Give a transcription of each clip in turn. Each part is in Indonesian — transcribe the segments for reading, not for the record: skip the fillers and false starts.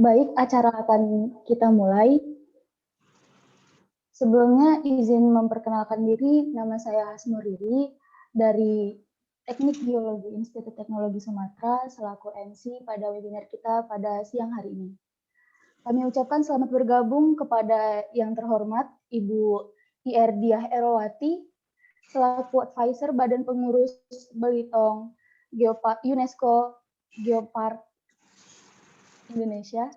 Baik, acara akan kita mulai. Sebelumnya izin memperkenalkan diri, nama saya Hasnur Riri dari Teknik Geologi Institut Teknologi Sumatera selaku MC pada webinar kita pada siang hari ini. Kami ucapkan selamat bergabung kepada yang terhormat Ibu IR Diah Erowati selaku Advisor Badan Pengurus Belitung Geopark UNESCO Geopark Indonesia.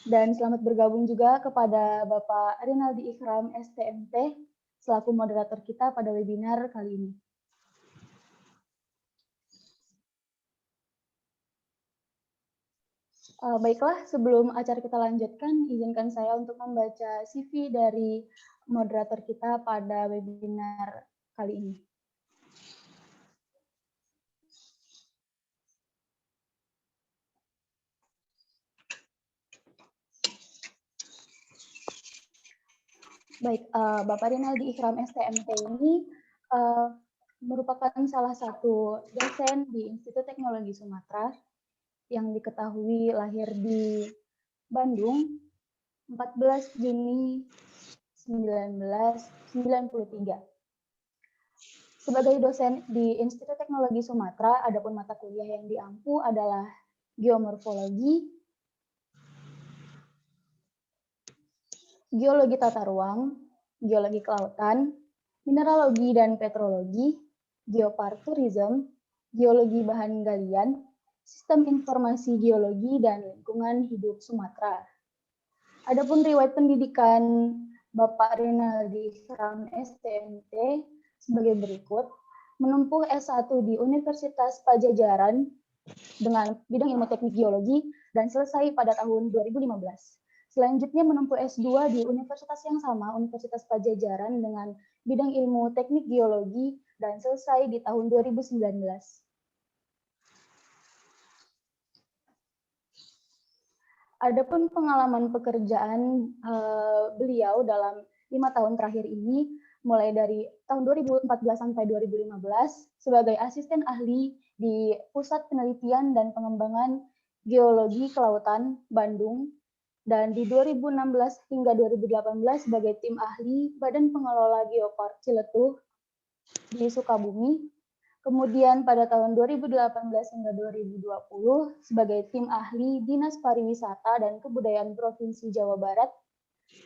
Dan selamat bergabung juga kepada Bapak Rinaldi Ikram STMT selaku moderator kita pada webinar kali ini. Baiklah, sebelum acara kita lanjutkan, izinkan saya untuk membaca CV dari moderator kita pada webinar kali ini. Baik, Bapak Rinaldi Ikram STMT ini merupakan salah satu dosen di Institut Teknologi Sumatera yang diketahui lahir di Bandung 14 Juni 1993. Sebagai dosen di Institut Teknologi Sumatera, adapun mata kuliah yang diampu adalah geomorfologi, geologi tata ruang, geologi kelautan, mineralogi dan petrologi, geoparturism, geologi bahan galian, sistem informasi geologi dan lingkungan hidup Sumatera. Adapun riwayat pendidikan Bapak Rinaldi Ikram STMT sebagai berikut, menempuh S1 di Universitas Padjadjaran dengan bidang ilmu teknik geologi dan selesai pada tahun 2015. Selanjutnya menempuh S2 di universitas yang sama, Universitas Padjadjaran dengan bidang ilmu teknik geologi dan selesai di tahun 2019. Adapun pengalaman pekerjaan beliau dalam 5 tahun terakhir ini, mulai dari tahun 2014 sampai 2015 sebagai asisten ahli di Pusat Penelitian dan Pengembangan Geologi Kelautan Bandung, dan di 2016 hingga 2018 sebagai tim ahli Badan Pengelola Geopark Ciletuh di Sukabumi. Kemudian pada tahun 2018 hingga 2020 sebagai tim ahli Dinas Pariwisata dan Kebudayaan Provinsi Jawa Barat.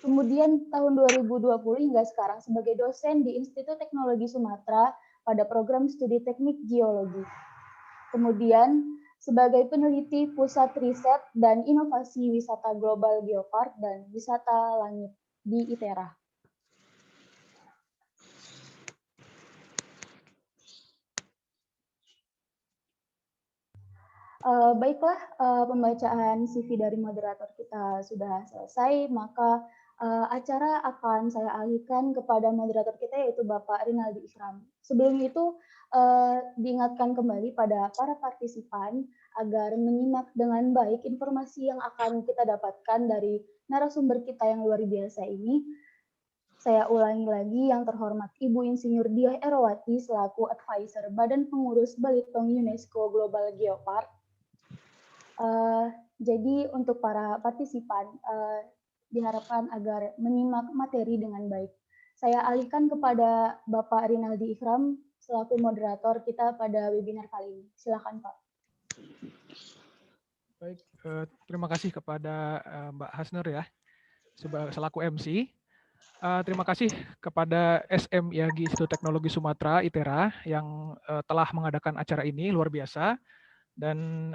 Kemudian tahun 2020 hingga sekarang sebagai dosen di Institut Teknologi Sumatera pada program studi teknik geologi. Kemudian sebagai peneliti Pusat Riset dan Inovasi Wisata Global Geopark dan Wisata Langit di ITERA. Baiklah, pembacaan CV dari moderator kita sudah selesai, maka acara akan saya alihkan kepada moderator kita yaitu Bapak Rinaldi Ikram. Sebelum itu, diingatkan kembali pada para partisipan agar menyimak dengan baik informasi yang akan kita dapatkan dari narasumber kita yang luar biasa ini. Saya ulangi lagi, yang terhormat Ibu Insinyur Diah Erowati selaku Advisor Badan Pengurus Belitung UNESCO Global Geopark. Jadi untuk para partisipan diharapkan agar menyimak materi dengan baik. Saya alihkan kepada Bapak Rinaldi Ikram selaku moderator kita pada webinar kali ini. Silakan Pak. Baik, terima kasih kepada Mbak Hasnur ya, selaku MC. Terima kasih kepada SM IAGI Institut Teknologi Sumatera ITERA yang telah mengadakan acara ini, luar biasa. Dan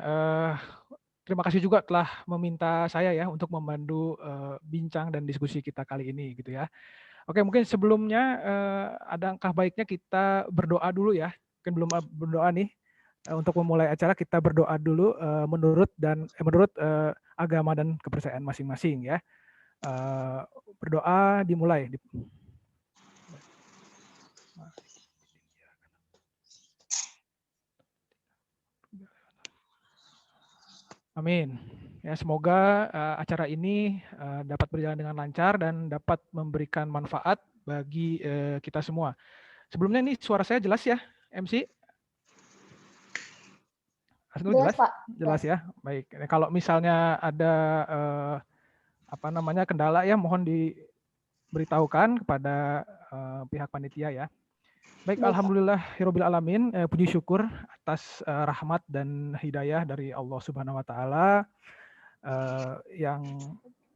terima kasih juga telah meminta saya ya untuk memandu bincang dan diskusi kita kali ini gitu ya. Oke, mungkin sebelumnya ada angka baiknya kita berdoa dulu ya. Mungkin belum berdoa nih. Untuk memulai acara kita berdoa dulu menurut agama dan kepercayaan masing-masing ya. Berdoa dimulai. Amin. Ya, semoga acara ini dapat berjalan dengan lancar dan dapat memberikan manfaat bagi kita semua. Sebelumnya ini suara saya jelas ya, MC? Hasnul Jelas, jelas? Pak. Jelas ya. Baik. Kalau misalnya ada kendala ya, mohon diberitahukan kepada pihak panitia ya. Baik, Baik, Pak. alhamdulillahirabbil alamin, puji syukur atas rahmat dan hidayah dari Allah Subhanahu wa taala yang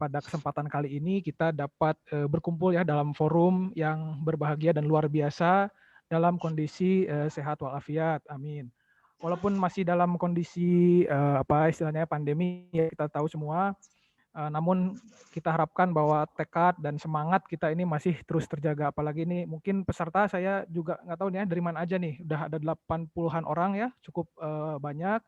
pada kesempatan kali ini kita dapat berkumpul ya dalam forum yang berbahagia dan luar biasa dalam kondisi sehat walafiat. Amin. Walaupun masih dalam kondisi istilahnya pandemi ya, kita tahu semua, namun kita harapkan bahwa tekad dan semangat kita ini masih terus terjaga. Apalagi ini mungkin peserta saya juga nggak tahu nih ya dari mana aja nih. Udah ada 80-an orang ya, cukup banyak.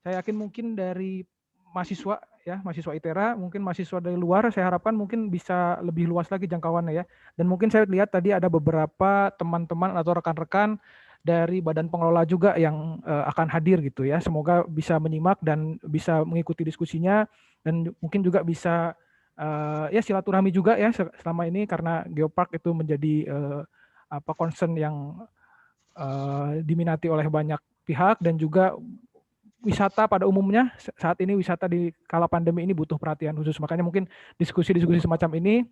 Saya yakin mungkin dari mahasiswa ya, mahasiswa ITERA, mungkin mahasiswa dari luar, saya harapkan mungkin bisa lebih luas lagi jangkauannya ya. Dan mungkin saya lihat tadi ada beberapa teman-teman atau rekan-rekan dari badan pengelola juga yang akan hadir gitu ya. Semoga bisa menyimak dan bisa mengikuti diskusinya dan mungkin juga bisa ya silaturahmi juga ya selama ini karena Geopark itu menjadi concern yang diminati oleh banyak pihak dan juga wisata pada umumnya saat ini wisata di kala pandemi ini butuh perhatian khusus. Makanya mungkin diskusi-diskusi semacam ini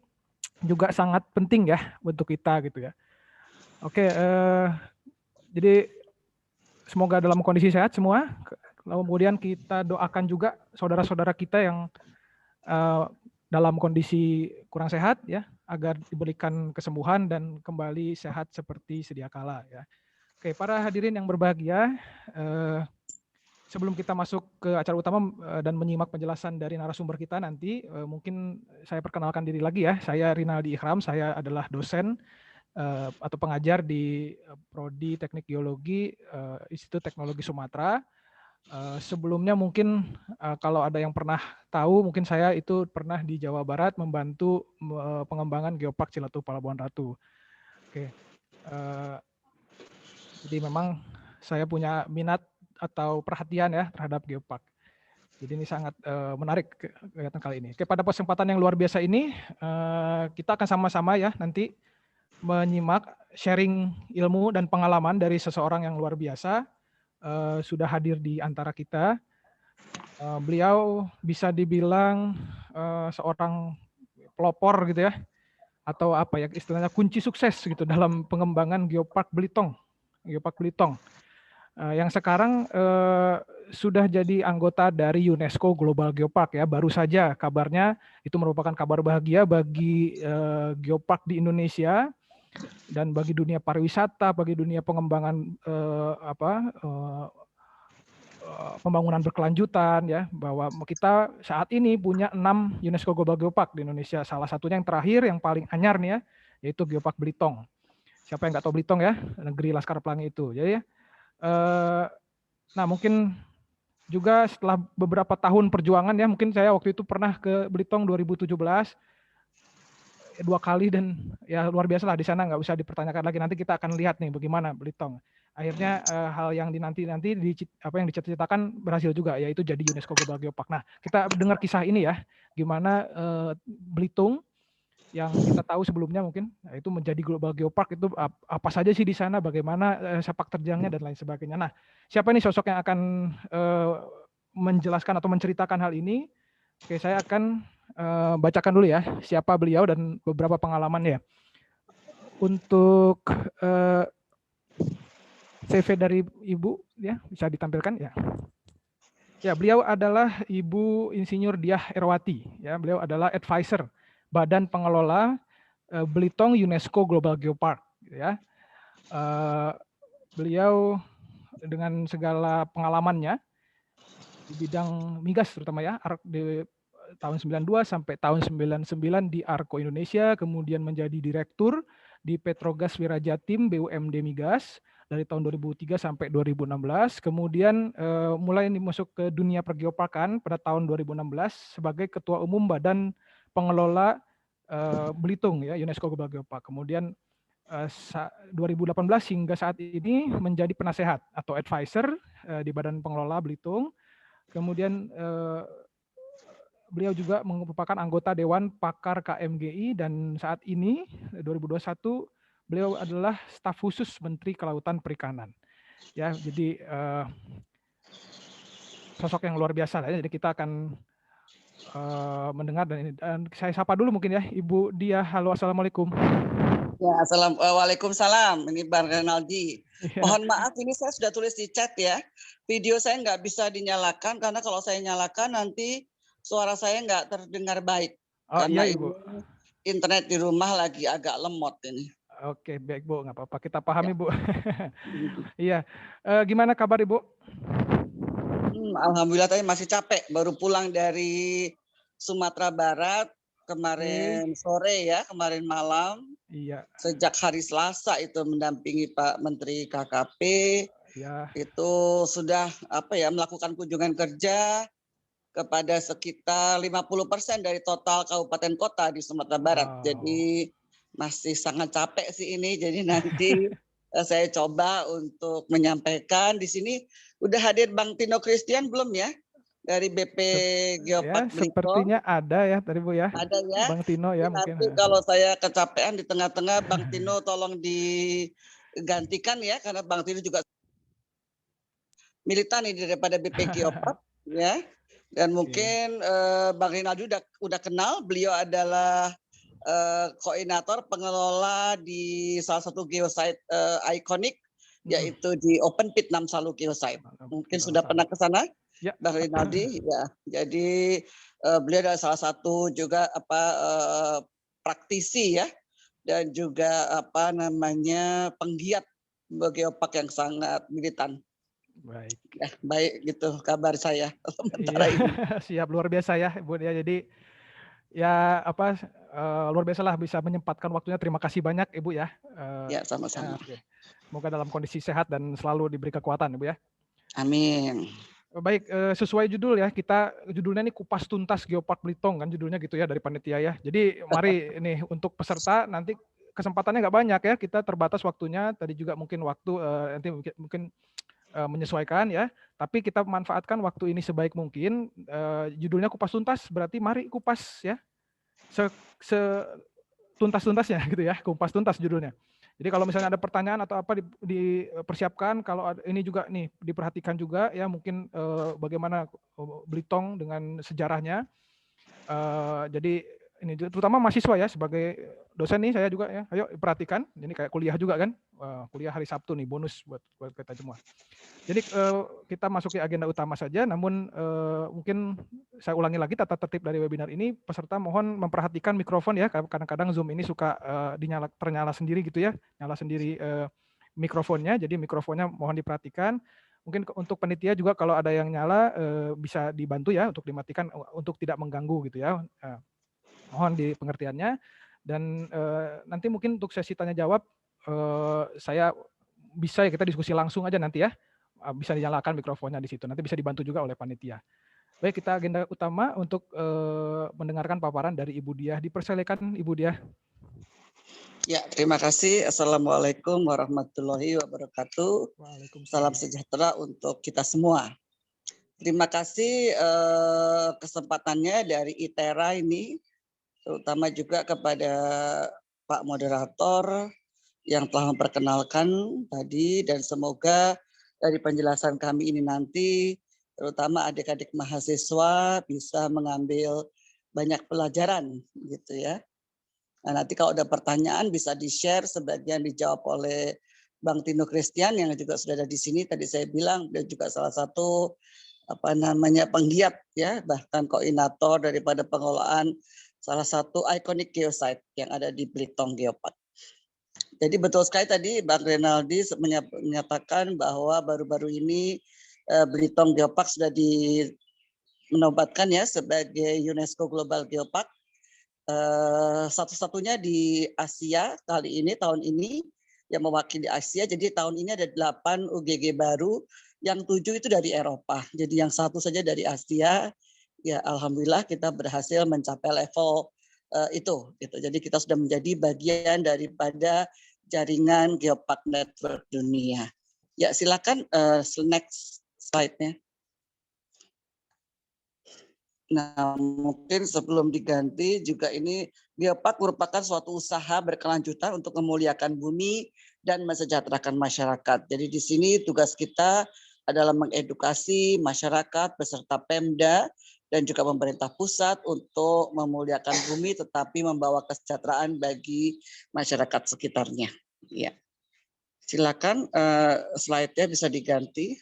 juga sangat penting ya untuk kita gitu ya. Oke, jadi semoga dalam kondisi sehat semua. Kemudian kita doakan juga saudara-saudara kita yang dalam kondisi kurang sehat ya, agar diberikan kesembuhan dan kembali sehat seperti sedia kala ya. Oke, para hadirin yang berbahagia, sebelum kita masuk ke acara utama dan menyimak penjelasan dari narasumber kita nanti, mungkin saya perkenalkan diri lagi ya. Saya Rinaldi Ikhram, saya adalah dosen atau pengajar di Prodi Teknik Geologi Institut Teknologi Sumatera. Sebelumnya mungkin kalau ada yang pernah tahu, mungkin saya itu pernah di Jawa Barat membantu pengembangan Geopark Cilatu Palabuhan Ratu. Oke, jadi memang saya punya minat atau perhatian ya terhadap Geopark. Jadi ini sangat menarik kegiatan kali ini. Oke, pada kesempatan yang luar biasa ini kita akan sama-sama ya nanti menyimak sharing ilmu dan pengalaman dari seseorang yang luar biasa sudah hadir di antara kita. Beliau bisa dibilang seorang pelopor gitu ya, atau apa ya istilahnya kunci sukses gitu dalam pengembangan Geopark Belitung. Geopark Belitung. Yang sekarang sudah jadi anggota dari UNESCO Global Geopark ya. Baru saja kabarnya itu merupakan kabar bahagia bagi Geopark di Indonesia dan bagi dunia pariwisata, bagi dunia pengembangan pembangunan berkelanjutan ya, bahwa kita saat ini punya 6 UNESCO Global Geopark di Indonesia. Salah satunya yang terakhir yang paling anyar nih ya, yaitu Geopark Belitung. Siapa yang nggak tahu Belitung ya, negeri Laskar Pelangi itu. Jadi ya, nah mungkin juga setelah beberapa tahun perjuangan ya, mungkin saya waktu itu pernah ke Belitung 2017 2 kali dan ya luar biasa lah di sana, nggak usah dipertanyakan lagi. Nanti kita akan lihat nih bagaimana Belitung. Akhirnya hal yang yang dicita-citakan berhasil juga, yaitu jadi UNESCO Global Geopark. Nah kita dengar kisah ini ya, gimana Belitung yang kita tahu sebelumnya mungkin itu menjadi Global Geopark itu apa saja sih di sana, bagaimana sepak terjangnya dan lain sebagainya. Nah, siapa nih sosok yang akan menjelaskan atau menceritakan hal ini? Oke, saya akan bacakan dulu ya siapa beliau dan beberapa pengalamannya. Untuk CV dari Ibu ya bisa ditampilkan ya. Ya, beliau adalah Ibu Insinyur Diah Erwati ya. Beliau adalah advisor Badan Pengelola Belitung UNESCO Global Geopark ya. Beliau dengan segala pengalamannya di bidang migas terutama ya, di tahun 92 sampai tahun 99 di Arko Indonesia, kemudian menjadi direktur di Petrogas Wirajatim BUMD Migas dari tahun 2003 sampai 2016, kemudian mulai masuk ke dunia pergeoparkan pada tahun 2016 sebagai Ketua Umum Badan Pengelola Belitung ya, UNESCO Global Geopark. Kemudian 2018 hingga saat ini menjadi penasehat atau advisor di Badan Pengelola Belitung. Kemudian beliau juga merupakan anggota Dewan Pakar KMGI dan saat ini 2021 beliau adalah staf khusus Menteri Kelautan Perikanan. Ya, jadi sosok yang luar biasa lah ya. Jadi kita akan mendengar dan saya sapa dulu mungkin ya Ibu Dia. Halo, assalamualaikum. Ya, waalaikumsalam. Ini Bang Renaldi. Iya. Mohon maaf, ini saya sudah tulis di chat ya. Video saya nggak bisa dinyalakan karena kalau saya nyalakan nanti suara saya nggak terdengar baik. Oh Karena iya Ibu. ini internet di rumah lagi agak lemot ini. Oke, baik Bu, nggak apa-apa. Kita pahami Ya. Bu. Iya. Gimana kabar Ibu? Alhamdulillah tadi masih capek. Baru pulang dari Sumatera Barat kemarin sore ya, kemarin malam. Iya. Sejak hari Selasa itu mendampingi Pak Menteri KKP. Ya. Itu sudah melakukan kunjungan kerja kepada sekitar 50% dari total kabupaten kota di Sumatera Barat. Wow. Jadi masih sangat capek sih ini. Jadi nanti saya coba untuk menyampaikan di sini. Udah hadir Bang Tino Christian belum ya? Dari BP Geopark ya, sepertinya ada ya tadi Bu ya. Ada ya. Bang Tino ya nanti mungkin. Kalau saya kecapean di tengah-tengah, Bang Tino tolong digantikan ya, karena Bang Tino juga militan ini daripada BP Geopark ya. Dan mungkin Bang Rinaldi udah kenal, beliau adalah koordinator pengelola di salah satu geosite ikonik, yaitu di Open Pit Namsalu Geosite. Mungkin sudah pernah ke sana? Ya. Bang Rinaldi, ya. Jadi beliau adalah salah satu juga praktisi ya, dan juga penggiat geopark yang sangat militan. Baik. Ya, baik gitu kabar saya. Iya, siap, luar biasa ya Bu ya. Jadi ya luar biasa lah bisa menyempatkan waktunya. Terima kasih banyak Ibu ya. Ya, sama-sama. Semoga dalam kondisi sehat dan selalu diberi kekuatan Ibu ya. Amin. Baik, sesuai judul ya, judulnya ini Kupas Tuntas Geopark Belitung kan judulnya gitu ya dari panitia ya. Jadi mari ini untuk peserta nanti kesempatannya nggak banyak ya, kita terbatas waktunya, tadi juga mungkin waktu nanti mungkin menyesuaikan ya, tapi kita manfaatkan waktu ini sebaik mungkin. Judulnya Kupas Tuntas berarti mari kupas ya, tuntas-tuntasnya gitu ya, kupas tuntas judulnya. Jadi kalau misalnya ada pertanyaan atau apa dipersiapkan, kalau ini juga nih diperhatikan juga ya mungkin bagaimana Belitung dengan sejarahnya. Jadi ini terutama mahasiswa ya, sebagai dosen nih saya juga ya, ayo perhatikan, ini kayak kuliah juga kan, kuliah hari Sabtu nih, bonus buat kita semua. Jadi kita masuki agenda utama saja, namun mungkin saya ulangi lagi tata tertib dari webinar ini, peserta mohon memperhatikan mikrofon ya, kadang-kadang Zoom ini suka ternyala sendiri gitu ya, nyala sendiri mikrofonnya, jadi mikrofonnya mohon diperhatikan. Mungkin untuk panitia juga kalau ada yang nyala bisa dibantu ya untuk dimatikan untuk tidak mengganggu gitu ya. Mohon di pengertiannya. Dan nanti mungkin untuk sesi tanya jawab saya bisa ya kita diskusi langsung aja nanti ya. Bisa dinyalakan mikrofonnya di situ. Nanti bisa dibantu juga oleh panitia. Baik, kita agenda utama untuk mendengarkan paparan dari Ibu Dia. Dipersilakan Ibu Dia. Ya, terima kasih. Assalamualaikum warahmatullahi wabarakatuh. Salam sejahtera untuk kita semua. Terima kasih kesempatannya dari ITERA ini, terutama juga kepada Pak Moderator yang telah memperkenalkan tadi, dan semoga dari penjelasan kami ini nanti, terutama adik-adik mahasiswa bisa mengambil banyak pelajaran gitu ya. Nah, nanti kalau ada pertanyaan bisa di-share, sebagian dijawab oleh Bang Tino Christian yang juga sudah ada di sini. Tadi saya bilang dia juga salah satu penggiat ya, bahkan koordinator daripada pengelolaan salah satu iconic geosite yang ada di Belitung Geopark. Jadi betul sekali tadi Bang Renaldi menyatakan bahwa baru-baru ini Belitung Geopark sudah menobatkan ya sebagai UNESCO Global Geopark. Satu-satunya di Asia kali ini, tahun ini yang mewakili Asia. Jadi tahun ini ada 8 UGG baru, yang 7 itu dari Eropa. Jadi yang 1 saja dari Asia. Ya alhamdulillah kita berhasil mencapai level itu. Gitu. Jadi kita sudah menjadi bagian daripada jaringan Geopark Network dunia. Ya silakan next slide-nya. Nah, mungkin sebelum diganti juga ini Geopark merupakan suatu usaha berkelanjutan untuk memuliakan bumi dan mensejahterakan masyarakat. Jadi di sini tugas kita adalah mengedukasi masyarakat beserta Pemda dan juga pemerintah pusat untuk memuliakan bumi tetapi membawa kesejahteraan bagi masyarakat sekitarnya. Ya. Silakan slide-nya bisa diganti.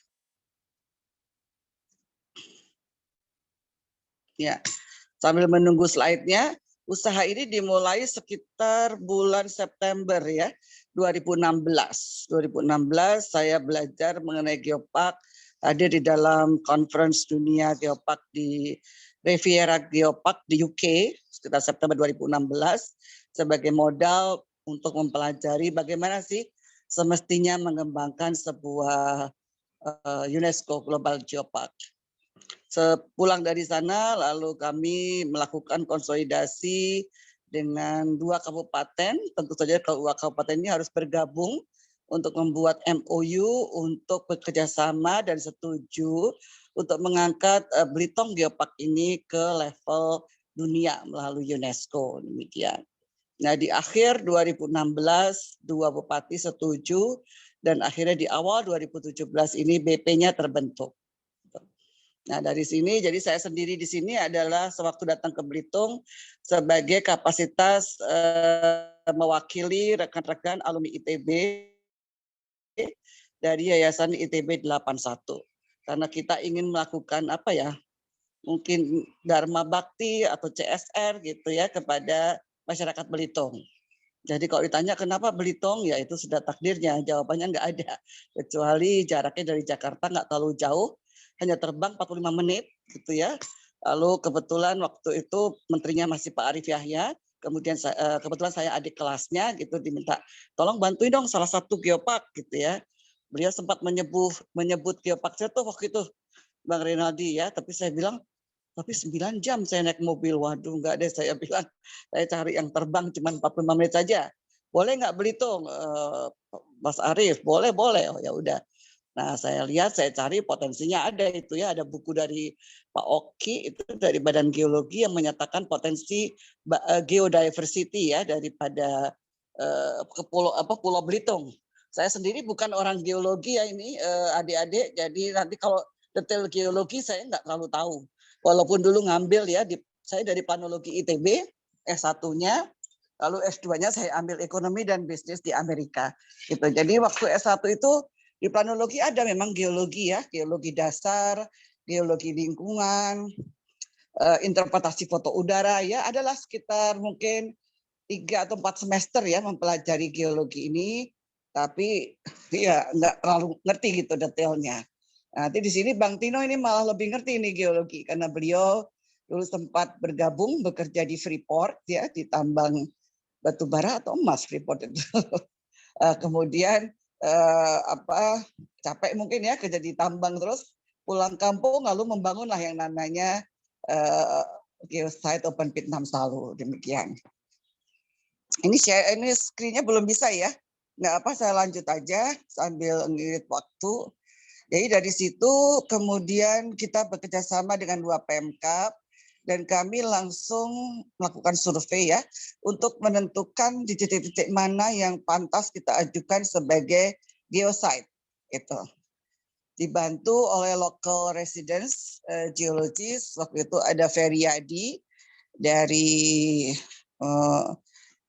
Ya. Sambil menunggu slide-nya, usaha ini dimulai sekitar bulan September ya, 2016. 2016 saya belajar mengenai geopark, hadir di dalam conference dunia geopark di Riviera Geopark di UK sekitar September 2016 sebagai modal untuk mempelajari bagaimana sih semestinya mengembangkan sebuah UNESCO Global Geopark. Sepulang dari sana, lalu kami melakukan konsolidasi dengan 2 kabupaten. Tentu saja kedua kabupaten ini harus bergabung untuk membuat MOU untuk bekerjasama dan setuju untuk mengangkat Belitung Geopark ini ke level dunia melalui UNESCO. Demikian. Nah, di akhir 2016, 2 bupati setuju dan akhirnya di awal 2017 ini BP-nya terbentuk. Nah, dari sini, jadi saya sendiri di sini adalah sewaktu datang ke Belitung sebagai kapasitas mewakili rekan-rekan alumni ITB dari Yayasan ITB 81. Karena kita ingin melakukan apa ya, mungkin Dharma Bakti atau CSR gitu ya kepada masyarakat Belitung. Jadi kalau ditanya kenapa Belitung, ya itu sudah takdirnya, jawabannya nggak ada. Kecuali jaraknya dari Jakarta nggak terlalu jauh, hanya terbang 45 menit gitu ya. Lalu kebetulan waktu itu menterinya masih Pak Arief Yahya, kemudian kebetulan saya adik kelasnya gitu diminta tolong bantuin dong salah satu geopark gitu ya. Beliau sempat menyebut geopark saya tuh waktu itu Bang Rinaldi ya, tapi saya bilang tapi 9 jam saya naik mobil, waduh nggak deh, saya bilang saya cari yang terbang cuma 45 menit saja. Boleh nggak Belitung, Mas Arief? Boleh, boleh. Oh ya udah. Nah saya lihat, saya cari potensinya ada itu ya, ada buku dari Pak Oki itu dari Badan Geologi yang menyatakan potensi geodiversity ya daripada Pulau Belitung. Saya sendiri bukan orang geologi ya ini adik-adik, jadi nanti kalau detail geologi saya nggak terlalu tahu. Walaupun dulu ngambil ya, saya dari planologi ITB, S1-nya, lalu S2-nya saya ambil ekonomi dan bisnis di Amerika. Gitu. Jadi waktu S1 itu di planologi ada memang geologi ya, geologi dasar, geologi lingkungan, interpretasi foto udara ya, adalah sekitar mungkin 3 atau 4 semester ya mempelajari geologi ini, tapi ya nggak terlalu ngerti gitu detailnya. Nanti di sini Bang Tino ini malah lebih ngerti ini geologi karena beliau dulu sempat bergabung bekerja di Freeport ya di tambang batu bara atau emas Freeport itu. Kemudian capek mungkin ya kerja di tambang terus pulang kampung lalu membangunlah yang namanya geosite open pit Namsalu demikian. Ini screen-nya belum bisa ya. Nggak apa, saya lanjut aja sambil ngirit waktu. Jadi dari situ kemudian kita bekerja sama dengan 2 Pemkab dan kami langsung melakukan survei ya untuk menentukan di titik-titik mana yang pantas kita ajukan sebagai geosite. Itu dibantu oleh local residents geologist. Waktu itu ada Feryadi dari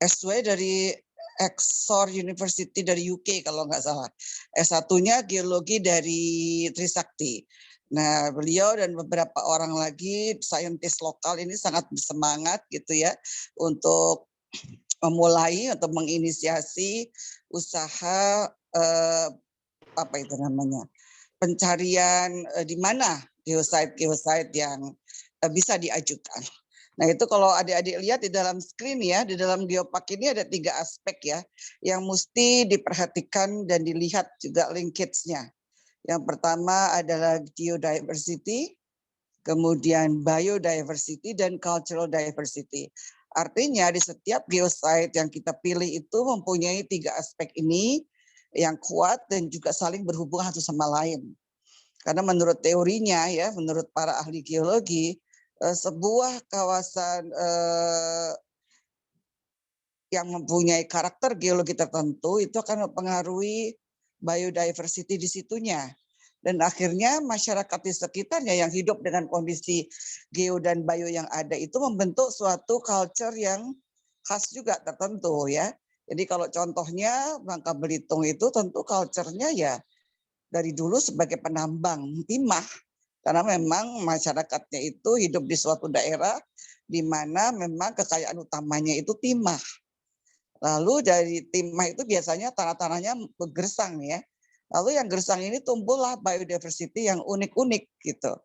S2 dari Exor University dari UK kalau nggak salah. S1-nya geologi dari Trisakti. Nah, beliau dan beberapa orang lagi saintis lokal ini sangat bersemangat gitu ya untuk memulai atau menginisiasi usaha apa itu namanya? Pencarian di mana geosite yang bisa diajukan. Nah itu kalau adik-adik lihat di dalam screen ya, di dalam geopark ini ada 3 aspek ya, yang mesti diperhatikan dan dilihat juga linkage-nya. Yang pertama adalah geodiversity, kemudian biodiversity, dan cultural diversity. Artinya di setiap geosite yang kita pilih itu mempunyai 3 aspek ini yang kuat dan juga saling berhubungan satu sama lain. Karena menurut teorinya ya, menurut para ahli geologi, sebuah kawasan yang mempunyai karakter geologi tertentu itu akan mempengaruhi biodiversity di situnya. Dan akhirnya masyarakat di sekitarnya yang hidup dengan kondisi geo dan bio yang ada itu membentuk suatu culture yang khas juga tertentu ya. Jadi kalau contohnya Bangka Belitung itu tentu culture-nya ya dari dulu sebagai penambang timah. Karena memang masyarakatnya itu hidup di suatu daerah di mana memang kekayaan utamanya itu timah. Lalu dari timah itu biasanya tanah-tanahnya bergersang ya. Lalu yang gersang ini tumbuhlah biodiversity yang unik-unik gitu.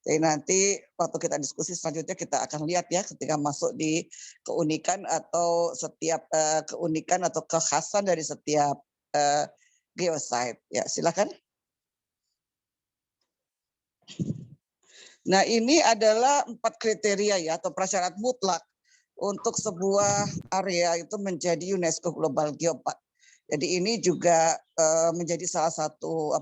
Jadi nanti waktu kita diskusi selanjutnya kita akan lihat ya ketika masuk di keunikan atau setiap keunikan atau kekhasan dari setiap geosite. Ya, silakan. Nah, ini adalah 4 kriteria ya atau prasyarat mutlak untuk sebuah area itu menjadi UNESCO Global Geopark. Jadi ini juga menjadi salah satu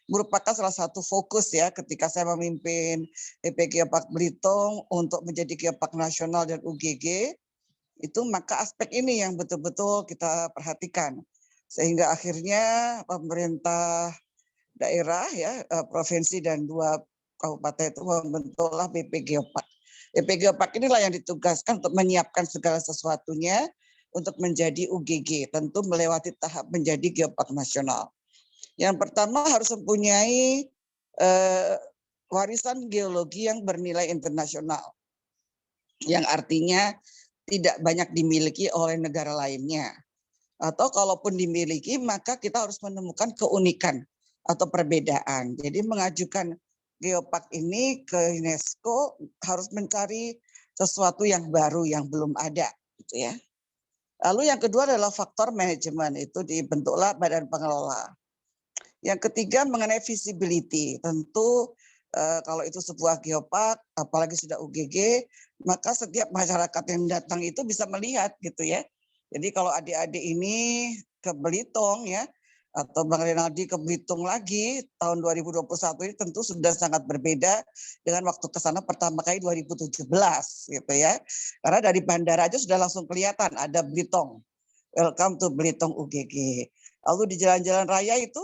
merupakan salah satu fokus ya ketika saya memimpin BP Geopark Belitung untuk menjadi Geopark Nasional dan UGG, itu maka aspek ini yang betul-betul kita perhatikan. Sehingga akhirnya pemerintah daerah ya provinsi dan 2 kabupaten itu membentuklah BP Geopark. BP Geopark inilah yang ditugaskan untuk menyiapkan segala sesuatunya untuk menjadi UGG, tentu melewati tahap menjadi Geopark Nasional. Yang pertama harus mempunyai warisan geologi yang bernilai internasional, yang artinya tidak banyak dimiliki oleh negara lainnya. Atau kalaupun dimiliki, maka kita harus menemukan keunikan atau perbedaan. Jadi mengajukan Geopark ini ke UNESCO harus mencari sesuatu yang baru yang belum ada, gitu ya. Lalu yang kedua adalah faktor manajemen, itu dibentuklah badan pengelola. Yang ketiga mengenai visibility, tentu kalau itu sebuah geopark, apalagi sudah UGG, maka setiap masyarakat yang datang itu bisa melihat gitu ya. Jadi kalau adik-adik ini ke Belitung ya, atau Bang Renaldi ke Belitung lagi tahun 2021 ini tentu sudah sangat berbeda dengan waktu ke sana pertama kali 2017 gitu ya. Karena dari bandara aja sudah langsung kelihatan ada Belitung. Welcome to Belitung UGG. Lalu di jalan-jalan raya itu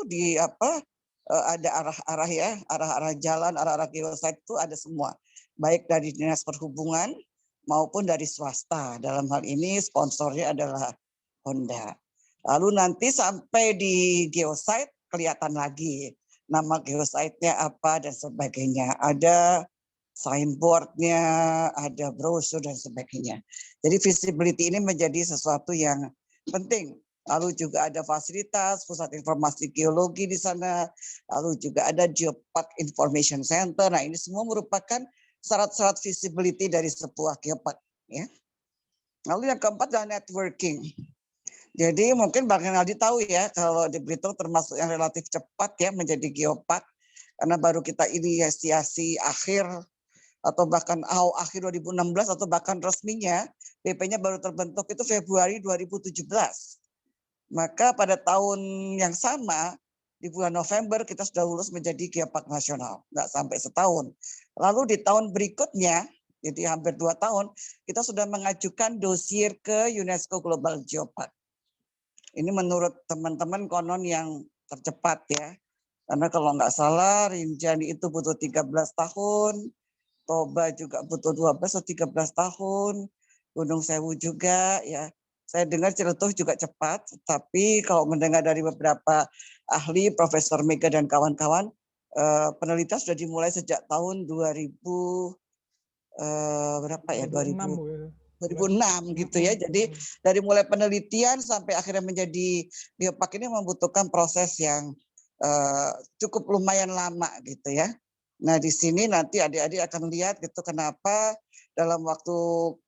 ada arah-arah ya, arah-arah jalan, arah-arah geosite itu ada semua. Baik dari Dinas Perhubungan maupun dari swasta. Dalam hal ini sponsornya adalah Honda. Lalu nanti sampai di geosite kelihatan lagi nama geosite-nya apa dan sebagainya. Ada signboard-nya, ada brosur dan sebagainya. Jadi visibility ini menjadi sesuatu yang penting. Lalu juga ada fasilitas, pusat informasi geologi di sana. Lalu juga ada Geopark Information Center. Nah ini semua merupakan syarat-syarat visibility dari sebuah geopark. Ya. Lalu yang keempat adalah networking. Jadi mungkin Bang Renaldi tahu ya, kalau di Belitung termasuk yang relatif cepat ya menjadi geopark, karena baru kita inisiasi akhir atau bahkan akhir 2016 atau bahkan resminya BP-nya baru terbentuk itu Februari 2017. Maka pada tahun yang sama di bulan November kita sudah lulus menjadi geopark nasional, nggak sampai setahun. Lalu di tahun berikutnya, jadi hampir 2 tahun, kita sudah mengajukan dossier ke UNESCO Global Geopark. Ini menurut teman-teman konon yang tercepat ya. Karena kalau nggak salah Rinjani itu butuh 13 tahun, Toba juga butuh 12 atau 13 tahun, Gunung Sewu juga ya. Saya dengar Ciletuh juga cepat, tapi kalau mendengar dari beberapa ahli, Profesor Mega dan kawan-kawan, penelitian sudah dimulai sejak tahun 2000 berapa ya? 2006 gitu ya. Jadi dari mulai penelitian sampai akhirnya menjadi geopark ini membutuhkan proses yang cukup lumayan lama gitu ya. Nah di sini nanti adik-adik akan lihat gitu kenapa dalam waktu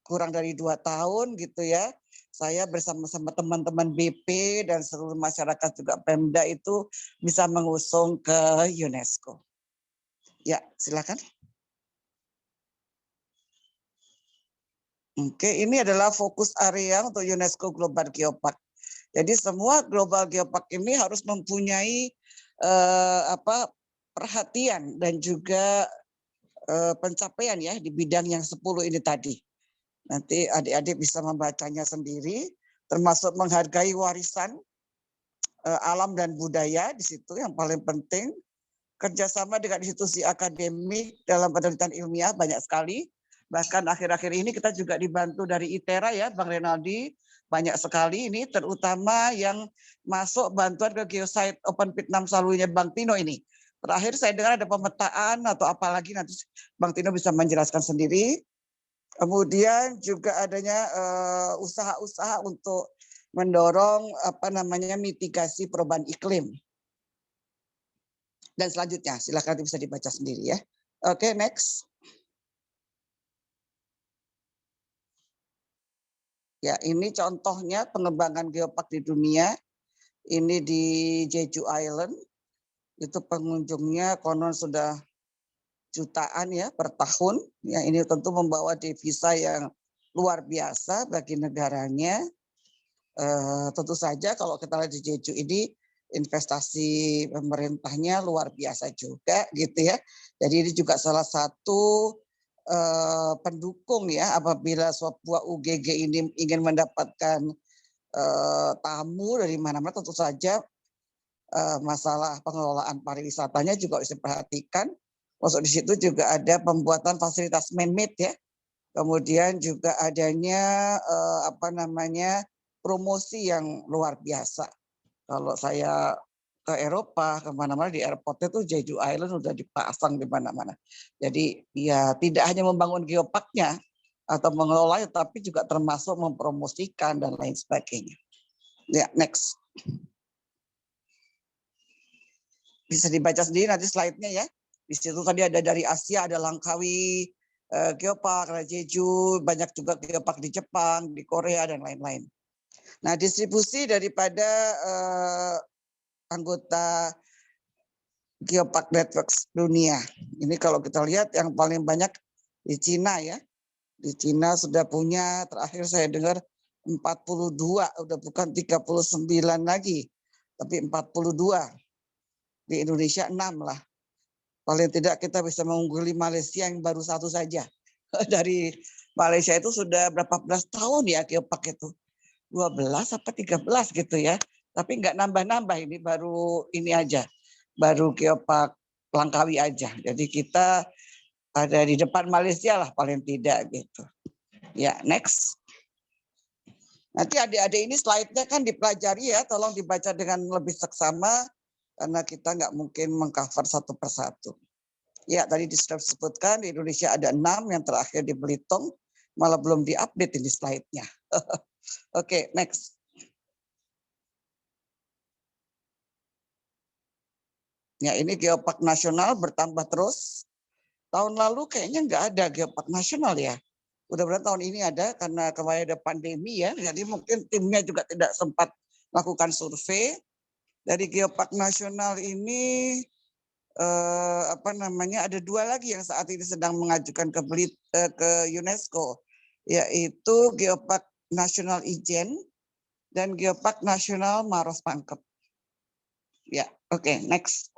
kurang dari 2 tahun gitu ya, saya bersama-sama teman-teman BP dan seluruh masyarakat juga Pemda itu bisa mengusung ke UNESCO. Ya silakan. Oke, ini adalah fokus area untuk UNESCO Global Geopark. Jadi semua Global Geopark ini harus mempunyai perhatian dan juga pencapaian ya di bidang yang 10 ini tadi. Nanti adik-adik bisa membacanya sendiri, termasuk menghargai warisan alam dan budaya di situ yang paling penting. kerjasama dengan institusi akademik dalam penelitian ilmiah banyak sekali. Bahkan akhir-akhir ini kita juga dibantu dari ITERA ya, Bang Renaldi, banyak sekali ini, terutama yang masuk bantuan ke geosite open pit 6 Saluinya Bang Tino ini. Terakhir saya dengar ada pemetaan atau apalagi nanti Bang Tino bisa menjelaskan sendiri. Kemudian juga adanya usaha-usaha untuk mendorong mitigasi perubahan iklim. Dan selanjutnya, silakan bisa dibaca sendiri ya. Oke, next. Ya, ini contohnya pengembangan geopark di dunia. Ini di Jeju Island. Itu pengunjungnya konon sudah jutaan ya per tahun. Ya, ini tentu membawa devisa yang luar biasa bagi negaranya. Tentu saja kalau kita lihat di Jeju ini investasi pemerintahnya luar biasa juga gitu ya. Jadi ini juga salah satu pendukung ya apabila sebuah UGG ini ingin mendapatkan tamu dari mana-mana, tentu saja masalah pengelolaan pariwisatanya juga harus diperhatikan. Masuk di situ juga ada pembuatan fasilitas man-made ya. Kemudian juga adanya promosi yang luar biasa. Kalau saya ke Eropa, kemana-mana di airport itu Jeju Island sudah dipasang di mana-mana. Jadi ya tidak hanya membangun geoparknya atau mengelolanya, tapi juga termasuk mempromosikan dan lain sebagainya. Ya, next. Bisa dibaca sendiri nanti slide-nya ya. Di situ tadi ada dari Asia, ada Langkawi, geopark, ada Jeju, banyak juga geopark di Jepang, di Korea, dan lain-lain. Nah, distribusi daripada anggota Geopark Networks dunia. Ini kalau kita lihat yang paling banyak di Cina ya. Di Cina sudah punya, terakhir saya dengar 42, udah bukan 39 lagi, tapi 42. Di Indonesia 6 lah. Paling tidak kita bisa mengungguli Malaysia yang baru 1 saja. Dari Malaysia itu sudah berapa belas tahun ya geopark itu. 12 apa 13 gitu ya. Tapi nggak nambah-nambah, ini baru ini aja. Baru geopark Langkawi aja. Jadi kita ada di depan Malaysia lah paling tidak gitu. Ya, next. Nanti adik-adik ini slide-nya kan dipelajari ya, tolong dibaca dengan lebih seksama karena kita nggak mungkin mengcover satu persatu. Ya, tadi sudah disebutkan di Indonesia ada 6, yang terakhir di Belitung, malah belum diupdate ini slide-nya. Oke, next. Ya, ini geopark nasional bertambah terus. Tahun lalu kayaknya nggak ada geopark nasional ya. Mudah-mudahan tahun ini ada karena kemarin ada pandemi ya. Jadi mungkin timnya juga tidak sempat melakukan survei. Dari geopark nasional ini ada 2 lagi yang saat ini sedang mengajukan ke UNESCO, yaitu Geopark Nasional Ijen dan Geopark Nasional Maros Pangkep. Ya, oke, next.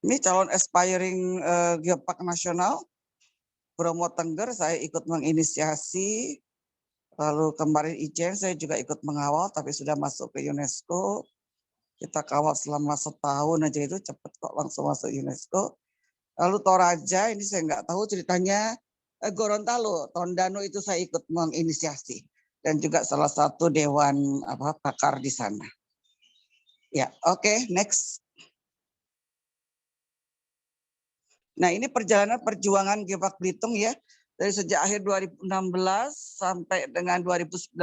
Ini calon aspiring Geopark Nasional Bromo Tengger, saya ikut menginisiasi. Lalu kemarin Ijen saya juga ikut mengawal, tapi sudah masuk ke UNESCO. Kita kawal selama setahun aja, itu cepat kok langsung masuk UNESCO. Lalu Toraja, ini saya nggak tahu ceritanya. Gorontalo, Tondano itu saya ikut menginisiasi. Dan juga salah satu dewan pakar di sana. Ya, oke, next. Nah, ini perjalanan perjuangan Geopark Belitung ya. Dari sejak akhir 2016 sampai dengan 2019,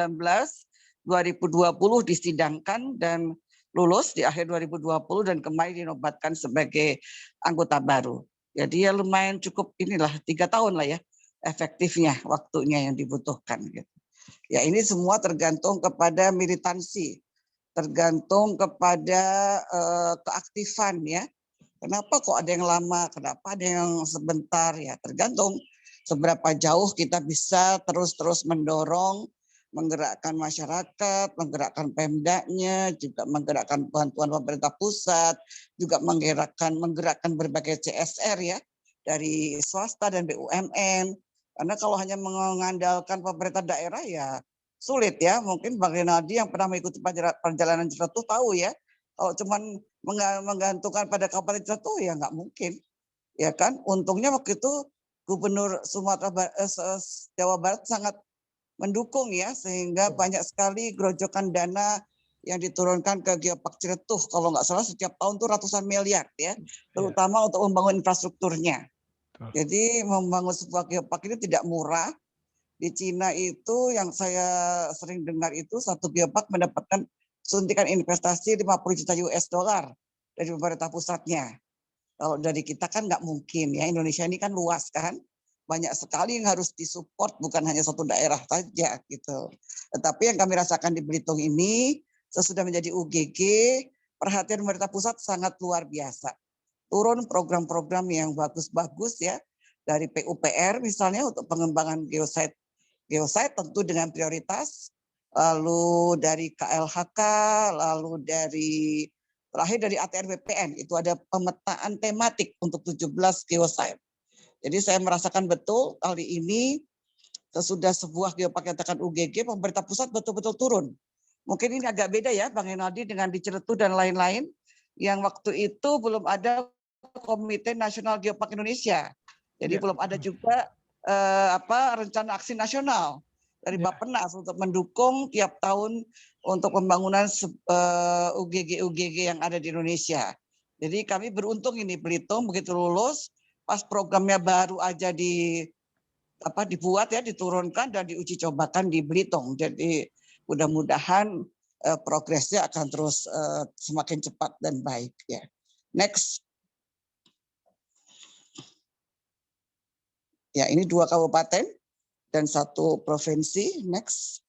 2020 disidangkan dan lulus di akhir 2020 dan kemarin dinobatkan sebagai anggota baru. Jadi ya lumayan cukup inilah 3 tahun lah ya efektifnya waktunya yang dibutuhkan gitu. Ya, ini semua tergantung kepada militansi, tergantung kepada keaktifan ya. Kenapa kok ada yang lama, kenapa ada yang sebentar ya, tergantung seberapa jauh kita bisa terus-terus mendorong, menggerakkan masyarakat, menggerakkan Pemdanya, juga menggerakkan bantuan pemerintah pusat, juga menggerakkan berbagai CSR ya, dari swasta dan BUMN. Karena kalau hanya mengandalkan pemerintah daerah ya sulit ya. Mungkin Bang Renaldi yang pernah mengikuti perjalanan Ciletuh tahu ya. Kalau cuman menggantungkan pada Kabupaten Ciletuh ya nggak mungkin. Ya kan? Untungnya waktu itu Gubernur Jawa Barat sangat mendukung ya, sehingga banyak sekali gerojokan dana yang diturunkan ke Geopark Ciletuh. Kalau nggak salah setiap tahun tuh ratusan miliar ya, terutama untuk membangun infrastrukturnya. Jadi membangun sebuah geopark ini tidak murah. Di Cina itu yang saya sering dengar itu satu geopark mendapatkan suntikan investasi 50 juta US dollar dari pemerintah pusatnya. Kalau dari kita kan nggak mungkin ya, Indonesia ini kan luas kan, banyak sekali yang harus disupport, bukan hanya satu daerah saja gitu. Tetapi yang kami rasakan di Belitung ini, sesudah menjadi UGG, perhatian pemerintah pusat sangat luar biasa. Turun program-program yang bagus-bagus ya, dari PUPR misalnya untuk pengembangan geosite tentu dengan prioritas, lalu dari KLHK, lalu terakhir dari ATR BPN, itu ada pemetaan tematik untuk 17 geosite. Jadi saya merasakan betul kali ini sesudah sebuah geopark katakan UGG, pemerintah pusat betul-betul turun. Mungkin ini agak beda ya Bang Renaldi dengan di Ciletuh dan lain-lain, yang waktu itu belum ada Komite Nasional Geopark Indonesia. Jadi belum ada juga rencana aksi nasional dari Bappenas untuk mendukung tiap tahun untuk pembangunan UGG yang ada di Indonesia. Jadi kami beruntung ini Belitung begitu lulus, pas programnya baru aja dibuat ya, diturunkan dan diuji cobakan di Belitung. Jadi mudah-mudahan progresnya akan terus semakin cepat dan baik ya. Next. Ya, ini 2 kabupaten dan 1 provinsi. Next.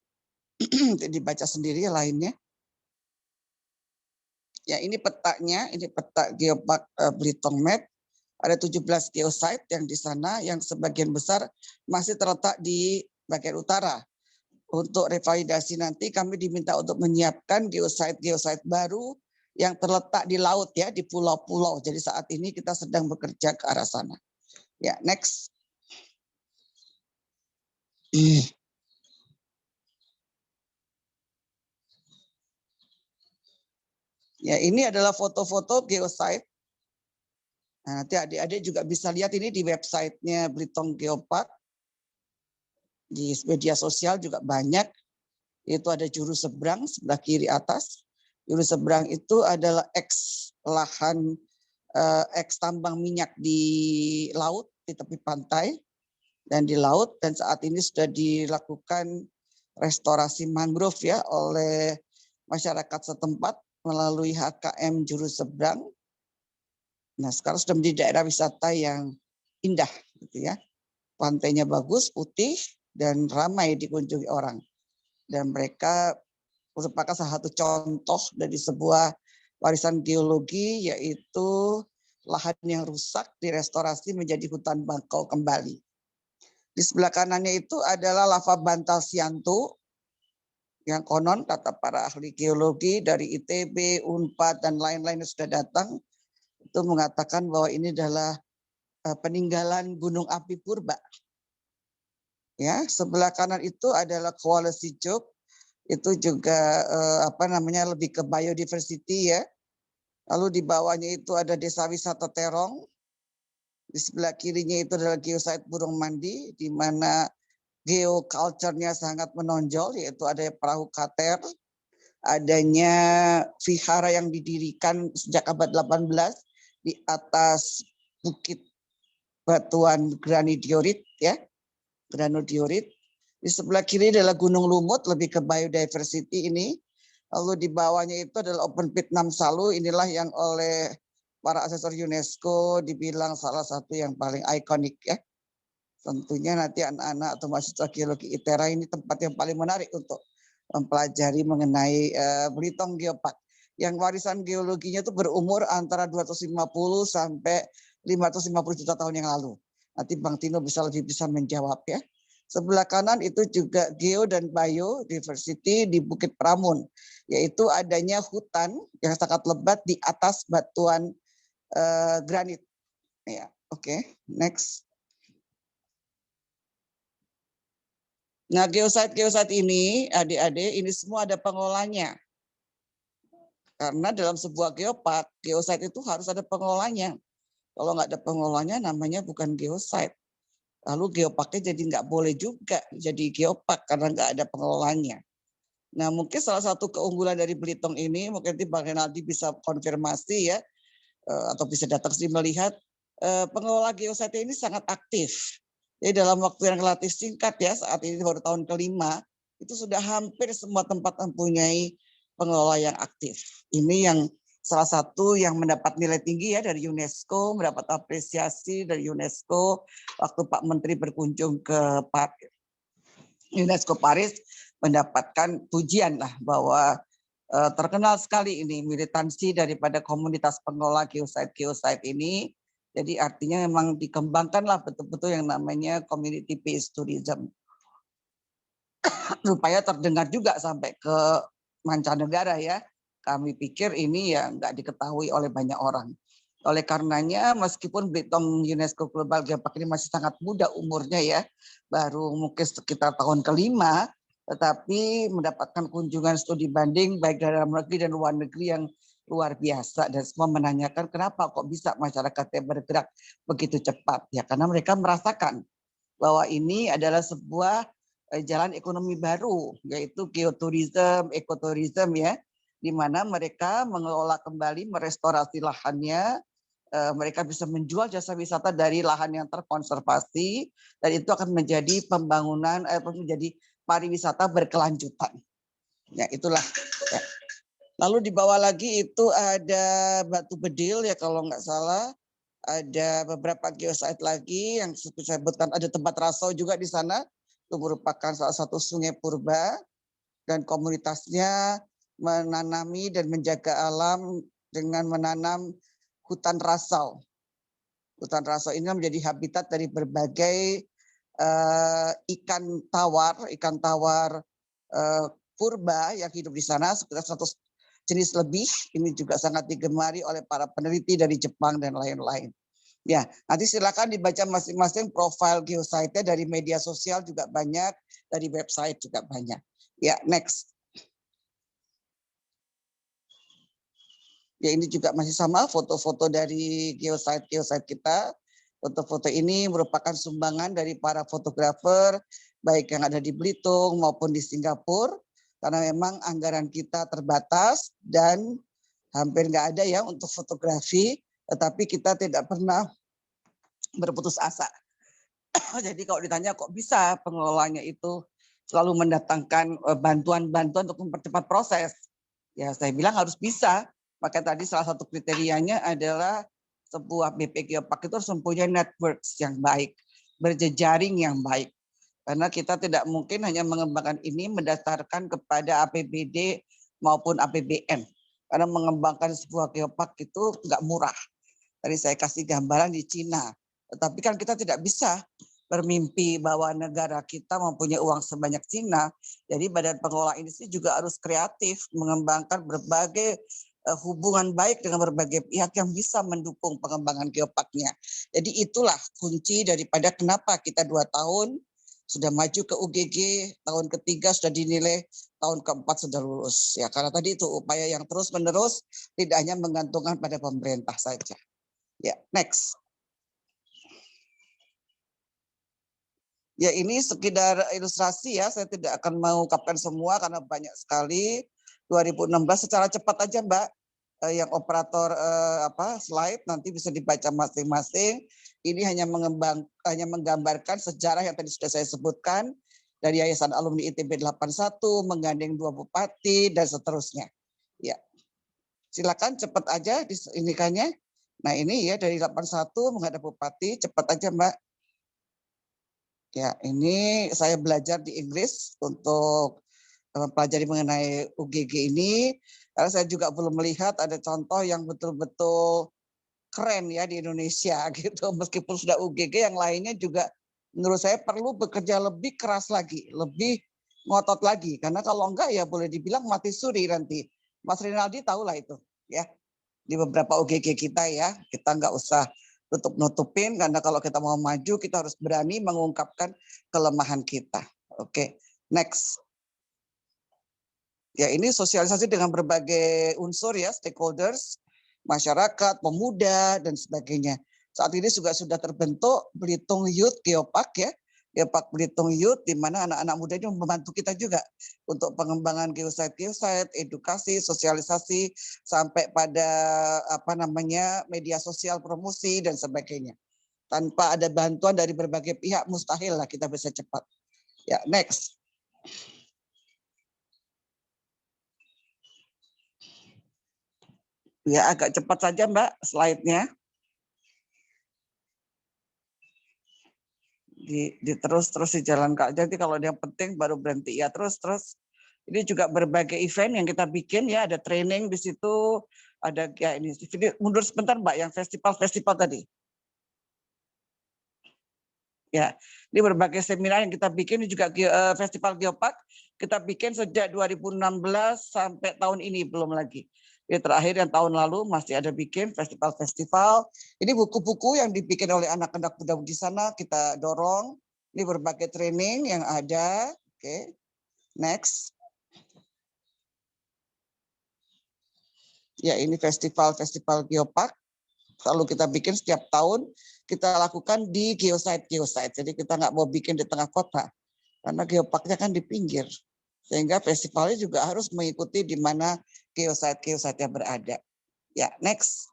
Dibaca sendiri lainnya. Ya, ini petanya, ini peta Geopark Belitung Map. Ada 17 geosite yang di sana, yang sebagian besar masih terletak di bagian utara. Untuk revalidasi nanti kami diminta untuk menyiapkan geosite baru yang terletak di laut ya, di pulau-pulau. Jadi saat ini kita sedang bekerja ke arah sana. Ya, next. Ya, ini adalah foto-foto geosite. Nah, nanti adik-adik juga bisa lihat ini di websitenya Belitung Geopark. Di media sosial juga banyak. Itu ada juru seberang sebelah kiri atas. Juru seberang itu adalah lahan tambang minyak di laut, di tepi pantai dan di laut, dan saat ini sudah dilakukan restorasi mangrove ya oleh masyarakat setempat melalui HKM juru seberang. Nah, sekarang sudah menjadi daerah wisata yang indah gitu ya. Pantainya bagus, putih dan ramai dikunjungi orang. Dan mereka merupakan salah satu contoh dari sebuah warisan geologi, yaitu lahan yang rusak direstorasi menjadi hutan bakau kembali. Di sebelah kanannya itu adalah lava bantal Siantu, yang konon kata para ahli geologi dari ITB, UNPAD, dan lain-lain yang sudah datang, itu mengatakan bahwa ini adalah peninggalan gunung api purba. Ya, sebelah kanan itu adalah Kuala Sijuk, itu juga lebih ke biodiversity ya. Lalu di bawahnya itu ada desa wisata Terong. Di sebelah kirinya itu adalah geosite Burung Mandi, di mana geoculture-nya sangat menonjol, yaitu ada perahu kater, adanya vihara yang didirikan sejak abad 18 di atas bukit batuan granodiorit ya, granodiorit. Di sebelah kiri adalah Gunung Lumut, lebih ke biodiversity ini. Lalu di bawahnya itu adalah Open Pit Namsalu, inilah yang oleh para asesor UNESCO dibilang salah satu yang paling ikonik ya. Tentunya nanti anak-anak atau mahasiswa geologi ITERA ini tempat yang paling menarik untuk mempelajari mengenai Belitung Geopark. Yang warisan geologinya itu berumur antara 250 sampai 550 juta tahun yang lalu. Nanti Bang Tino lebih bisa menjawab ya. Sebelah kanan itu juga geo dan biodiversity di Bukit Pramun, yaitu adanya hutan yang sangat lebat di atas batuan granit. Ya, oke. Next. Nah, geosite ini, adik-adik, ini semua ada pengelolanya. Karena dalam sebuah geopark, geosite itu harus ada pengelolanya. Kalau nggak ada pengelolanya, namanya bukan geosite. Lalu geoparknya jadi nggak boleh juga jadi geopark karena nggak ada pengelolanya. Nah, mungkin salah satu keunggulan dari Belitung ini, mungkin nanti Bang Renaldi bisa konfirmasi ya, atau bisa datang sini melihat, pengelola geosite ini sangat aktif. Jadi dalam waktu yang relatif singkat ya, saat ini baru tahun kelima, itu sudah hampir semua tempat mempunyai pengelola yang aktif. Ini yang salah satu yang mendapat nilai tinggi ya dari UNESCO, mendapat apresiasi dari UNESCO waktu Pak Menteri berkunjung ke UNESCO Paris, mendapatkan pujian lah bahwa terkenal sekali ini militansi daripada komunitas pengelola geosite ini. Jadi artinya memang dikembangkanlah betul-betul yang namanya community based tourism. Supaya terdengar juga sampai ke mancanegara ya. Kami pikir ini ya nggak diketahui oleh banyak orang. Oleh karenanya meskipun Belitung UNESCO Global Geopark ini masih sangat muda umurnya ya, baru mungkin sekitar tahun kelima, tetapi mendapatkan kunjungan studi banding baik dari dalam negeri dan luar negeri yang luar biasa, dan semua menanyakan kenapa kok bisa masyarakatnya bergerak begitu cepat. Ya karena mereka merasakan bahwa ini adalah sebuah jalan ekonomi baru, yaitu geoturism, ekoturism ya, di mana mereka mengelola kembali, merestorasi lahannya, mereka bisa menjual jasa wisata dari lahan yang terkonservasi, dan itu akan menjadi pembangunan, menjadi pariwisata berkelanjutan. Ya itulah. Ya. Lalu di bawah lagi itu ada Batu Bedil ya kalau nggak salah, ada beberapa geosite lagi yang seperti saya sebutkan, ada tempat Rasau juga di sana, itu merupakan salah satu sungai purba dan komunitasnya menanami dan menjaga alam dengan menanam hutan rasau. Hutan rasau ini menjadi habitat dari berbagai ikan tawar purba yang hidup di sana, sekitar 100 jenis lebih. Ini juga sangat digemari oleh para peneliti dari Jepang dan lain-lain. Ya, nanti silakan dibaca masing-masing profil geosite-nya, dari media sosial juga banyak, dari website juga banyak. Ya, next. Ya, ini juga masih sama foto-foto dari geosite kita. Foto-foto ini merupakan sumbangan dari para fotografer, baik yang ada di Belitung maupun di Singapura, karena memang anggaran kita terbatas dan hampir nggak ada ya untuk fotografi, tetapi kita tidak pernah berputus asa. Jadi kalau ditanya kok bisa pengelolanya itu selalu mendatangkan bantuan-bantuan untuk mempercepat proses, ya saya bilang harus bisa. Maka tadi salah satu kriterianya adalah sebuah BP Geopark itu harus mempunyai networks yang baik, berjejaring yang baik. Karena kita tidak mungkin hanya mengembangkan ini mendasarkan kepada APBD maupun APBN. Karena mengembangkan sebuah geopark itu nggak murah. Tadi saya kasih gambaran di Cina. Tetapi kan kita tidak bisa bermimpi bahwa negara kita mempunyai uang sebanyak Cina. Jadi badan pengelola industri juga harus kreatif mengembangkan berbagai hubungan baik dengan berbagai pihak yang bisa mendukung pengembangan geoparknya. Jadi itulah kunci daripada kenapa kita 2 tahun sudah maju ke UGG, tahun ketiga sudah dinilai, tahun keempat sudah lulus. Ya, karena tadi itu upaya yang terus-menerus, tidak hanya menggantungkan pada pemerintah saja. Ya, next. Ya, ini sekedar ilustrasi ya, saya tidak akan mengungkapkan semua karena banyak sekali. 2016 secara cepat aja Mbak, yang operator slide nanti bisa dibaca masing-masing. Ini hanya menggambarkan sejarah yang tadi sudah saya sebutkan, dari Yayasan Alumni ITB 81 menggandeng 2 bupati dan seterusnya. Ya, silakan cepat aja diinikannya. Nah ini ya dari 81 menghadap bupati, cepat aja Mbak. Ya ini saya belajar di Inggris untuk mempelajari mengenai UGG ini. Karena saya juga belum melihat ada contoh yang betul-betul keren ya di Indonesia gitu. Meskipun sudah UGG, yang lainnya juga menurut saya perlu bekerja lebih keras lagi, lebih ngotot lagi. Karena kalau enggak ya boleh dibilang mati suri nanti. Mas Rinaldi tahulah itu ya. Di beberapa UGG kita ya, kita nggak usah tutup-nutupin, karena kalau kita mau maju kita harus berani mengungkapkan kelemahan kita. Oke, next. Ya, ini sosialisasi dengan berbagai unsur ya, stakeholders, masyarakat, pemuda, dan sebagainya. Saat ini juga sudah terbentuk Belitung Youth Geopark ya, Geopark Belitung Youth, di mana anak-anak muda ini membantu kita juga untuk pengembangan geosite, edukasi, sosialisasi, sampai pada media sosial, promosi, dan sebagainya. Tanpa ada bantuan dari berbagai pihak, mustahil lah kita bisa cepat. Ya, next. Ya, agak cepat saja Mbak slide-nya. Terus dijalankan. Jadi kalau yang penting baru berhenti ya terus. Ini juga berbagai event yang kita bikin ya, ada training di situ, ada ya ini mundur sebentar Mbak yang festival tadi. Ya, ini berbagai seminar yang kita bikin, ini juga Festival Geopark kita bikin sejak 2016 sampai tahun ini belum lagi. Ini terakhir yang tahun lalu masih ada bikin festival-festival. Ini buku-buku yang dibikin oleh anak-anak muda di sana kita dorong. Ini berbagai training yang ada. Oke, next. Ya, ini festival Geopark. Selalu kita bikin setiap tahun, kita lakukan di geosite. Jadi kita nggak mau bikin di tengah kota, karena geoparknya kan di pinggir. Sehingga festivalnya juga harus mengikuti di mana geosite-geosite yang berada. Ya, next.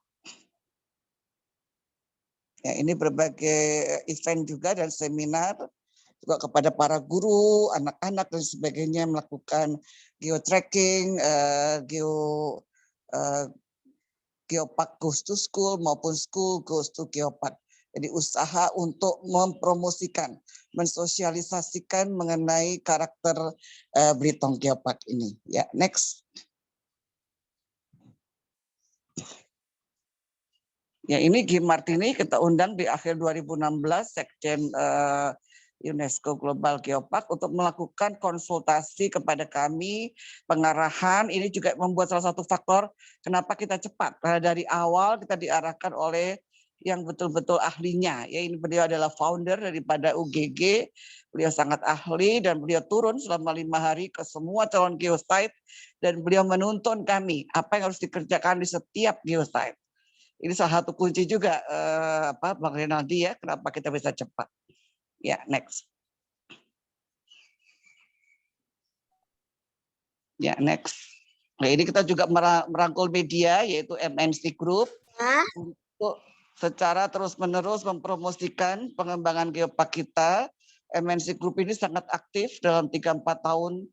Ya, ini berbagai event juga dan seminar juga kepada para guru, anak-anak dan sebagainya melakukan geotracking, Geopark Goes to School maupun School Goes to Geopark. Jadi usaha untuk mempromosikan, mensosialisasikan mengenai karakter Belitung Geopark ini. Ya, next. Ya, ini Gim Martini kita undang di akhir 2016 Sekjen UNESCO Global Geopark untuk melakukan konsultasi kepada kami, pengarahan. Ini juga membuat salah satu faktor kenapa kita cepat. Karena dari awal kita diarahkan oleh yang betul-betul ahlinya. Ya, ini beliau adalah founder daripada UGG. Beliau sangat ahli dan beliau turun selama 5 hari ke semua calon geosite dan beliau menuntun kami apa yang harus dikerjakan di setiap geosite. Ini salah satu kunci juga Bang Renaldi ya, kenapa kita bisa cepat. Ya, next. Ya, next. Nah, ini kita juga merangkul media, yaitu MNC Group, untuk secara terus-menerus mempromosikan pengembangan geopark kita. MNC Group ini sangat aktif dalam 3-4 tahun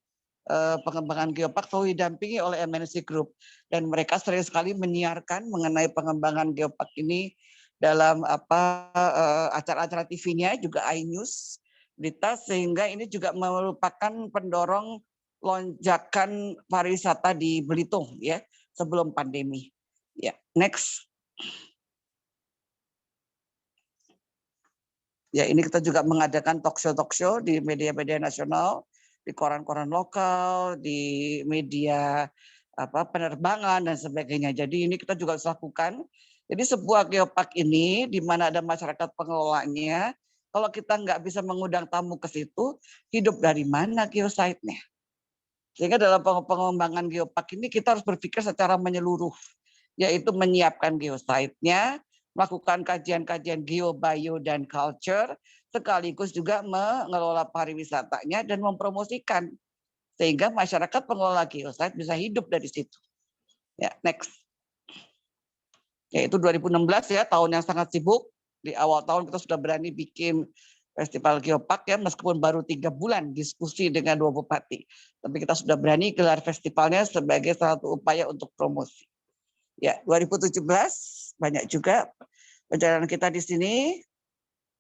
pengembangan geopark, selalu didampingi oleh MNC Group. Dan mereka sering sekali menyiarkan mengenai pengembangan geopark ini dalam acara-acara TV-nya, juga iNews, berita, sehingga ini juga merupakan pendorong lonjakan pariwisata di Belitung ya sebelum pandemi. Ya, next. Ya, ini kita juga mengadakan talk show di media-media nasional, di koran-koran lokal, di media penerbangan dan sebagainya. Jadi ini kita juga harus lakukan. Jadi sebuah geopark ini di mana ada masyarakat pengelolanya, kalau kita nggak bisa mengundang tamu ke situ, hidup dari mana geosite-nya? Sehingga dalam pengembangan geopark ini kita harus berpikir secara menyeluruh, yaitu menyiapkan geosite-nya, melakukan kajian-kajian geo, bio, dan culture, sekaligus juga mengelola pariwisatanya dan mempromosikan, sehingga masyarakat pengelola geosite bisa hidup dari situ. Ya, next. Yaitu 2016 ya, tahun yang sangat sibuk. Di awal tahun kita sudah berani bikin Festival Geopark ya, meskipun baru 3 bulan diskusi dengan 2 bupati. Tapi kita sudah berani gelar festivalnya sebagai salah satu upaya untuk promosi. Ya, 2017 banyak juga perjalanan kita di sini.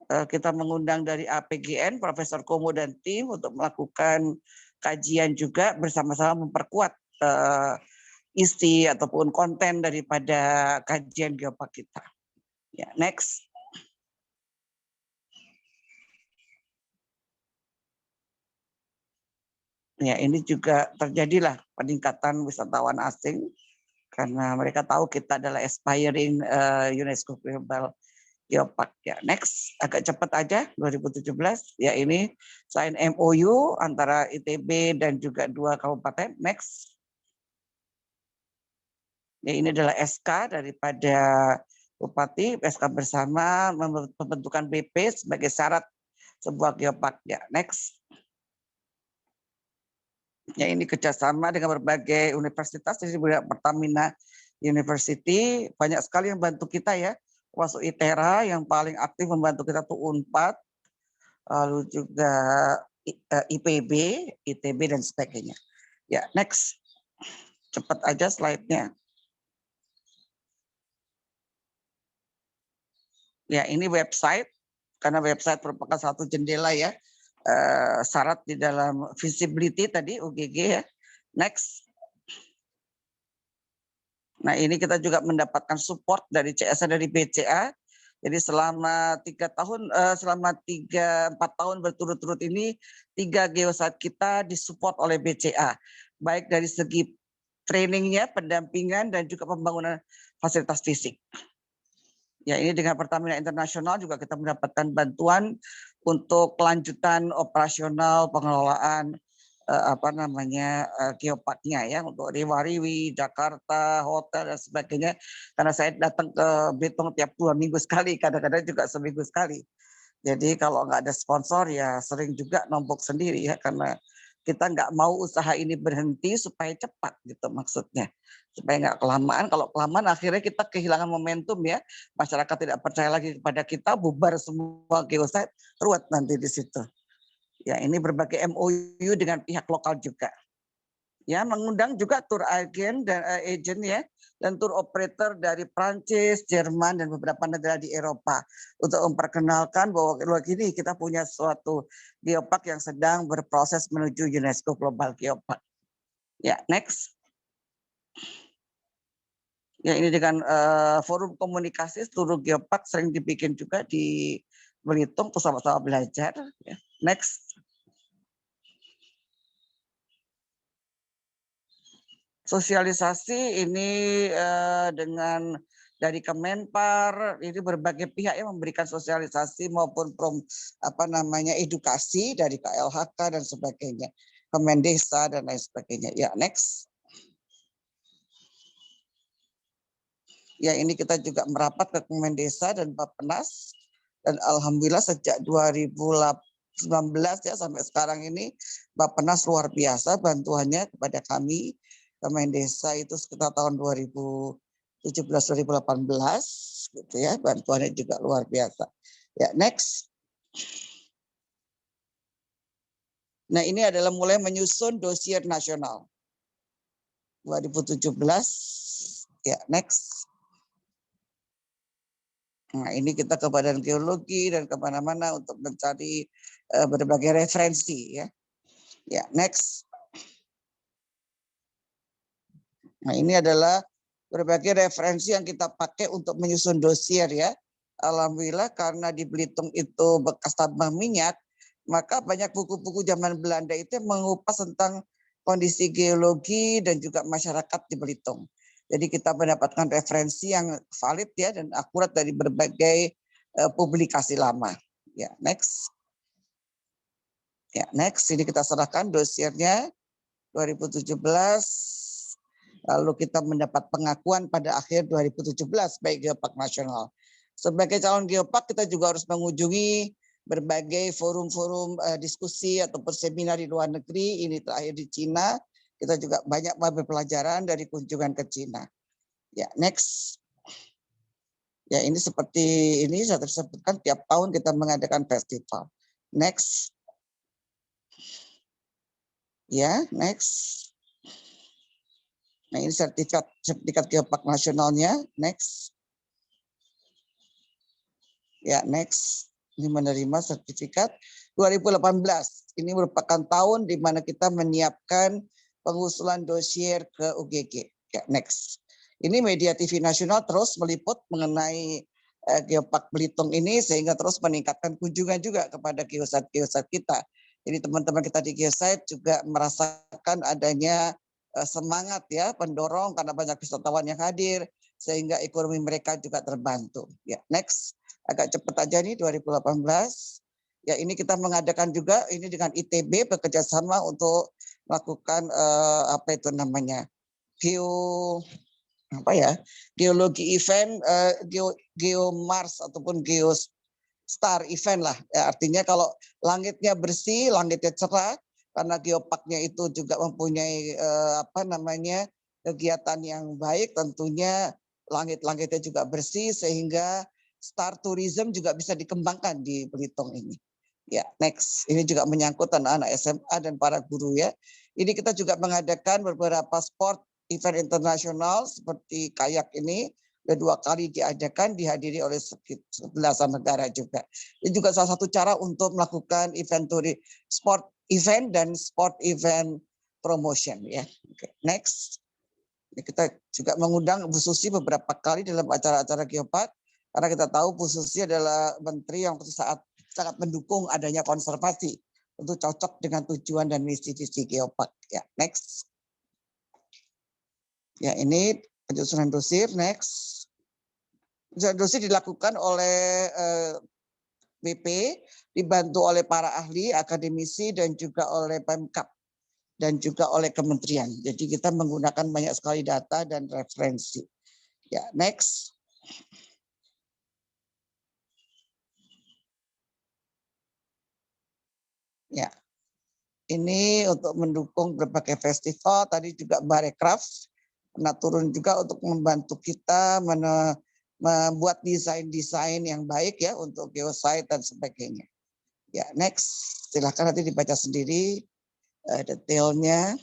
Kita mengundang dari APGN, Profesor Komo dan tim untuk melakukan kajian juga bersama-sama memperkuat isi ataupun konten daripada kajian geopark kita. Ya, next. Ya, ini juga terjadilah peningkatan wisatawan asing karena mereka tahu kita adalah aspiring UNESCO Global Geopark. Ya, next, agak cepat aja 2017. Ya, ini selain MOU antara ITB dan juga 2 kabupaten. Next. Ya, ini adalah SK daripada Bupati, SK bersama pembentukan BP sebagai syarat sebuah geopark. Ya, next. Ya, ini kerjasama dengan berbagai universitas, jadi Pertamina University, banyak sekali yang bantu kita ya, termasuk ITERA yang paling aktif membantu kita tuh UNPAD, lalu juga IPB, ITB dan sebagainya. Ya, next. Cepat aja slide-nya. Ya, ini website, karena website merupakan satu jendela ya, syarat di dalam visibility tadi UGG ya. Next. Nah, ini kita juga mendapatkan support dari CSA, dari BCA. Jadi selama 4 tahun berturut-turut ini 3 geosite kita disupport oleh BCA, baik dari segi trainingnya, pendampingan dan juga pembangunan fasilitas fisik. Ya, ini dengan Pertamina Internasional juga kita mendapatkan bantuan untuk kelanjutan operasional pengelolaan geoparknya ya, untuk Riwariwi, Jakarta, hotel dan sebagainya. Karena saya datang ke Belitung tiap 2 minggu sekali, kadang-kadang juga seminggu sekali. Jadi kalau nggak ada sponsor ya sering juga nombok sendiri ya, karena kita nggak mau usaha ini berhenti supaya cepat gitu maksudnya. Supaya nggak kelamaan, kalau kelamaan akhirnya kita kehilangan momentum ya. Masyarakat tidak percaya lagi kepada kita, bubar semua geosite, ruwet nanti di situ. Ya, ini berbagai MOU dengan pihak lokal juga. Ya, mengundang juga tour agen dan agent ya, dan tour operator dari Prancis, Jerman dan beberapa negara di Eropa untuk memperkenalkan bahwa ini kita punya suatu geopark yang sedang berproses menuju UNESCO Global Geopark. Ya, next. Ya, ini dengan forum komunikasi seluruh geopark sering dibikin juga di Belitung untuk sama-sama belajar. Ya. Next. Sosialisasi ini dengan dari Kemenpar, ini berbagai pihak yang memberikan sosialisasi maupun edukasi dari KLHK dan sebagainya, Kemendesa dan lain sebagainya. Ya, next. Ya, ini kita juga merapat ke Kemendesa dan Bappenas, dan alhamdulillah sejak 2019 ya sampai sekarang ini Bappenas luar biasa bantuannya kepada kami. Kemendesa itu sekitar tahun 2017-2018 gitu ya, bantuannya juga luar biasa. Ya, next. Nah, ini adalah mulai menyusun dosier nasional 2017. Ya, next. Nah, ini kita ke Badan Geologi dan kemana-mana untuk mencari berbagai referensi ya. Ya, next. Nah, ini adalah berbagai referensi yang kita pakai untuk menyusun dosier ya. Alhamdulillah karena di Belitung itu bekas tambang minyak, maka banyak buku-buku zaman Belanda itu yang mengupas tentang kondisi geologi dan juga masyarakat di Belitung. Jadi kita mendapatkan referensi yang valid ya dan akurat dari berbagai publikasi lama. Ya, next. Ya, next. Ini kita serahkan dosiernya 2017. Lalu kita mendapat pengakuan pada akhir 2017 baik Geopark Nasional. Sebagai calon Geopark kita juga harus mengunjungi berbagai forum-forum diskusi ataupun seminar di luar negeri. Ini terakhir di Cina. Kita juga banyak mengambil pelajaran dari kunjungan ke Cina. Ya, next. Ya, ini seperti ini saya tersebutkan tiap tahun kita mengadakan festival. Next. Ya, next. Nah, ini sertifikat Geopark nasionalnya. Next. Ya, next. Ini menerima sertifikat 2018. Ini merupakan tahun di mana kita menyiapkan pengusulan dosier ke UGG. Ya, next. Ini media TV nasional terus meliput mengenai Geopark Belitung ini sehingga terus meningkatkan kunjungan juga kepada geosite kita. Jadi teman-teman kita di geosite juga merasakan adanya semangat ya, pendorong karena banyak wisatawan yang hadir sehingga ekonomi mereka juga terbantu. Ya, next. agak cepat aja nih 2018. Ya ini kita mengadakan juga ini dengan ITB bekerja sama untuk melakukan apa itu namanya geologi event, geomars ataupun geostar event lah. Ya, artinya kalau langitnya bersih, langitnya cerah, karena geoparknya itu juga mempunyai kegiatan yang baik, tentunya langit-langitnya juga bersih sehingga star tourism juga bisa dikembangkan di Belitung ini. Ya, next. Ini juga menyangkut anak-anak SMA dan para guru ya. Ini kita juga mengadakan beberapa sport event internasional seperti kayak ini. Sudah 2 kali diadakan, dihadiri oleh belasan negara juga. Ini juga salah satu cara untuk melakukan sport event dan sport event promotion ya. Oke, next. Kita juga mengundang Bu Susi beberapa kali dalam acara-acara Geopark karena kita tahu Bu Susi adalah menteri yang sangat mendukung adanya konservasi untuk cocok dengan tujuan dan misi-misi Geopark. Ya, next. Ya, ini penyusunan dossier, next. Penyusunan dossier dilakukan oleh BP, dibantu oleh para ahli, akademisi, dan juga oleh Pemkab, dan juga oleh kementerian. Jadi kita menggunakan banyak sekali data dan referensi. Ya, next. Ya, ini untuk mendukung berbagai festival. Tadi juga Barekraf pernah turun juga untuk membantu kita membuat desain-desain yang baik ya untuk geosite dan sebagainya. Ya, next. Silahkan nanti dibaca sendiri detailnya.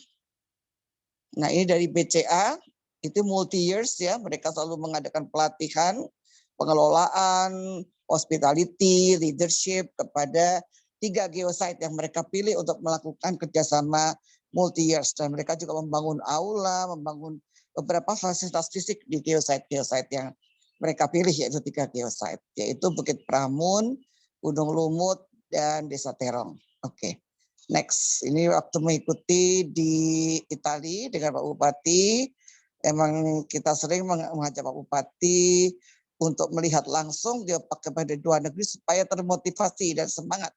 Nah, ini dari BCA, itu multi years ya, mereka selalu mengadakan pelatihan, pengelolaan, hospitality, leadership kepada 3 geosite yang mereka pilih untuk melakukan kerjasama multi years. Dan mereka juga membangun aula, membangun beberapa fasilitas fisik di geosite yang mereka pilih, yaitu 3 geosite, yaitu Bukit Pramun, Gunung Lumut, dan Desa Terong. Oke. Next, ini waktu mengikuti di Italia dengan Pak Bupati, emang kita sering mengajak Pak Bupati untuk melihat langsung Geopark kepada 2 negeri supaya termotivasi dan semangat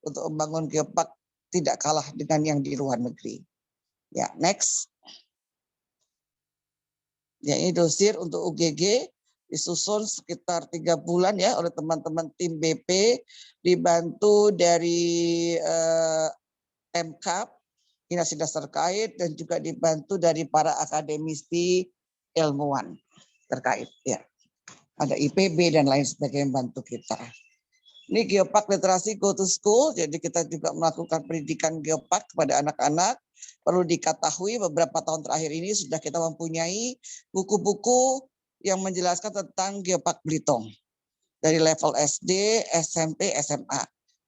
untuk membangun Geopark tidak kalah dengan yang di luar negeri. Ya, next. Ya, ini dossier untuk UGG disusun sekitar 3 bulan ya oleh teman-teman tim BP, dibantu dari Pemkab, dinas-dinas terkait, dan juga dibantu dari para akademisi ilmuwan terkait. Ya, ada IPB dan lain sebagainya membantu kita. Ini Geopark Literasi Go to School, jadi kita juga melakukan pendidikan Geopark kepada anak-anak. Perlu diketahui beberapa tahun terakhir ini sudah kita mempunyai buku-buku yang menjelaskan tentang Geopark Belitung. Dari level SD, SMP, SMA.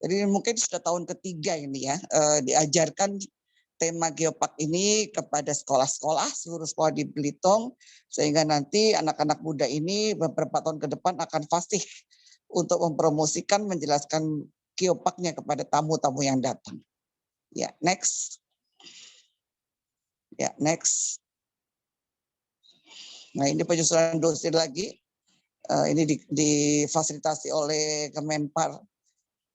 Jadi mungkin sudah tahun ketiga ini ya, diajarkan tema Geopark ini kepada sekolah-sekolah, seluruh sekolah di Belitung, sehingga nanti anak-anak muda ini beberapa tahun ke depan akan fasih untuk mempromosikan, menjelaskan Geoparknya kepada tamu-tamu yang datang. Ya, next. Ya, next. Nah, ini penyusunan dossier lagi. Ini difasilitasi oleh Kemenpar.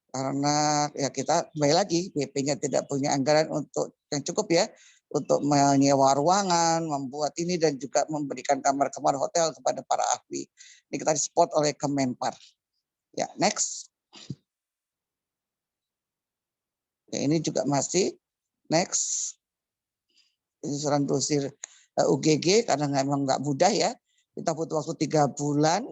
Karena ya kita kembali lagi BP-nya tidak punya anggaran untuk yang cukup ya untuk menyewa ruangan, membuat ini dan juga memberikan kamar-kamar hotel kepada para ahli. Ini kita disupport oleh Kemenpar. Ya, next. Ya, ini juga masih next. Penyusunan dossier UGG karena memang nggak mudah ya. Kita butuh waktu 3 bulan.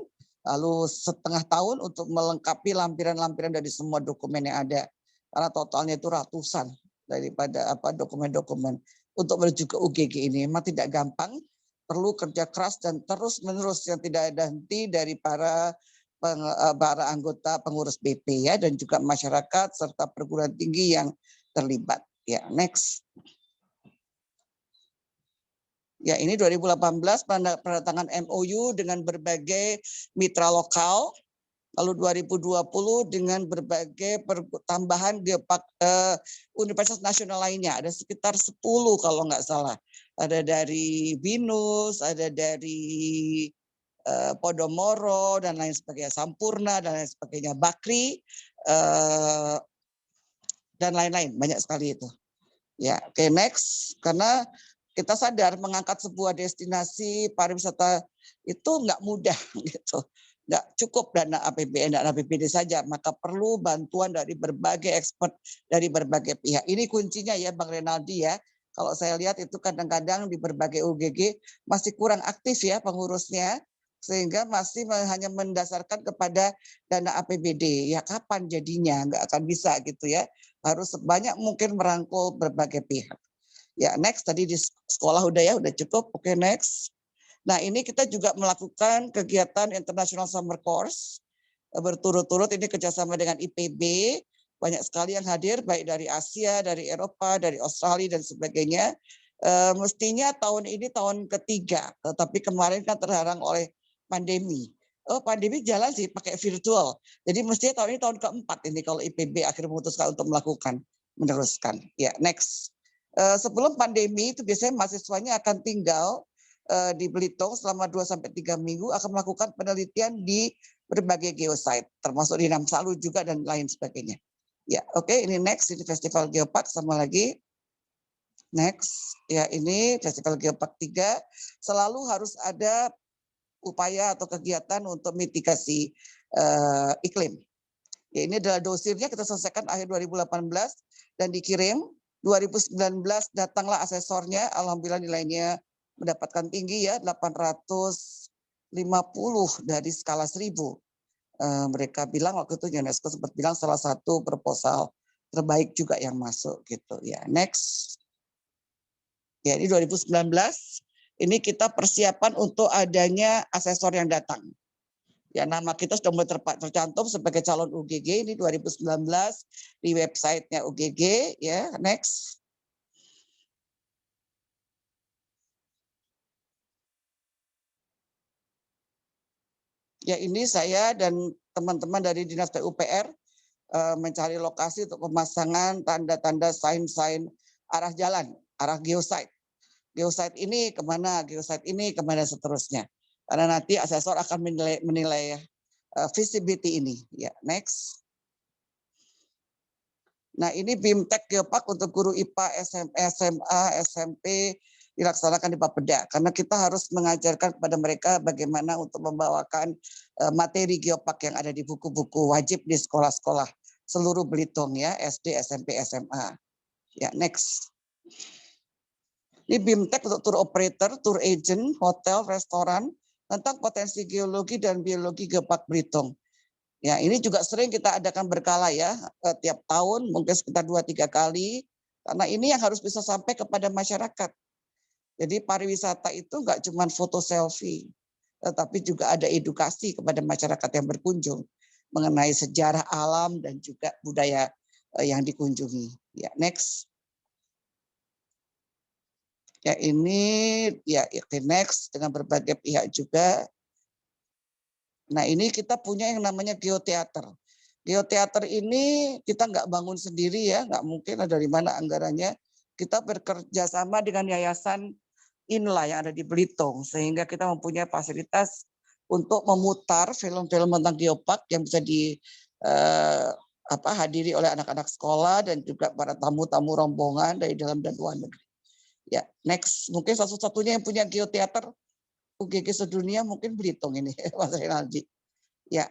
Lalu setengah tahun untuk melengkapi lampiran-lampiran dari semua dokumen yang ada. Karena totalnya itu ratusan daripada dokumen-dokumen. Untuk menuju ke UGG ini memang tidak gampang, perlu kerja keras dan terus-menerus yang tidak ada henti dari para anggota pengurus BP ya, dan juga masyarakat serta perguruan tinggi yang terlibat. Ya, next. Ya, ini 2018 penandatangan MOU dengan berbagai mitra lokal. Lalu 2020 dengan berbagai tambahan universitas nasional lainnya. Ada sekitar 10 kalau nggak salah. Ada dari BINUS, ada dari Podomoro dan lain sebagainya, Sampurna dan lain sebagainya, Bakri dan lain-lain, banyak sekali itu. Ya, oke, next. Karena kita sadar mengangkat sebuah destinasi pariwisata itu nggak mudah gitu. Nggak cukup dana APBN dan APBD saja, maka perlu bantuan dari berbagai expert, dari berbagai pihak. Ini kuncinya ya Bang Renaldi ya. Kalau saya lihat itu kadang-kadang di berbagai UGG masih kurang aktif ya pengurusnya, sehingga masih hanya mendasarkan kepada dana APBD. Ya kapan jadinya? Nggak akan bisa gitu ya. Harus sebanyak mungkin merangkul berbagai pihak. Ya next, tadi di sekolah udah ya, udah cukup. Oke, next. Nah ini kita juga melakukan kegiatan International Summer Course berturut-turut, ini kerjasama dengan IPB, banyak sekali yang hadir baik dari Asia, dari Eropa, dari Australia dan sebagainya. Mestinya tahun ini tahun ketiga, tetapi kemarin kan terhalang oleh pandemi. Oh pandemi jalan sih pakai virtual, jadi mestinya tahun ini tahun keempat ini kalau IPB akhirnya memutuskan untuk melakukan, meneruskan. Ya next. Sebelum pandemi itu biasanya mahasiswanya akan tinggal di Belitung selama 2-3 minggu, akan melakukan penelitian di berbagai geosite, termasuk di Namsalu juga dan lain sebagainya. Ya, oke, ini next, ini Festival Geopark sama lagi. Next, ya ini Festival Geopark 3, selalu harus ada upaya atau kegiatan untuk mitigasi iklim. Ya, ini adalah dosirnya kita selesaikan akhir 2018 dan dikirim. 2019 datanglah asesornya, alhamdulillah nilainya mendapatkan tinggi ya, 850 dari skala 1000. Mereka bilang waktu itu UNESCO sempat bilang salah satu proposal terbaik juga yang masuk gitu ya. Next. Ya, ini 2019. Ini kita persiapan untuk adanya asesor yang datang. Ya, nama kita sudah mulai tercantum sebagai calon UGG ini 2019 di websitenya UGG ya. Next. Ya, ini saya dan teman-teman dari Dinas PUPR mencari lokasi untuk pemasangan tanda-tanda sign-sign arah jalan, arah geosite. Geosite ini kemana, geosite ini kemana seterusnya. Karena nanti asesor akan menilai visibility ini. Ya, next. Nah, ini BIMTEK Geopark untuk guru IPA, SMA, SMP dilaksanakan di Bapeda. Karena kita harus mengajarkan kepada mereka bagaimana untuk membawakan materi geopark yang ada di buku-buku wajib di sekolah-sekolah seluruh Belitung ya, SD, SMP, SMA. Ya, next. Ini BIMTEK untuk tour operator, tour agent, hotel, restoran tentang potensi geologi dan biologi geopark Belitung. Ya, ini juga sering kita adakan berkala ya, tiap tahun mungkin sekitar 2-3 kali, karena ini yang harus bisa sampai kepada masyarakat. Jadi pariwisata itu nggak cuma foto selfie, tetapi juga ada edukasi kepada masyarakat yang berkunjung mengenai sejarah alam dan juga budaya yang dikunjungi. Ya, next. Ya, ini ya next dengan berbagai pihak juga. Nah, ini kita punya yang namanya geoteater. Geoteater ini kita nggak bangun sendiri ya, nggak mungkin ada dari mana anggarannya. Kita bekerja sama dengan yayasan Inla yang ada di Belitung, sehingga kita mempunyai fasilitas untuk memutar film-film tentang geopark yang bisa hadiri oleh anak-anak sekolah dan juga para tamu-tamu rombongan dari dalam dan luar negeri. Ya, next, mungkin satu-satunya yang punya geoteater UGG sedunia mungkin Belitung ini, Mas Rinaldi. Ya,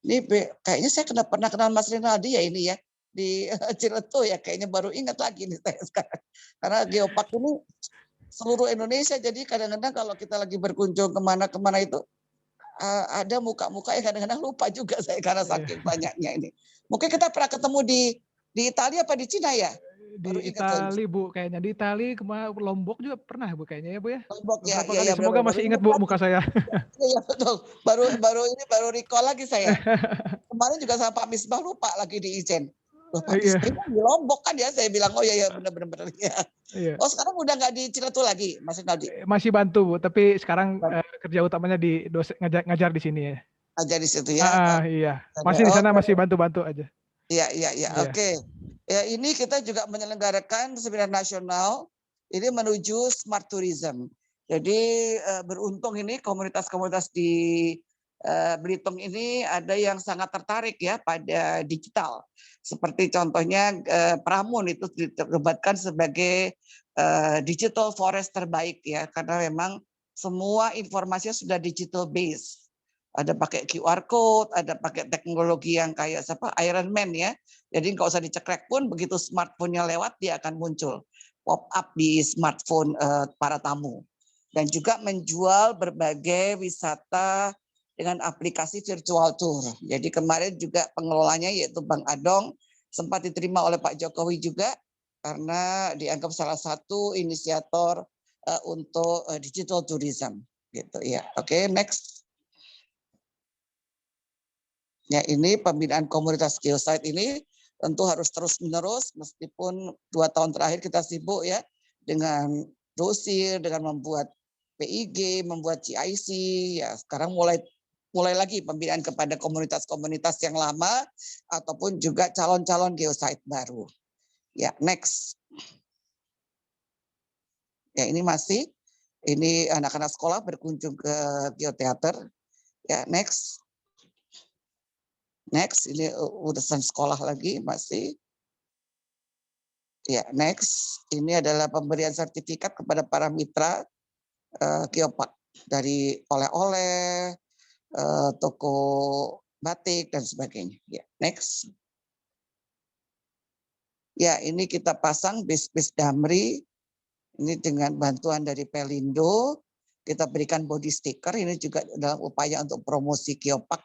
ini kayaknya saya pernah kenal Mas Rinaldi ya ini ya di Ciletuh ya, kayaknya baru ingat lagi nih saya sekarang. Karena geopark ini seluruh Indonesia, jadi kadang-kadang kalau kita lagi berkunjung kemana-kemana itu ada muka-muka yang kadang-kadang lupa juga saya karena saking banyaknya ini. Mungkin kita pernah ketemu di Italia apa di Cina ya? Di Itali Bu, kayaknya di Itali Lombok juga pernah Bu kayaknya ya Bu ya. Lombok ya, kali. Semoga masih ingat Bu muka saya. Iya betul. Baru recall lagi saya. Kemarin juga sama Pak Misbah lupa lagi di Ijen. Loh, Pak Misbah di Lombok kan ya, saya bilang oh ya benar-benar ya. Iya. Oh sekarang udah nggak di Ciletuh lagi, Mas Rinaldi? Masih bantu Bu, tapi sekarang kerja utamanya di ngajar di sini ya. Ngajar di situ ya. Iya. Masih di sana masih bantu-bantu aja. Iya. Oke. Ya ini kita juga menyelenggarakan seminar nasional ini menuju smart tourism. Jadi beruntung ini komunitas-komunitas di Belitung ini ada yang sangat tertarik ya pada digital. Seperti contohnya Pramun itu diterbatkan sebagai digital forest terbaik ya, karena memang semua informasinya sudah digital base. Ada pakai QR code, ada pakai teknologi yang kayak Iron Man ya. Jadi nggak usah dicekrek pun, begitu smartphone-nya lewat dia akan muncul pop up di smartphone para tamu. Dan juga menjual berbagai wisata dengan aplikasi virtual tour. Jadi kemarin juga pengelolanya yaitu Bang Adong sempat diterima oleh Pak Jokowi juga karena dianggap salah satu inisiator untuk digital tourism gitu ya. Oke, next. Ya, ini pembinaan komunitas geosite ini tentu harus terus-menerus meskipun 2 tahun terakhir kita sibuk ya dengan dosir, dengan membuat PIG, membuat GIC, ya sekarang mulai lagi pembinaan kepada komunitas-komunitas yang lama ataupun juga calon-calon geosite baru. Ya, next. Ya, ini anak-anak sekolah berkunjung ke geoteater. Ya, next. Next, ini urusan sekolah lagi masih. Ya, next. Ini adalah pemberian sertifikat kepada para mitra Geopark dari oleh-oleh, toko batik dan sebagainya. Ya, next. Ya, ini kita pasang bis-bis Damri ini dengan bantuan dari Pelindo. Kita berikan body sticker ini juga dalam upaya untuk promosi Geopark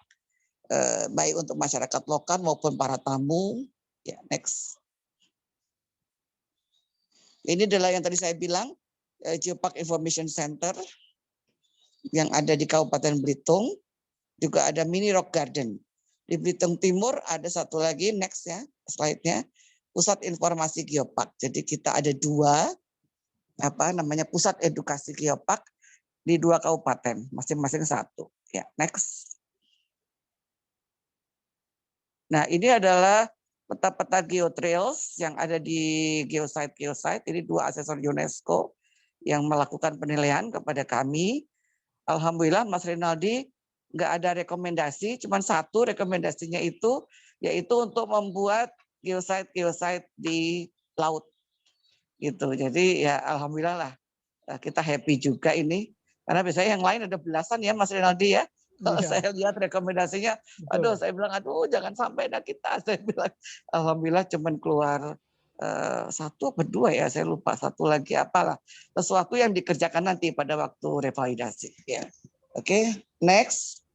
baik untuk masyarakat lokal maupun para tamu. Ya, next. Ini adalah yang tadi saya bilang Geopark Information Center yang ada di Kabupaten Belitung. Juga ada mini rock garden. Di Belitung Timur ada satu lagi, next ya, slide-nya, pusat informasi Geopark. Jadi kita ada 2 pusat edukasi Geopark di 2 kabupaten, masing-masing 1. Ya, next. Nah, ini adalah peta-peta geotrails yang ada di geosite. Ini 2 asesor UNESCO yang melakukan penilaian kepada kami. Alhamdulillah Mas Rinaldi nggak ada rekomendasi, cuma 1 rekomendasinya itu yaitu untuk membuat geosite di laut gitu. Jadi ya alhamdulillah lah kita happy juga ini karena biasanya yang lain ada belasan ya Mas Rinaldi ya. Kalau saya lihat rekomendasinya, aduh saya bilang aduh jangan sampai ada kita. Saya bilang alhamdulillah cuman keluar 1 atau 2 ya, saya lupa, 1 lagi apalah. Sesuatu yang dikerjakan nanti pada waktu revalidasi ya. Oke, next.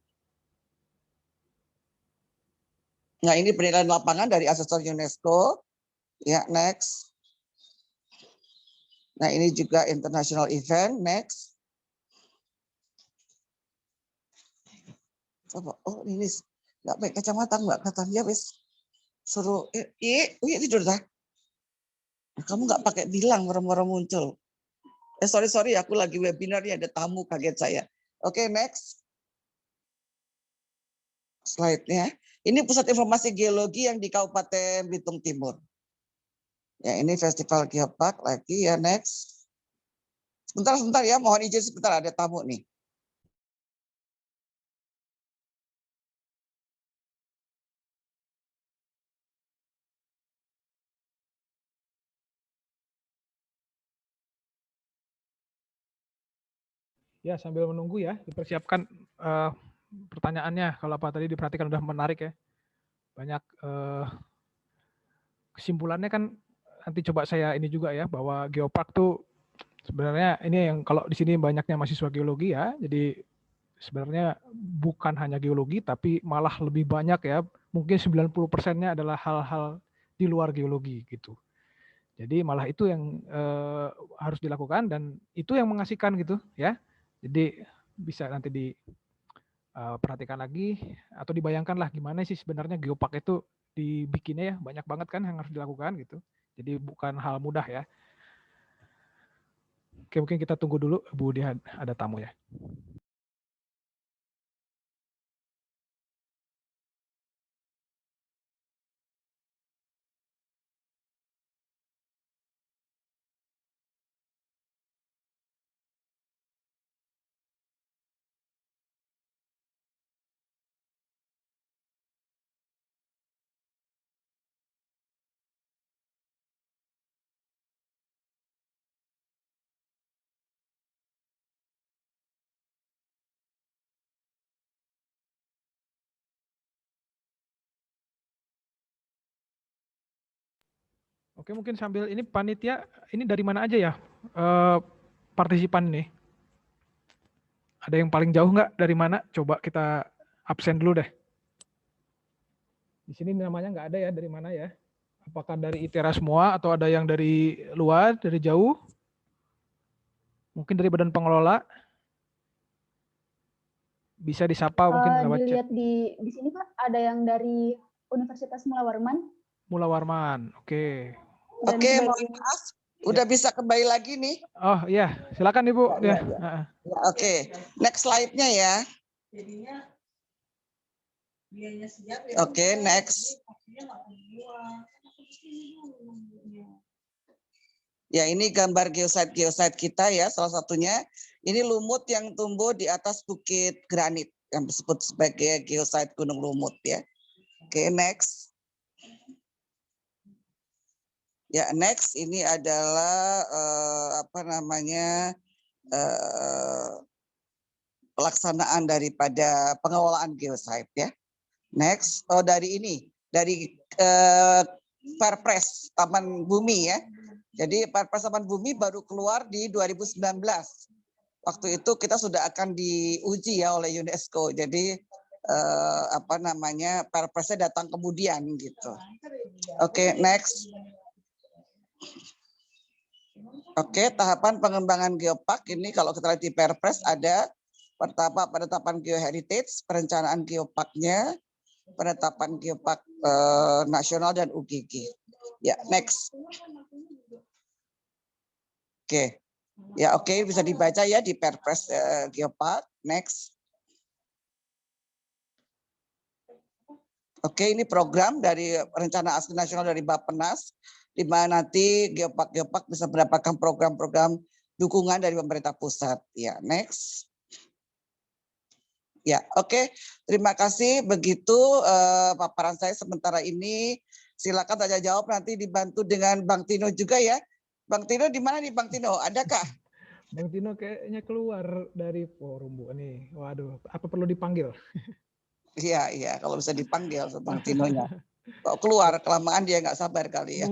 Nah, ini penilaian lapangan dari asesor UNESCO. Ya, next. Nah, ini juga international event, next. Coba, oh ini nggak pakai kacamata, nggak kelihatan ya, wis. Suruh, tidur dah. Kamu nggak pakai bilang, orang-orang muncul. Sorry, aku lagi webinar ya, ada tamu, kaget saya. Oke, next. Slide-nya. Ini pusat informasi geologi yang di Kabupaten Belitung Timur. Ya, ini Festival Geopark lagi ya, next. Sebentar ya, mohon izin sebentar, ada tamu nih. Ya, sambil menunggu ya, dipersiapkan pertanyaannya. Kalau apa tadi diperhatikan udah menarik ya. Banyak kesimpulannya kan nanti coba saya ini juga ya, bahwa Geopark tuh sebenarnya ini yang kalau di sini banyaknya mahasiswa geologi ya, jadi sebenarnya bukan hanya geologi tapi malah lebih banyak ya, mungkin 90%-nya adalah hal-hal di luar geologi gitu. Jadi malah itu yang harus dilakukan dan itu yang mengasihkan gitu ya. Jadi bisa nanti diperhatikan lagi atau dibayangkan lah gimana sih sebenarnya Geopark itu dibikinnya ya, banyak banget kan yang harus dilakukan gitu. Jadi bukan hal mudah ya. Oke, mungkin kita tunggu dulu Bu Dian, ada tamu ya. Oke, mungkin sambil ini panitia, ini dari mana aja ya partisipan nih? Ada yang paling jauh nggak dari mana? Coba kita absen dulu deh. Di sini namanya nggak ada ya, dari mana ya? Apakah dari ITERA semua atau ada yang dari luar, dari jauh? Mungkin dari badan pengelola? Bisa disapa mungkin lewat Dilihat chat. di sini Pak, ada yang dari Universitas Mula Warman. Mula Warman, oke. Oke, mohon maaf, udah bisa kembali lagi nih. Oh iya, silakan Ibu. Ya. Oke, next slide-nya ya. Oke, next. Ya, ini gambar geosite kita ya, salah satunya. Ini lumut yang tumbuh di atas bukit granit yang disebut sebagai geosite Gunung Lumut ya. Oke, next. Ya, next ini adalah pelaksanaan daripada pengelolaan geosite ya. Next, dari Perpres Taman Bumi ya. Jadi Perpres Taman Bumi baru keluar di 2019. Waktu itu kita sudah akan diuji ya oleh UNESCO. Jadi Perpresnya datang kemudian gitu. Oke, next. Oke, tahapan pengembangan geopark ini kalau kita lihat di Perpres ada pertama penetapan geoheritage, perencanaan geoparknya, penetapan geopark nasional dan UGG. Ya, next. Oke. Ya, oke, bisa dibaca ya di Perpres geopark. Next. Oke, ini program dari Rencana Asli Nasional dari Bappenas, di mana nanti geopark bisa mendapatkan program-program dukungan dari pemerintah pusat. Ya, next. Ya, oke. Terima kasih. Begitu paparan saya sementara ini. Silakan tanya jawab, nanti dibantu dengan Bang Tino juga ya. Bang Tino di mana nih Bang Tino? Adakah? Bang Tino kayaknya keluar dari forum Bu nih. Waduh, apa perlu dipanggil? Iya, kalau bisa dipanggil Bang Tinonya. Kok keluar, kelamaan dia nggak sabar kali ya.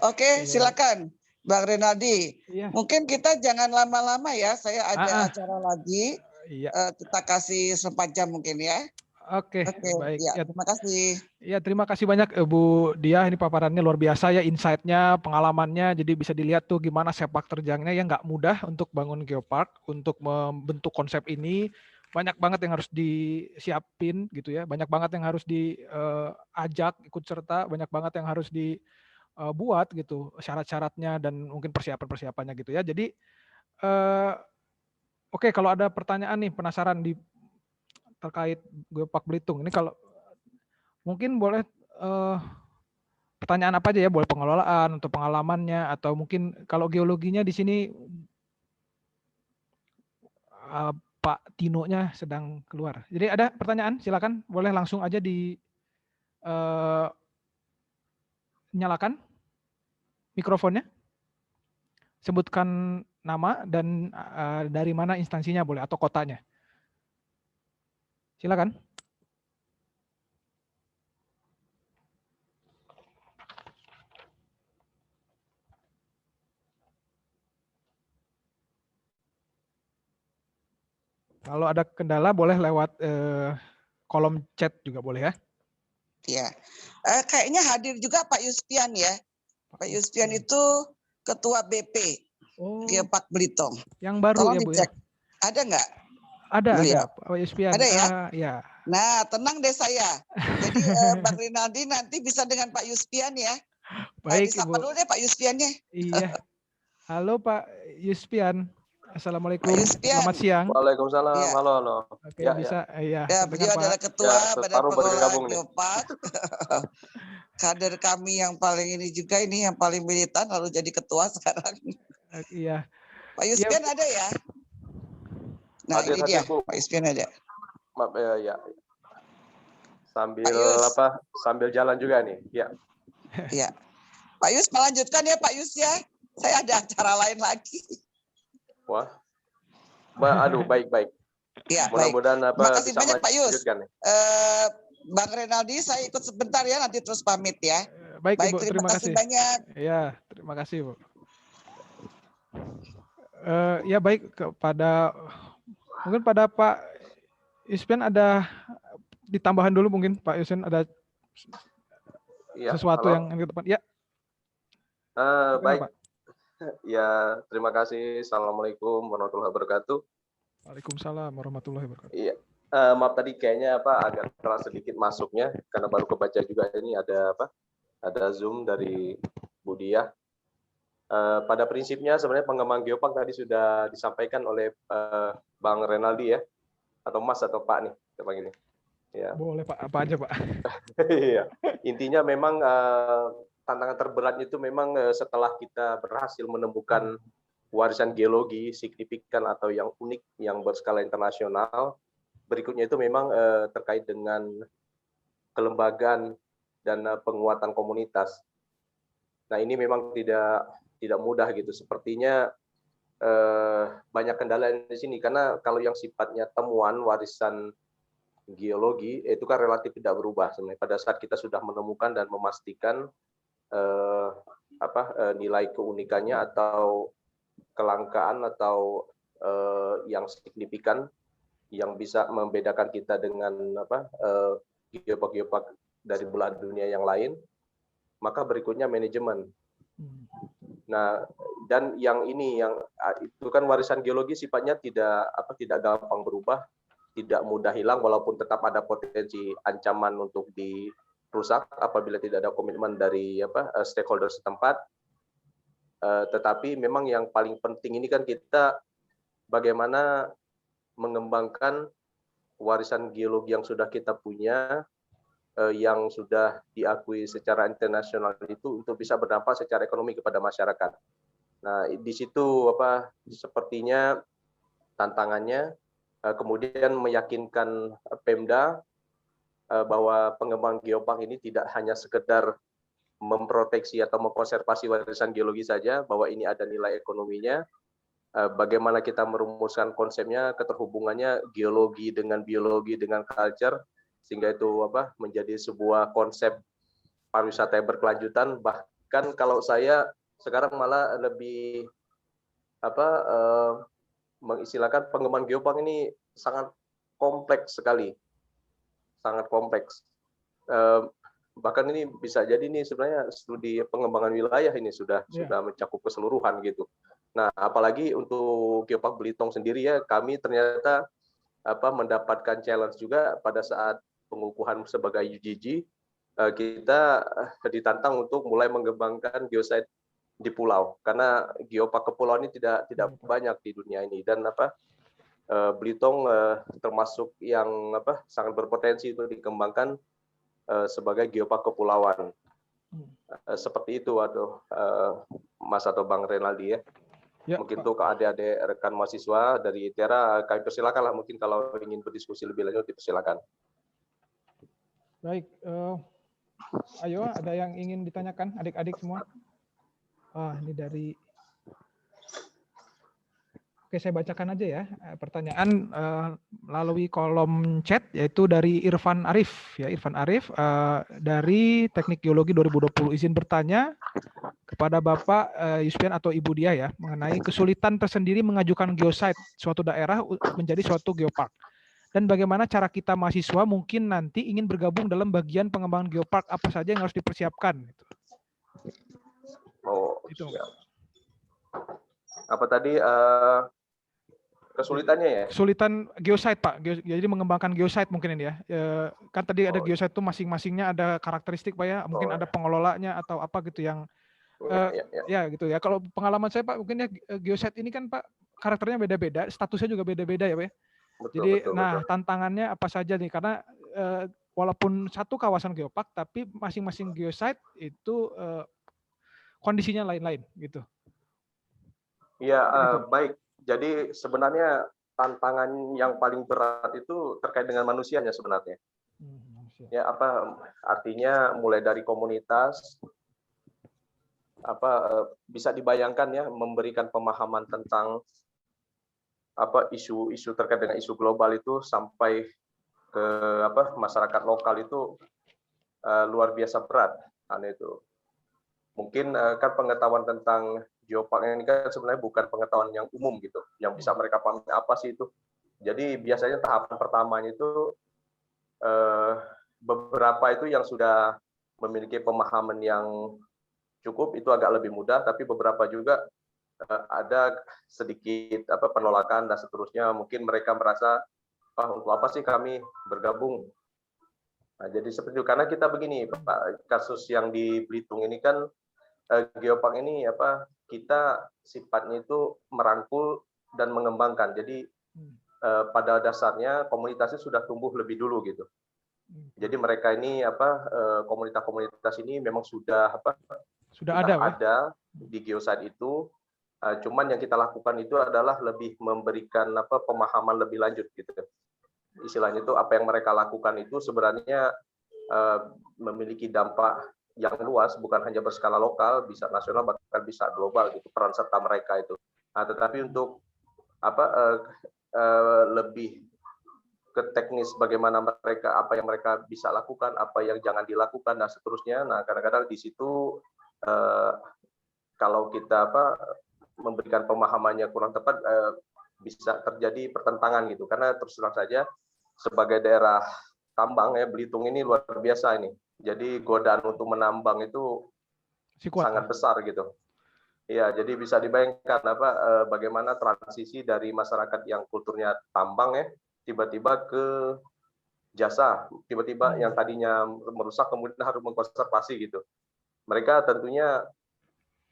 Oke, silakan Bang Renaldi. Iya. Mungkin kita jangan lama-lama ya, saya ada acara lagi. Iya. Kita kasih 4 jam mungkin ya. Oke, baik. Ya, terima kasih. Ya, terima kasih banyak Bu Diah, ini paparannya luar biasa ya, insight-nya, pengalamannya, jadi bisa dilihat tuh gimana sepak terjangnya yang nggak mudah untuk bangun geopark, untuk membentuk konsep ini, banyak banget yang harus disiapin gitu ya, banyak banget yang harus diajak, ikut serta, banyak banget yang harus dibuat gitu, syarat-syaratnya dan mungkin persiapan-persiapannya gitu ya. Jadi, oke, kalau ada pertanyaan nih, penasaran terkait Geopark Belitung. Ini kalau mungkin boleh pertanyaan apa aja ya, boleh pengelolaan atau pengalamannya atau mungkin kalau geologinya di sini Pak Tino-nya sedang keluar. Jadi ada pertanyaan, silakan boleh langsung aja nyalakan mikrofonnya. Sebutkan nama dan dari mana instansinya boleh atau kotanya. Silakan. Kalau ada kendala boleh lewat kolom chat juga boleh ya. Iya. Kayaknya hadir juga Pak Yuspian ya. Pak Yuspian itu Ketua BP Geopark Belitung. Yang baru tolong ya Bu dicek. ya. Ada nggak? Ada Pak Yuspian. Ada ya? Ya. Nah, tenang deh saya. Jadi Bang Rinaldi nanti bisa dengan Pak Yuspian ya. Baik, disapa dulu deh Pak Yuspiannya. Iya. Halo Pak Yuspian. Assalamualaikum. Pak Yuspian. Selamat siang. Waalaikumsalam. Ya. Halo. Oke, ya, bisa. Ya, beliau adalah Ketua Badan Pengelola Geopark. Kader kami yang paling ini juga ini yang paling militan lalu jadi ketua sekarang. Iya. Pak Yuspian ada ya? Nah, ini dia. Pak Yuspian ada. Maaf ya. Sambil jalan juga nih. Ya. Iya. Pak Yus melanjutkan ya Pak Yus ya. Saya ada acara lain lagi. Wah. Aduh, baik. Ya, mudah-mudahan makasih banyak Pak Yus. Bang Renaldi, saya ikut sebentar ya, nanti terus pamit ya. Baik, Baik, Ibu, terima kasih. banyak. Ya, terima kasih, Bu. Ya baik, mungkin pada Pak Yuspen ada ditambahan dulu mungkin Pak Yuspen ada Iya, sesuatu halo. yang ke depan. Ya. Baik. Pak. Ya, terima kasih. Assalamualaikum warahmatullahi wabarakatuh. Waalaikumsalam warahmatullahi wabarakatuh. Iya. Maaf tadi kayaknya agak telat sedikit masuknya karena baru kebaca juga ini ada ada Zoom dari Budiah. Pada prinsipnya sebenarnya pengembangan geopark tadi sudah disampaikan oleh Bang Renaldi ya, atau Mas atau Pak nih, coba gini. Ya. Boleh Pak, apa aja Pak. Iya. Intinya memang tantangan terberatnya itu memang setelah kita berhasil menemukan warisan geologi signifikan atau yang unik yang berskala internasional, berikutnya itu memang terkait dengan kelembagaan dan penguatan komunitas. Nah ini memang tidak mudah gitu. Sepertinya banyak kendala di sini karena kalau yang sifatnya temuan warisan geologi itu kan relatif tidak berubah sebenarnya pada saat kita sudah menemukan dan memastikan nilai keunikannya atau kelangkaan atau yang signifikan yang bisa membedakan kita dengan geopark dari belahan dunia yang lain, maka berikutnya manajemen. Nah, dan yang ini yang itu kan warisan geologi sifatnya tidak gampang berubah, tidak mudah hilang walaupun tetap ada potensi ancaman untuk dirusak apabila tidak ada komitmen dari stakeholder setempat. Tetapi memang yang paling penting ini kan kita bagaimana mengembangkan warisan geologi yang sudah kita punya, yang sudah diakui secara internasional itu untuk bisa berdampak secara ekonomi kepada masyarakat. Nah, di situ sepertinya tantangannya, kemudian meyakinkan Pemda bahwa pengembangan geopark ini tidak hanya sekedar memproteksi atau mengkonservasi warisan geologi saja, bahwa ini ada nilai ekonominya. Bagaimana kita merumuskan konsepnya, keterhubungannya geologi dengan biologi dengan culture, sehingga itu menjadi sebuah konsep pariwisata yang berkelanjutan. Bahkan kalau saya sekarang malah lebih mengistilahkan pengembangan geopark ini sangat kompleks sekali, sangat kompleks. Bahkan ini bisa jadi ini sebenarnya studi pengembangan wilayah ini sudah mencakup keseluruhan gitu. Nah, apalagi untuk Geopark Belitung sendiri ya, kami ternyata mendapatkan challenge juga pada saat pengukuhan sebagai UGG, kita ditantang untuk mulai mengembangkan geosite di pulau karena geopark kepulauan ini tidak banyak di dunia ini, dan Belitung termasuk yang sangat berpotensi untuk dikembangkan sebagai geopark kepulauan. Seperti itu Mas atau Bang Renaldi ya. Mungkin untuk adik-adik rekan mahasiswa dari ITERA, kami persilakanlah mungkin kalau ingin berdiskusi lebih lanjut dipersilakan. Baik, ayo ada yang ingin ditanyakan adik-adik semua? Ini dari Oke, saya bacakan aja ya pertanyaan melalui kolom chat, yaitu dari Irfan Arif. Ya, Irfan Arif dari Teknik Geologi 2020 izin bertanya kepada Bapak Yuspen atau Ibu Dia ya mengenai kesulitan tersendiri mengajukan geosite suatu daerah menjadi suatu geopark, dan bagaimana cara kita mahasiswa mungkin nanti ingin bergabung dalam bagian pengembangan geopark, apa saja yang harus dipersiapkan. Itu. Apa tadi kesulitannya ya? Kesulitan geosite Pak, jadi mengembangkan geosite mungkin ini ya. Kan tadi ada geosite itu masing-masingnya ada karakteristik Pak ya, mungkin ada pengelolanya atau apa gitu yang ya gitu ya. Kalau pengalaman saya Pak, mungkin ya geosite ini kan Pak karakternya beda-beda, statusnya juga beda-beda ya Pak ya. Jadi tantangannya apa saja nih, karena walaupun satu kawasan geopark tapi masing-masing geosite itu kondisinya lain-lain gitu. Iya, baik. Jadi sebenarnya tantangan yang paling berat itu terkait dengan manusianya sebenarnya. Ya, artinya mulai dari komunitas, bisa dibayangkan ya, memberikan pemahaman tentang isu-isu terkait dengan isu global itu sampai ke masyarakat lokal itu luar biasa berat itu. Mungkin kan pengetahuan tentang geopark ini kan sebenarnya bukan pengetahuan yang umum gitu, yang bisa mereka pahami apa sih itu. Jadi biasanya tahapan pertamanya itu beberapa itu yang sudah memiliki pemahaman yang cukup itu agak lebih mudah, tapi beberapa juga ada sedikit penolakan dan seterusnya. Mungkin mereka merasa, untuk apa sih kami bergabung? Nah, jadi seperti itu. Karena kita begini, Pak, kasus yang di Belitung ini kan geopark ini kita sifatnya itu merangkul dan mengembangkan. Jadi pada dasarnya komunitasnya sudah tumbuh lebih dulu gitu. Jadi mereka ini komunitas-komunitas ini memang sudah ada di geosite itu. Cuman yang kita lakukan itu adalah lebih memberikan pemahaman lebih lanjut gitu. Istilahnya itu apa yang mereka lakukan itu sebenarnya memiliki dampak yang luas, bukan hanya berskala lokal, bisa nasional bahkan bisa global gitu peran serta mereka itu. Nah, tetapi untuk lebih ke teknis bagaimana mereka, apa yang mereka bisa lakukan, apa yang jangan dilakukan dan seterusnya. Nah, kadang-kadang di situ kalau kita memberikan pemahamannya kurang tepat, bisa terjadi pertentangan gitu. Karena terus terang saja sebagai daerah tambang ya, Belitung ini luar biasa ini. Jadi godaan untuk menambang itu sangat besar gitu. Iya, jadi bisa dibayangkan bagaimana transisi dari masyarakat yang kulturnya tambang ya, tiba-tiba ke jasa, tiba-tiba yang tadinya merusak kemudian harus mengkonservasi gitu. Mereka tentunya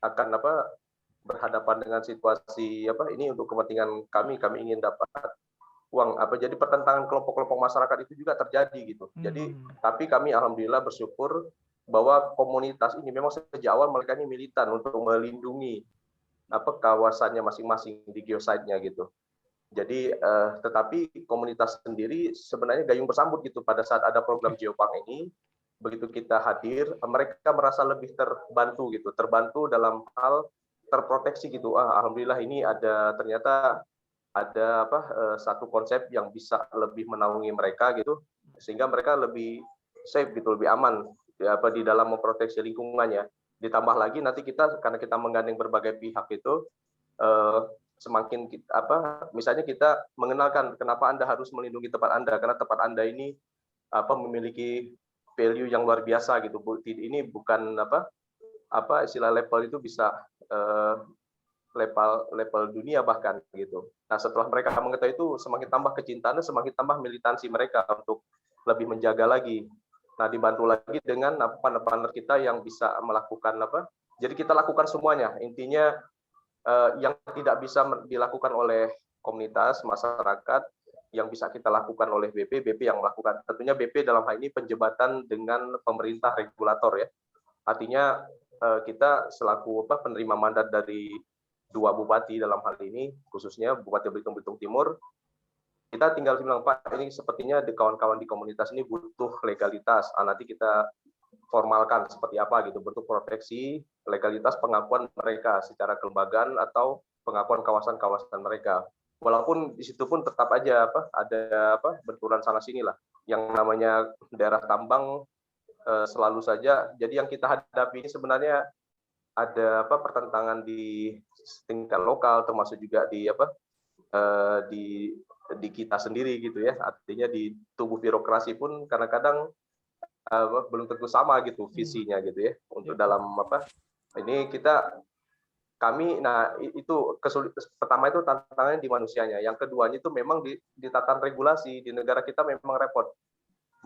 akan berhadapan dengan situasi ini untuk kepentingan kami ingin dapat uang jadi pertentangan kelompok-kelompok masyarakat itu juga terjadi gitu. Jadi tapi kami alhamdulillah bersyukur bahwa komunitas ini memang sejak awal mereka ini militan untuk melindungi kawasannya masing-masing di geosite-nya gitu. Jadi tetapi komunitas sendiri sebenarnya gayung bersambut gitu pada saat ada program geopark ini. Begitu kita hadir, mereka merasa lebih terbantu dalam hal terproteksi gitu. Alhamdulillah ini ternyata ada satu konsep yang bisa lebih menaungi mereka gitu, sehingga mereka lebih safe gitu, lebih aman di dalam memproteksi lingkungannya. Ditambah lagi nanti karena kita menggandeng berbagai pihak itu, semakin misalnya kita mengenalkan kenapa Anda harus melindungi tempat Anda, karena tempat Anda ini memiliki value yang luar biasa gitu. Ini bukan istilah level itu bisa level dunia bahkan gitu. Nah, setelah mereka mengetahui itu, semakin tambah kecintaan, semakin tambah militansi mereka untuk lebih menjaga lagi. Nah, dibantu lagi dengan partner-partner kita yang bisa melakukan jadi kita lakukan semuanya. Intinya yang tidak bisa dilakukan oleh komunitas masyarakat, yang bisa kita lakukan oleh BP yang melakukan. Tentunya BP dalam hal ini penjembatan dengan pemerintah regulator ya. Artinya kita selaku penerima mandat dari dua bupati dalam hal ini, khususnya Bupati Belitung Timur, kita tinggal bilang, Pak, ini sepertinya kawan-kawan di komunitas ini butuh legalitas. Nanti kita formalkan seperti apa gitu, bentuk proteksi, legalitas pengakuan mereka secara kelembagaan atau pengakuan kawasan-kawasan mereka. Walaupun di situ pun tetap aja ada benturan sana sini lah. Yang namanya daerah tambang selalu saja. Jadi yang kita hadapi ini sebenarnya ada pertentangan di tingkat lokal, termasuk juga di kita sendiri gitu ya. Artinya di tubuh birokrasi pun kadang-kadang belum tentu sama gitu visinya gitu ya. Untuk dalam ini kami, nah itu pertama itu tantangannya di manusianya. Yang keduanya itu memang di tataran regulasi di negara kita memang repot.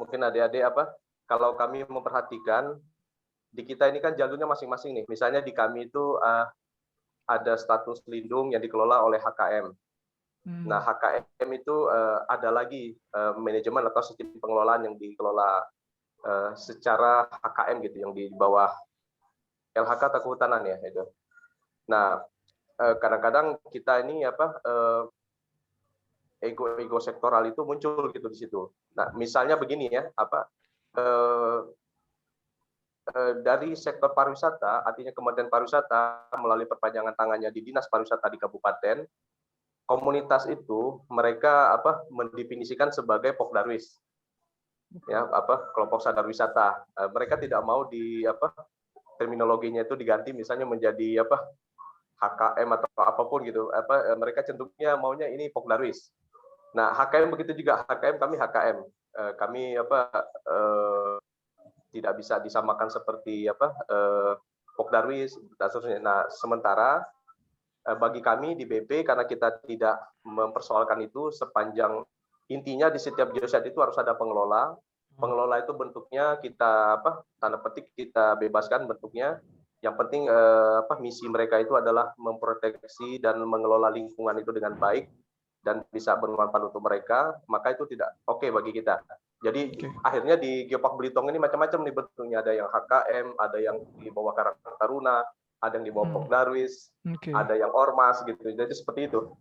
Mungkin adik-adik kalau kami memperhatikan di kita ini kan jalurnya masing-masing nih. Misalnya di kami itu ada status lindung yang dikelola oleh HKM. Nah, HKM itu ada lagi manajemen atau sistem pengelolaan yang dikelola secara HKM gitu, yang di bawah LHK atau kehutanan ya itu. Nah, kadang-kadang kita ini ego sektoral itu muncul gitu di situ. Nah, misalnya begini ya, dari sektor pariwisata, artinya Kementerian Pariwisata melalui perpanjangan tangannya di Dinas Pariwisata di Kabupaten, komunitas itu mereka mendefinisikan sebagai Pokdarwis, ya kelompok sadar wisata. Mereka tidak mau terminologinya itu diganti misalnya menjadi apa HKM atau apapun gitu, mereka cenderungnya maunya ini Pokdarwis. Nah HKM begitu juga, HKM kami HKM, kami tidak bisa disamakan seperti Pokdarwis dan seterusnya. Nah sementara bagi kami di BP, karena kita tidak mempersoalkan itu, sepanjang intinya di setiap geoset itu harus ada pengelola. Pengelola itu bentuknya kita tanda petik kita bebaskan bentuknya. Yang penting misi mereka itu adalah memproteksi dan mengelola lingkungan itu dengan baik dan bisa bermanfaat untuk mereka, maka itu tidak oke bagi kita. Jadi akhirnya di Geopark Belitung ini macam-macam nih bentuknya, ada yang HKM, ada yang di bawah Karang Taruna, ada yang di bawah Pokdarwis, ada yang ormas gitu. Jadi seperti itu.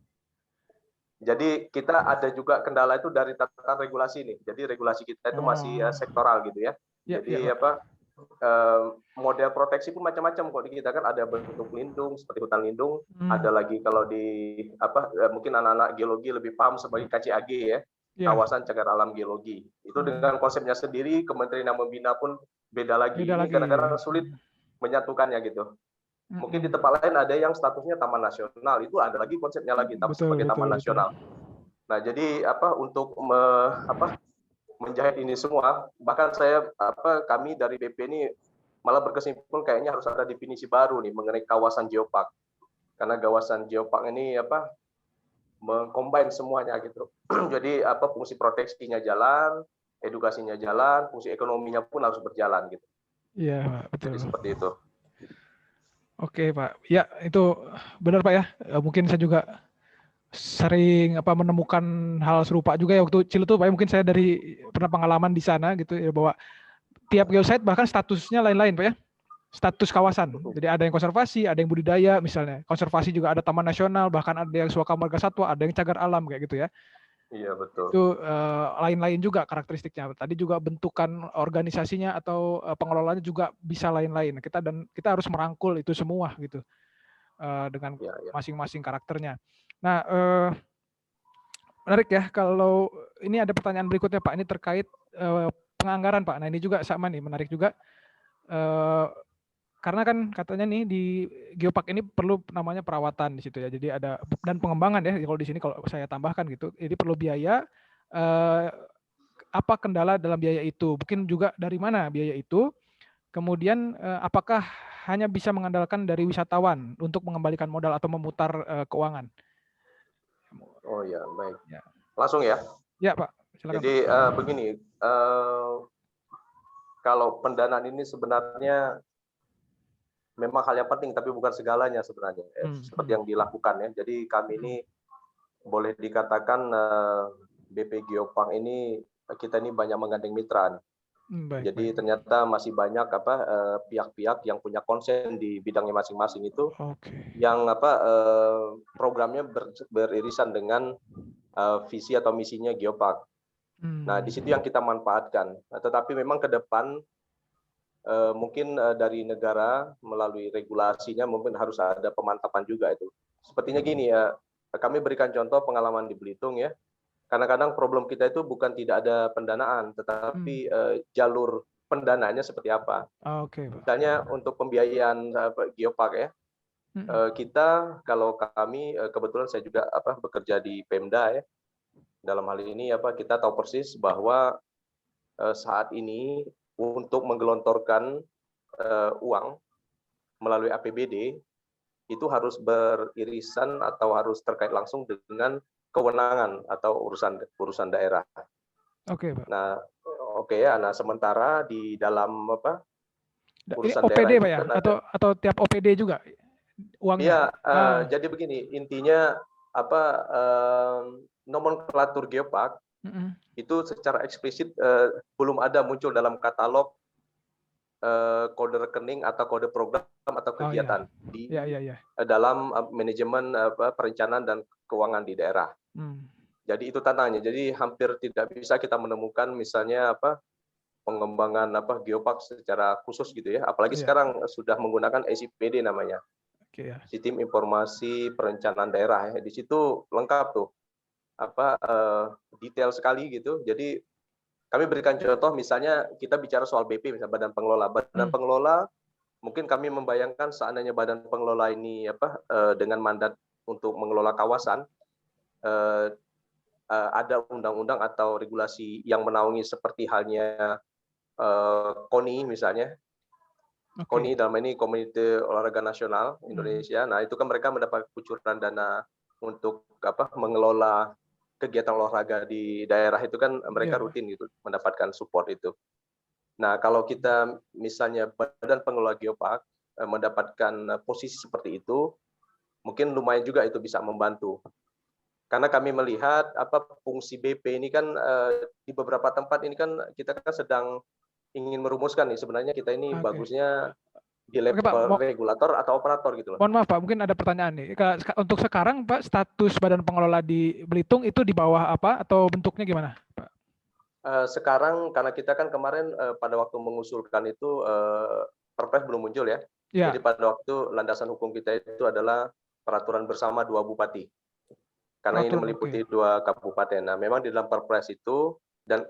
Jadi kita ada juga kendala itu dari tataran regulasi nih. Jadi regulasi kita itu masih sektoral gitu ya. Jadi model proteksi pun macam-macam kok di kita kan, ada bentuk lindung seperti hutan lindung, ada lagi kalau di mungkin anak-anak geologi lebih paham sebagai KCAG ya. Kawasan Cagar Alam Geologi. Itu dengan konsepnya sendiri, kementerian yang membina pun beda lagi. Ini kadang-kadang sulit menyatukannya gitu. Mungkin di tempat lain ada yang statusnya taman nasional, itu ada lagi konsepnya lagi sebagai taman nasional. Nah, jadi untuk menjahit ini semua, bahkan kami dari BP ini malah berkesimpulan kayaknya harus ada definisi baru nih mengenai kawasan geopark. Karena kawasan geopark ini mengcombine semuanya gitu. Jadi fungsi proteksinya jalan, edukasinya jalan, fungsi ekonominya pun harus berjalan gitu. Iya, betul. Jadi seperti itu. Oke, Pak. Ya, itu benar, Pak ya. Mungkin saya juga sering menemukan hal serupa juga ya waktu Ciletuh, Pak. Mungkin saya pernah pengalaman di sana gitu ya, bahwa tiap geosite bahkan statusnya lain-lain, Pak ya. Status kawasan. Jadi ada yang konservasi, ada yang budidaya misalnya. Konservasi juga ada taman nasional, bahkan ada yang suaka marga satwa, ada yang cagar alam kayak gitu ya. Iya, betul. Itu lain-lain juga karakteristiknya. Tadi juga bentukan organisasinya atau pengelolanya juga bisa lain-lain. Kita harus merangkul itu semua gitu dengan masing-masing karakternya. Nah, menarik ya kalau ini ada pertanyaan berikutnya, Pak. Ini terkait penganggaran, Pak. Nah, ini juga sama nih, menarik juga. Karena kan katanya nih di geopark ini perlu namanya perawatan di situ ya. Jadi ada dan pengembangan ya kalau di sini kalau saya tambahkan gitu. Jadi perlu biaya. Apa kendala dalam biaya itu? Mungkin juga dari mana biaya itu? Kemudian apakah hanya bisa mengandalkan dari wisatawan untuk mengembalikan modal atau memutar keuangan? Oh ya, baik. Ya. Langsung ya? Ya, Pak. Silakan. Jadi begini, kalau pendanaan ini sebenarnya memang hal yang penting, tapi bukan segalanya sebenarnya. Seperti yang dilakukan ya. Jadi kami ini boleh dikatakan BP Geopark ini kita ini banyak menggandeng mitra. Jadi ternyata masih banyak pihak-pihak yang punya konsen di bidangnya masing-masing itu, yang programnya beririsan dengan visi atau misinya Geopark. Nah di situ yang kita manfaatkan. Nah, tetapi memang ke depan mungkin dari negara melalui regulasinya mungkin harus ada pemantapan juga itu. Sepertinya gini ya, kami berikan contoh pengalaman di Belitung ya. Kadang-kadang problem kita itu bukan tidak ada pendanaan, tetapi jalur pendanaannya seperti apa. Misalnya untuk pembiayaan geopark ya, kita kalau kami kebetulan saya juga bekerja di Pemda ya. Dalam hal ini kita tahu persis bahwa saat ini untuk menggelontorkan uang melalui APBD itu harus beririsan atau harus terkait langsung dengan kewenangan atau urusan daerah. Oke, Pak. Nah, Nah, sementara di dalam urusan OPD, daerah Pak ya? Atau tiap OPD juga uangnya? Iya, jadi begini, intinya nomenklatur geopark itu secara eksplisit belum ada muncul dalam katalog kode rekening atau kode program atau kegiatan di dalam manajemen perencanaan dan keuangan di daerah. Jadi itu tantangannya. Jadi hampir tidak bisa kita menemukan misalnya pengembangan geopark secara khusus gitu ya. Apalagi sekarang sudah menggunakan SIPD namanya. Sistem Informasi Perencanaan Daerah ya. Di situ lengkap tuh detail sekali gitu. Jadi kami berikan contoh misalnya kita bicara soal BP misalnya Badan Pengelola. Badan Pengelola mungkin kami membayangkan seandainya badan pengelola ini dengan mandat untuk mengelola kawasan, ada undang-undang atau regulasi yang menaungi seperti halnya KONI misalnya. KONI dalam ini Komite Olahraga Nasional Indonesia. Nah, itu kan mereka mendapat kucuran dana untuk mengelola kegiatan olahraga di daerah itu kan mereka rutin gitu mendapatkan support itu. Nah, kalau kita misalnya Badan Pengelola Geopark mendapatkan posisi seperti itu, mungkin lumayan juga itu bisa membantu. Karena kami melihat fungsi BP ini kan di beberapa tempat ini kan kita kan sedang ingin merumuskan nih sebenarnya kita ini bagusnya di level Pak, regulator atau operator gitu loh. Mohon maaf Pak, mungkin ada pertanyaan nih. Untuk sekarang Pak, status Badan Pengelola di Belitung itu di bawah apa atau bentuknya gimana Pak? Sekarang karena kita kan kemarin pada waktu mengusulkan itu Perpres belum muncul ya. Jadi pada waktu landasan hukum kita itu adalah peraturan bersama 2 bupati. Karena ini meliputi 2 kabupaten. Nah, memang di dalam Perpres itu dan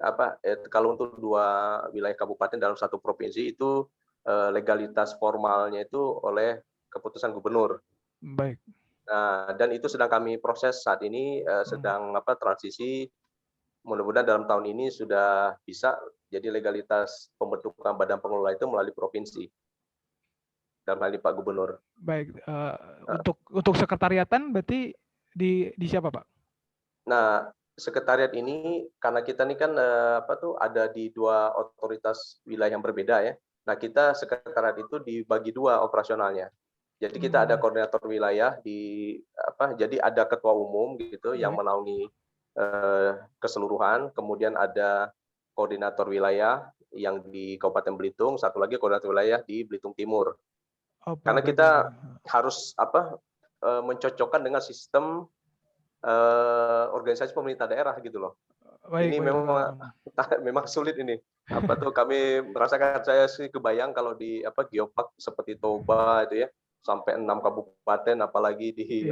kalau untuk 2 wilayah kabupaten dalam 1 provinsi itu legalitas formalnya itu oleh keputusan gubernur. Baik. Nah, dan itu sedang kami proses saat ini sedang transisi. Mudah-mudahan dalam tahun ini sudah bisa jadi legalitas pembentukan badan pengelola itu melalui provinsi dalam hal ini Pak Gubernur. Baik, untuk sekretariatan berarti di siapa Pak? Nah, sekretariat ini karena kita ini kan ada di 2 otoritas wilayah yang berbeda ya. Nah, kita sekretariat itu dibagi 2 operasionalnya. Jadi kita ada koordinator wilayah jadi ada ketua umum gitu yang menaungi keseluruhan, kemudian ada koordinator wilayah yang di Kabupaten Belitung, satu lagi koordinator wilayah di Belitung Timur. Karena kita harus mencocokkan dengan sistem organisasi pemerintah daerah gitu loh. Ini memang sulit ini. Kami merasakan, saya sih kebayang kalau di Geopark seperti Toba itu ya, sampai 6 kabupaten, apalagi di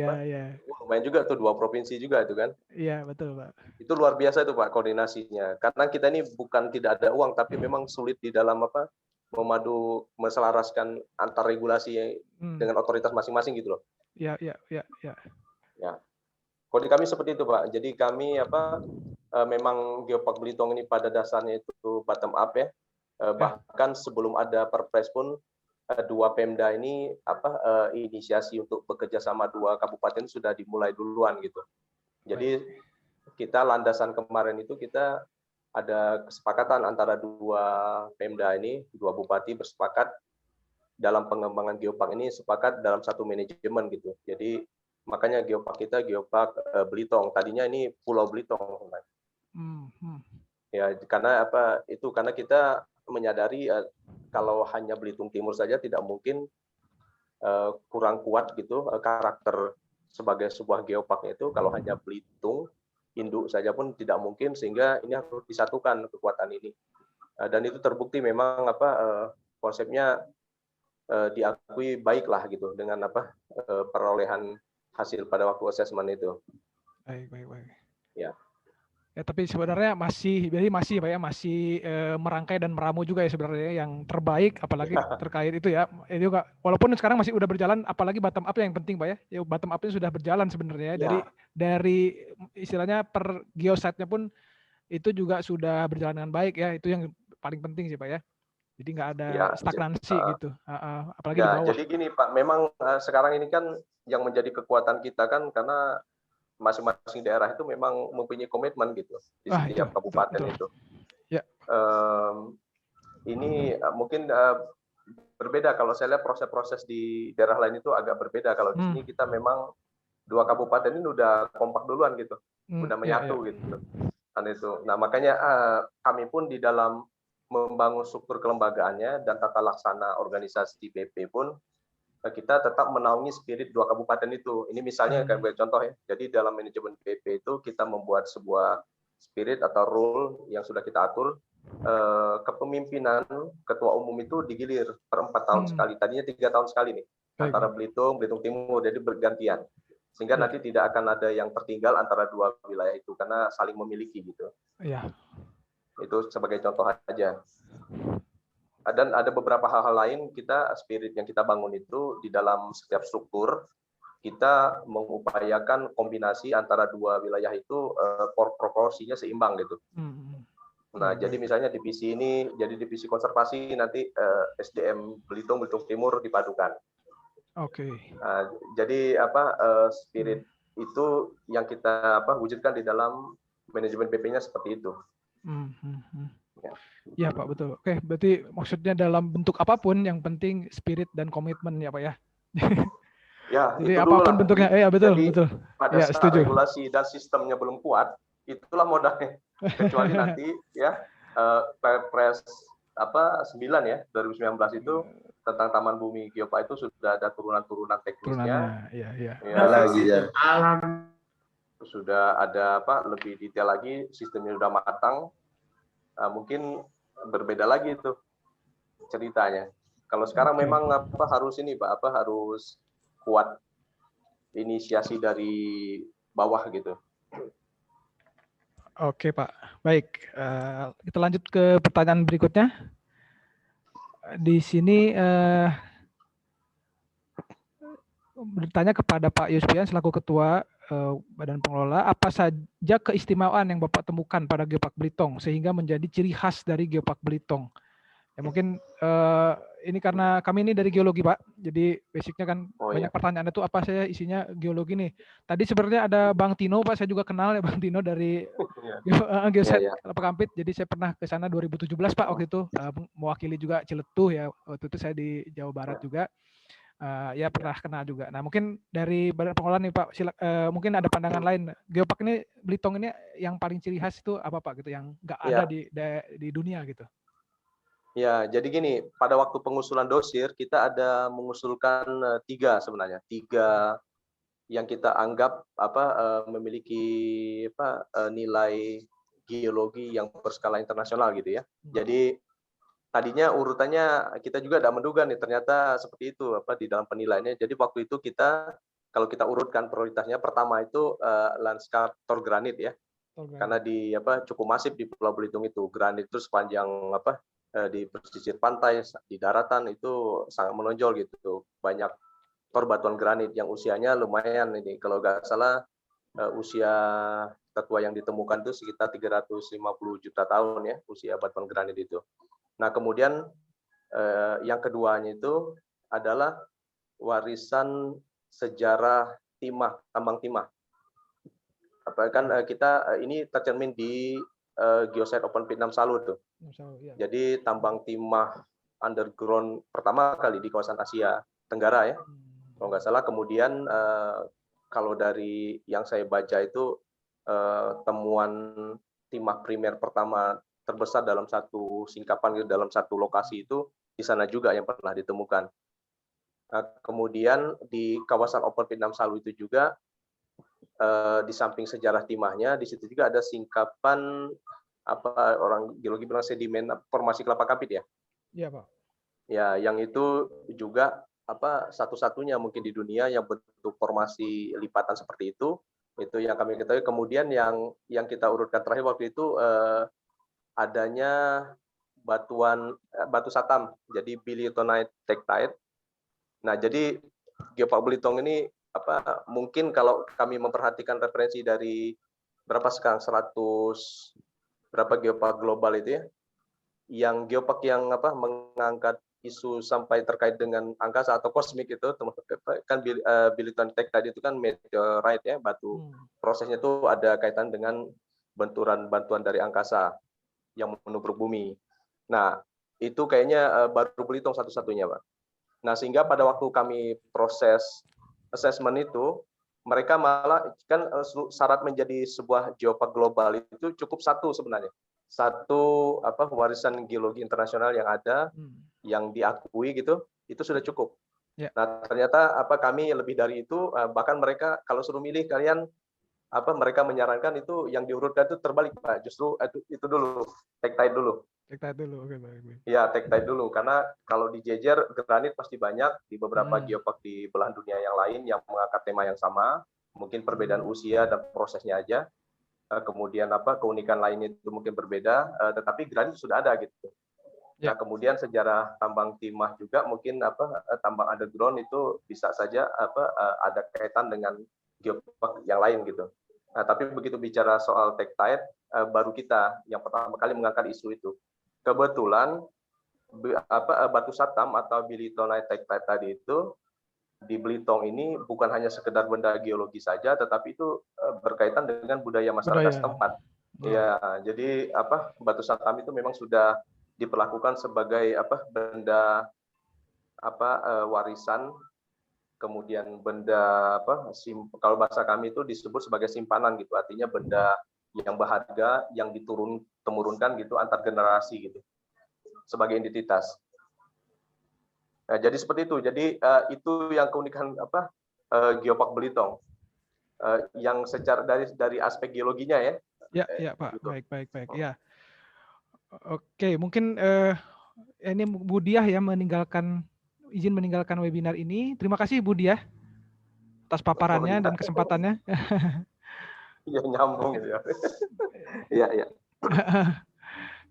lumayan juga tuh 2 provinsi juga itu kan. Iya, betul Pak. Itu luar biasa itu Pak koordinasinya. Karena kita ini bukan tidak ada uang, tapi memang sulit di dalam menselaraskan antar regulasi dengan otoritas masing-masing gitu loh. Iya. Ya. Kode kami seperti itu Pak. Jadi kami memang Geopark Belitung ini pada dasarnya itu bottom up ya. Bahkan sebelum ada Perpres pun 2 Pemda ini inisiasi untuk bekerja sama 2 kabupaten sudah dimulai duluan gitu. Jadi kita landasan kemarin itu kita ada kesepakatan antara 2 Pemda ini, 2 bupati bersepakat dalam pengembangan Geopark ini sepakat dalam satu manajemen gitu. Jadi makanya Geopark kita Geopark Belitung. Tadinya ini Pulau Belitung. Ya karena karena kita menyadari kalau hanya Belitung Timur saja tidak mungkin kurang kuat gitu karakter sebagai sebuah geopark itu kalau hanya Belitung induk saja pun tidak mungkin, sehingga ini harus disatukan kekuatan ini. Dan itu terbukti memang konsepnya diakui baiklah gitu dengan perolehan hasil pada waktu asesmen itu. Baik. Ya. Ya, tapi sebenarnya masih Pak ya, masih merangkai dan meramu juga ya sebenarnya yang terbaik, apalagi terkait itu ya. Itu juga walaupun sekarang masih udah berjalan, apalagi bottom up yang penting Pak ya. Ya bottom up-nya sudah berjalan sebenarnya ya. Dari istilahnya per geosite-nya pun itu juga sudah berjalan dengan baik ya. Itu yang paling penting sih Pak ya. Jadi nggak ada stagnansi gitu. Apalagi di bawah. Jadi gini Pak, memang sekarang ini kan yang menjadi kekuatan kita kan karena masing-masing daerah itu memang mempunyai komitmen gitu di setiap kabupaten itu. Ya. Ini mungkin berbeda kalau saya lihat proses-proses di daerah lain itu agak berbeda. Kalau di sini kita memang 2 kabupaten ini udah kompak duluan gitu, udah menyatu gitu. Nah makanya kami pun di dalam membangun struktur kelembagaannya dan tata laksana organisasi BP pun kita tetap menaungi spirit 2 kabupaten itu. Ini misalnya kayak contoh ya. Jadi dalam manajemen BP itu kita membuat sebuah spirit atau rule yang sudah kita atur. Kepemimpinan ketua umum itu digilir per 4 tahun sekali. Tadinya 3 tahun sekali nih. Antara Belitung Timur, jadi bergantian. Sehingga nanti tidak akan ada yang tertinggal antara 2 wilayah itu karena saling memiliki gitu. Iya. Itu sebagai contoh aja. Dan ada beberapa hal-hal lain spirit yang kita bangun itu di dalam setiap struktur kita mengupayakan kombinasi antara dua wilayah itu proporsinya seimbang gitu. Nah, jadi misalnya divisi ini jadi divisi konservasi, nanti SDM Belitung Timur dipadukan. Oke. Jadi spirit itu yang kita wujudkan di dalam manajemen PP-nya seperti itu. Ya Pak, betul. Oke, berarti maksudnya dalam bentuk apapun yang penting spirit dan komitmen ya Pak ya. Ya, jadi itu apapun dulu bentuknya, ya betul, jadi, betul. Pada ya, saat setuju. regulasi dan sistemnya belum kuat, itulah modalnya. Kecuali nanti ya Perpres 9 ya 2019 itu tentang Taman Bumi Geopark itu sudah ada turunan-turunan teknisnya. Iya. Ya, lagi ya. Sudah ada lebih detail lagi, sistemnya sudah matang. Mungkin berbeda lagi itu ceritanya. Kalau sekarang memang harus ini Pak, harus kuat inisiasi dari bawah gitu. Oke Pak, baik. Kita lanjut ke pertanyaan berikutnya. Di sini bertanya kepada Pak Yuspian selaku Ketua Badan Pengelola, apa saja keistimewaan yang Bapak temukan pada Geopark Belitung sehingga menjadi ciri khas dari Geopark Belitung? Ya mungkin ini karena kami ini dari geologi Pak, jadi basicnya kan banyak pertanyaan itu apa saya isinya geologi nih. Tadi sebenarnya ada Bang Tino Pak, saya juga kenal ya Bang Tino dari Geoset Kelapa Kampit, jadi saya pernah ke sana 2017 Pak waktu itu, mewakili juga Ciletuh ya, waktu itu saya di Jawa Barat juga. Ya pernah kenal juga. Nah mungkin dari Badan Pengelola nih Pak, mungkin ada pandangan lain. Geopark ini Belitung ini yang paling ciri khas itu apa Pak gitu, yang nggak ada di dunia gitu? Ya, jadi gini, pada waktu pengusulan dosir kita ada mengusulkan tiga yang kita anggap memiliki nilai geologi yang berskala internasional gitu ya. Jadi tadinya urutannya kita juga tidak menduga nih ternyata seperti itu di dalam penilaiannya. Jadi waktu itu kalau kita urutkan prioritasnya, pertama itu lanskap tor granit ya. Karena cukup masif di Pulau Belitung itu, granit itu sepanjang di pesisir pantai, di daratan itu sangat menonjol gitu. Banyak tor batuan granit yang usianya lumayan ini. Kalau nggak salah usia tertua yang ditemukan itu sekitar 350 juta tahun ya, usia batuan granit itu. Nah, kemudian yang keduanya itu adalah warisan sejarah tambang timah. Kita ini tercermin di Geosite Open Pit 6 Salu tuh. Jadi tambang timah underground pertama kali di kawasan Asia Tenggara ya, kalau nggak salah. Kemudian kalau dari yang saya baca itu temuan timah primer pertama terbesar dalam satu singkapan dalam satu lokasi itu di sana juga yang pernah ditemukan. Kemudian di kawasan Open Pit 6 Salu itu juga di samping sejarah timahnya, di situ juga ada singkapan orang geologi bilang sedimen formasi Kelapa Kampit ya. Iya Pak. Ya, yang itu juga satu-satunya mungkin di dunia yang bentuk formasi lipatan seperti itu yang kami ketahui. Kemudian yang kita urutkan terakhir waktu itu adanya batu satam, jadi biliotonite tektite. Nah, jadi Geopark Belitung ini mungkin kalau kami memperhatikan referensi dari berapa sekarang 100 berapa geopark global itu ya, yang geopark yang mengangkat isu sampai terkait dengan angkasa atau kosmik itu kan biliotonite tektite itu kan meteorite ya, batu. Prosesnya itu ada kaitan dengan benturan bantuan dari angkasa yang menubruk bumi. Nah, itu kayaknya baru Belitung satu-satunya, Pak. Nah, sehingga pada waktu kami proses assessment itu, mereka malah kan syarat menjadi sebuah geopark global itu cukup satu sebenarnya. Satu warisan geologi internasional yang ada, yang diakui gitu, itu sudah cukup. Yeah. Nah, ternyata kami lebih dari itu, bahkan mereka kalau suruh milih kalian mereka menyarankan itu yang diurutkan itu terbalik Pak, justru itu dulu, tektite dulu. Tektite dulu, oke baik. Ya, tektite dulu, karena kalau dijejer granit pasti banyak di beberapa geopark di belahan dunia yang lain yang mengangkat tema yang sama, mungkin perbedaan usia dan prosesnya aja. Kemudian keunikan lainnya itu mungkin berbeda, tetapi granit sudah ada gitu. Nah, kemudian sejarah tambang timah juga mungkin tambang underground itu bisa saja ada kaitan dengan geopark yang lain gitu. Nah, tapi begitu bicara soal tektite, baru kita yang pertama kali mengangkat isu itu. Kebetulan batu satam atau bilitonite tektite tadi itu di Belitung ini bukan hanya sekedar benda geologi saja, tetapi itu berkaitan dengan budaya masyarakat setempat. Ya, jadi batu satam itu memang sudah diperlakukan sebagai benda warisan, kemudian benda kalau bahasa kami itu disebut sebagai simpanan gitu, artinya benda yang berharga yang temurunkan gitu antar generasi gitu sebagai identitas. Nah, jadi seperti itu. Jadi itu yang keunikan Geopark Belitung. Yang secara dari aspek geologinya ya. Ya Pak. Gitu. Baik. Ya. Oke, mungkin ini Bu Diah ya izin meninggalkan webinar ini. Terima kasih Bu Diah atas paparannya dan kesempatannya. Iya, nyambung gitu ya. Iya.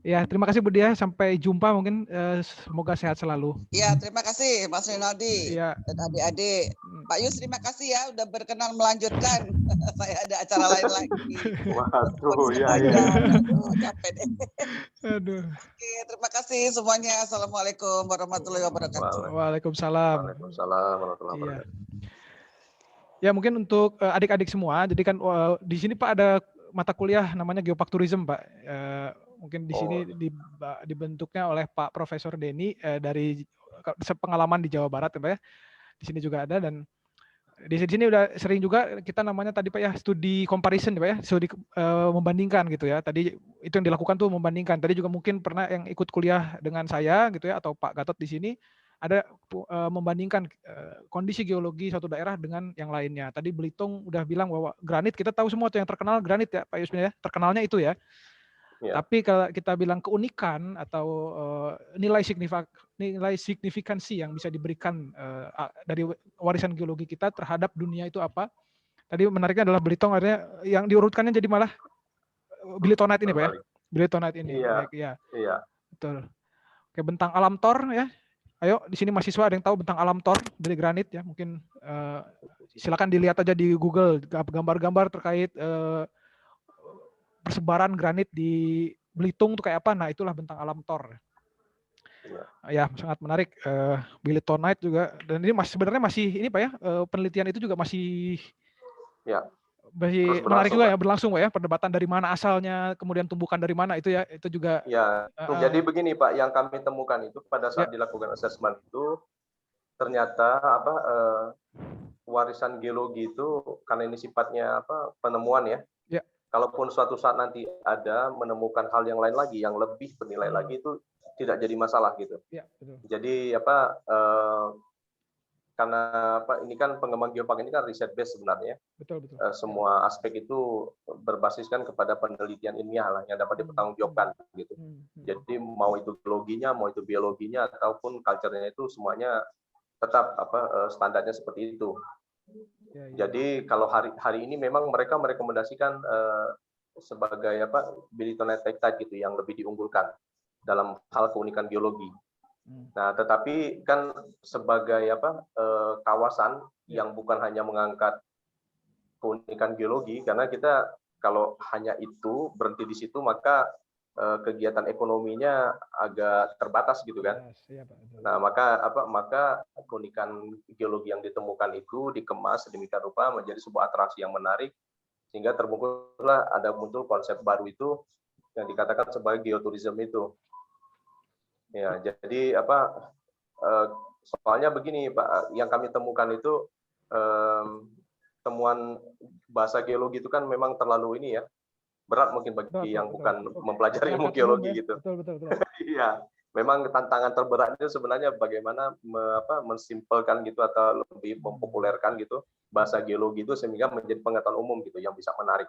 Ya, terima kasih Bu Diah. Sampai jumpa mungkin. Semoga sehat selalu. Ya, terima kasih Mas Rinaldi dan adik-adik. Pak Yus, terima kasih ya udah berkenan melanjutkan. Saya ada acara lain lagi. Waduh, ya. Aduh, capek deh. Aduh. Oke, terima kasih semuanya. Assalamualaikum warahmatullahi wabarakatuh. Waalaikumsalam. Waalaikumsalam warahmatullahi wabarakatuh. Ya, mungkin untuk adik-adik semua. Jadi kan di sini Pak ada mata kuliah namanya Geopark Tourism, Pak. Mungkin di sini dibentuknya oleh Pak Profesor Denny dari pengalaman di Jawa Barat, Pak ya. Di sini juga ada, dan di sini udah sering juga kita namanya tadi Pak ya studi comparison Pak ya, studi membandingkan gitu ya. Tadi itu yang dilakukan tuh membandingkan. Tadi juga mungkin pernah yang ikut kuliah dengan saya gitu ya, atau Pak Gatot di sini ada membandingkan kondisi geologi suatu daerah dengan yang lainnya. Tadi Belitung udah bilang bahwa granit, kita tahu semua tuh yang terkenal granit ya Pak Yusmin ya, terkenalnya itu ya. Ya. Tapi kalau kita bilang keunikan atau nilai signifikansi yang bisa diberikan dari warisan geologi kita terhadap dunia itu apa? Tadi menariknya adalah Belitung, artinya yang diurutkannya jadi malah bilitonite ini Pak ya. Bilitonite ini. Iya. Baik, ya. Iya. Betul. Oke, bentang alam Thor ya. Ayo di sini mahasiswa ada yang tahu bentang alam Thor dari granit ya? Mungkin silakan dilihat aja di Google gambar-gambar terkait persebaran granit di Belitung itu kayak apa. Nah, itulah bentang alam Thor. Ya, sangat menarik. Bilitonite juga, dan ini sebenarnya masih ini Pak ya, penelitian itu juga masih menarik juga ya, berlangsung Pak ya, perdebatan dari mana asalnya, kemudian tumbukan dari mana itu ya, itu juga. Ya, jadi begini Pak, yang kami temukan itu pada saat dilakukan assessment itu ternyata warisan geologi itu karena ini sifatnya penemuan ya. Kalaupun suatu saat nanti ada menemukan hal yang lain lagi yang lebih bernilai lagi, itu tidak jadi masalah gitu. Ya, betul. Jadi karena ini kan pengembang geopark ini kan riset base sebenarnya. Betul. Semua aspek itu berbasiskan kepada penelitian ilmiah lah yang dapat dipertanggungjawabkan gitu. Jadi mau itu geologinya, mau itu biologinya ataupun culture-nya itu semuanya tetap standarnya seperti itu. Jadi kalau hari ini memang mereka merekomendasikan sebagai bilitonite tektite gitu yang lebih diunggulkan dalam hal keunikan geologi. Nah, tetapi kan sebagai kawasan yang bukan hanya mengangkat keunikan geologi, karena kita kalau hanya itu berhenti di situ maka kegiatan ekonominya agak terbatas gitu kan. Nah, maka keunikan geologi yang ditemukan itu dikemas sedemikian rupa menjadi sebuah atraksi yang menarik, sehingga muncul konsep baru itu yang dikatakan sebagai geoturism itu. Ya, jadi soalnya begini Pak, yang kami temukan itu temuan bahasa geologi itu kan memang terlalu ini ya, berat mungkin bagi yang bukan mempelajari ilmu geologi gitu. Betul. Iya, memang tantangan terberatnya sebenarnya bagaimana mensimpelkan gitu atau lebih mempopulerkan gitu bahasa geologi itu sehingga menjadi pengetahuan umum gitu yang bisa menarik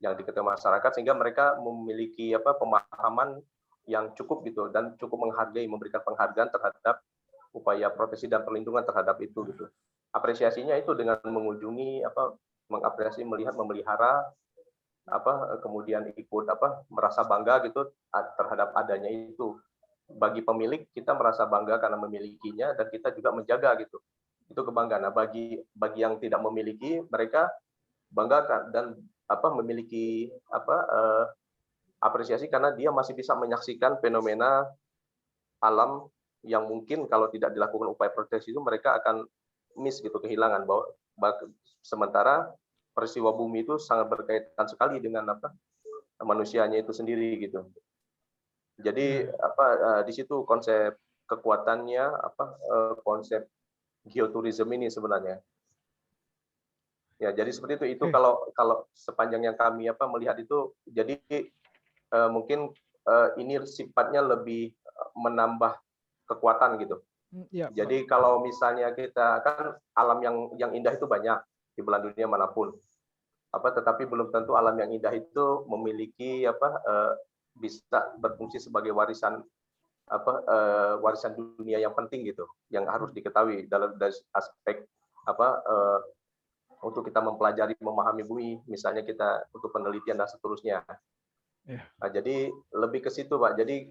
yang diketahui masyarakat, sehingga mereka memiliki pemahaman yang cukup gitu dan cukup memberikan penghargaan terhadap upaya proteksi dan perlindungan terhadap itu gitu. Apresiasinya itu dengan mengunjungi mengapresiasi, melihat, memelihara kemudian ikut merasa bangga gitu terhadap adanya itu. bagi pemilik kita merasa bangga karena memilikinya dan kita juga menjaga gitu. Itu kebanggaan. Nah, bagi yang tidak memiliki, mereka bangga dan memiliki apresiasi karena dia masih bisa menyaksikan fenomena alam yang mungkin kalau tidak dilakukan upaya proteksi itu mereka akan miss gitu, kehilangan. Sementara peristiwa bumi itu sangat berkaitan sekali dengan manusianya itu sendiri gitu. Jadi di situ konsep kekuatannya, konsep geoturism ini sebenarnya. Ya, jadi seperti itu. Kalau sepanjang yang kami melihat itu, jadi mungkin ini sifatnya lebih menambah kekuatan gitu. Ya, jadi kalau misalnya kita kan alam yang indah itu banyak di belahan dunia manapun. Tetapi belum tentu alam yang indah itu memiliki bisa berfungsi sebagai warisan dunia yang penting gitu, yang harus diketahui dari aspek untuk kita mempelajari, memahami bumi, misalnya kita untuk penelitian dan seterusnya. Nah, jadi lebih ke situ, Pak. Jadi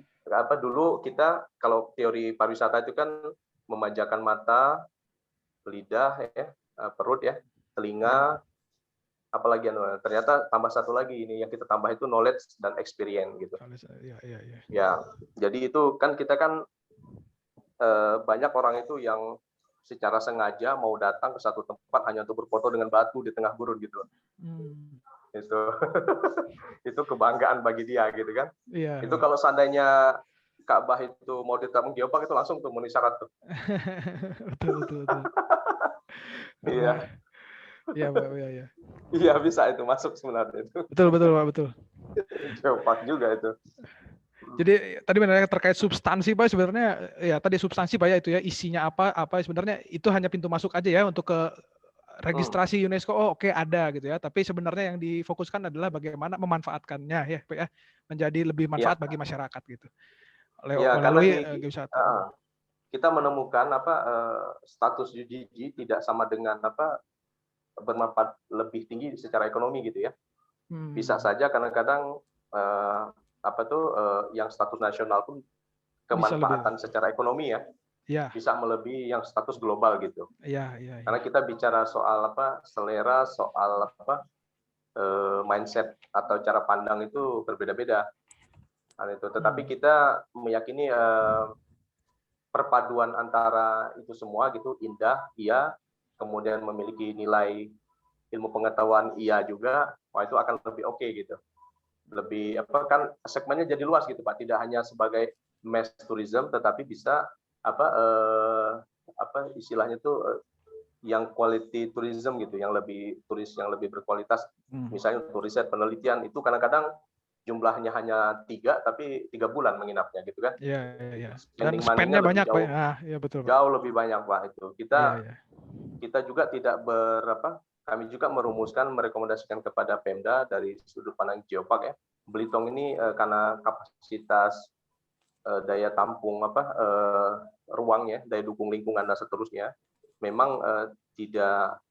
dulu kita kalau teori pariwisata itu kan memanjakan mata, lidah, perut, telinga, apalagi ternyata tambah satu lagi ini yang kita tambah itu knowledge dan experience gitu. Ya, jadi itu kan kita kan banyak orang itu yang secara sengaja mau datang ke satu tempat hanya untuk berfoto dengan batu di tengah gurun gitu. Itu kebanggaan bagi dia gitu kan. Itu kalau seandainya Ka'bah itu mau diterapkan geopark itu langsung tuh memenuhi syarat tuh. betul. Iya. Iya, Pak. Iya. Iya, bisa itu masuk sebenarnya itu. Betul, Pak, betul. Geopark juga itu. Jadi tadi benar terkait substansi, Pak, sebenarnya ya tadi substansi Pak ya itu ya, isinya apa sebenarnya itu hanya pintu masuk aja ya untuk ke registrasi UNESCO. Oke, ada gitu ya. Tapi sebenarnya yang difokuskan adalah bagaimana memanfaatkannya ya, Pak ya, menjadi lebih manfaat bagi masyarakat gitu. Melalui wisata. Kita menemukan status UGG tidak sama dengan bermanfaat lebih tinggi secara ekonomi gitu ya. Bisa saja kadang-kadang yang status nasional pun kemanfaatan secara ekonomi bisa melebihi yang status global gitu. Karena kita bicara soal selera, soal mindset atau cara pandang itu berbeda-beda. Tetapi kita meyakini perpaduan antara itu semua gitu, indah, iya, kemudian memiliki nilai ilmu pengetahuan iya juga, itu akan lebih oke gitu. Lebih kan segmennya jadi luas gitu Pak, tidak hanya sebagai mass tourism tetapi bisa istilahnya tuh yang quality tourism gitu, yang lebih berkualitas. Misalnya untuk riset penelitian itu kadang-kadang jumlahnya hanya 3 tapi 3 bulan menginapnya gitu kan. Iya. Dan spend-nya banyak Pak. Ya, betul Pak. Jauh lebih banyak Pak itu. Kita juga tidak kami juga merekomendasikan kepada Pemda dari sudut pandang geopark ya. Belitung ini karena kapasitas daya tampung ruangnya, daya dukung lingkungan dan seterusnya memang tidak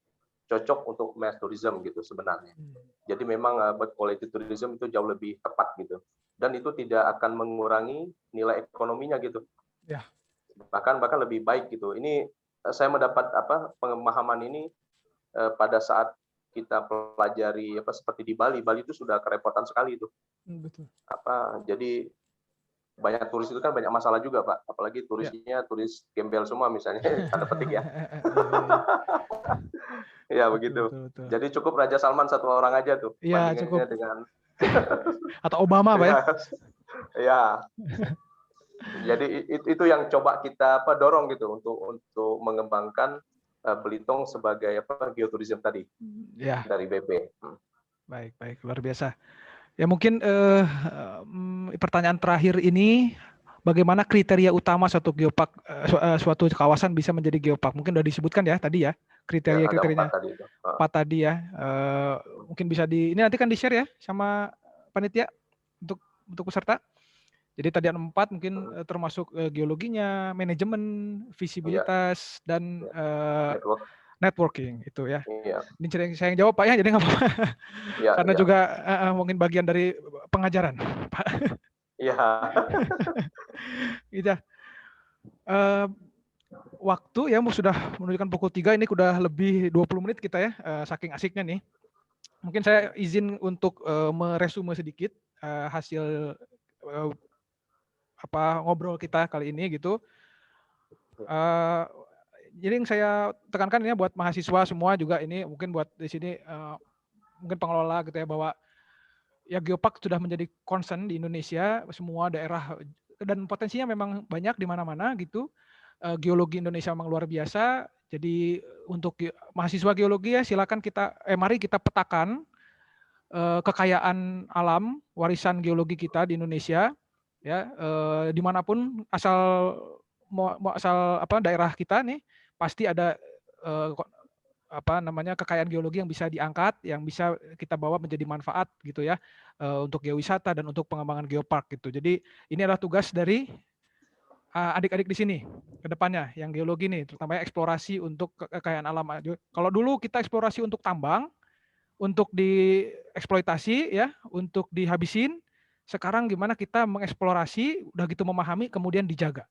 cocok untuk mass tourism gitu sebenarnya. Jadi memang quality tourism itu jauh lebih tepat gitu. Dan itu tidak akan mengurangi nilai ekonominya gitu. Ya. Bahkan lebih baik gitu. Ini saya mendapat pemahaman ini pada saat kita pelajari seperti di Bali itu sudah kerepotan sekali itu. Betul. Jadi banyak turis itu kan banyak masalah juga Pak, apalagi turisnya turis gembel semua misalnya, tanda petik ya. Ya begitu. Betul. Jadi cukup Raja Salman satu orang aja tuh. Iya cukup. Dengan atau Obama Pak ya. Ya. Jadi itu yang coba kita dorong gitu untuk mengembangkan Belitung sebagai geoturism tadi dari BP. Baik, luar biasa. Ya mungkin pertanyaan terakhir ini, bagaimana kriteria utama suatu geopark, suatu kawasan bisa menjadi geopark? Mungkin sudah disebutkan ya tadi ya kriteria-kriterianya. 4 tadi ya. Mungkin bisa ini nanti kan di-share ya sama panitia untuk peserta. Jadi tadi ada 4 mungkin termasuk geologinya, manajemen, visibilitas dan networking itu ya. Ini saya yang jawab Pak ya, jadi nggak apa-apa. Karena juga mungkin bagian dari pengajaran Pak. Iya. Gitu. Waktu ya sudah menunjukkan pukul 3, ini udah lebih 20 menit kita ya, saking asiknya nih. Mungkin saya izin untuk meresume sedikit hasil ngobrol kita kali ini gitu. Jadi yang saya tekankan ini buat mahasiswa semua juga, ini mungkin buat di sini mungkin pengelola gitu ya, bahwa ya geopark sudah menjadi concern di Indonesia, semua daerah, dan potensinya memang banyak di mana-mana gitu. Geologi Indonesia memang luar biasa. Jadi untuk mahasiswa geologi ya silakan mari kita petakan kekayaan alam, warisan geologi kita di Indonesia ya, dimanapun asal daerah kita nih pasti ada kekayaan geologi yang bisa diangkat, yang bisa kita bawa menjadi manfaat gitu ya, untuk geowisata dan untuk pengembangan geopark gitu. Jadi ini adalah tugas dari adik-adik di sini ke depannya yang geologi nih, terutama eksplorasi untuk kekayaan alam. Kalau dulu kita eksplorasi untuk tambang, untuk dieksploitasi ya, untuk dihabisin, sekarang gimana kita mengeksplorasi, udah gitu memahami, kemudian dijaga.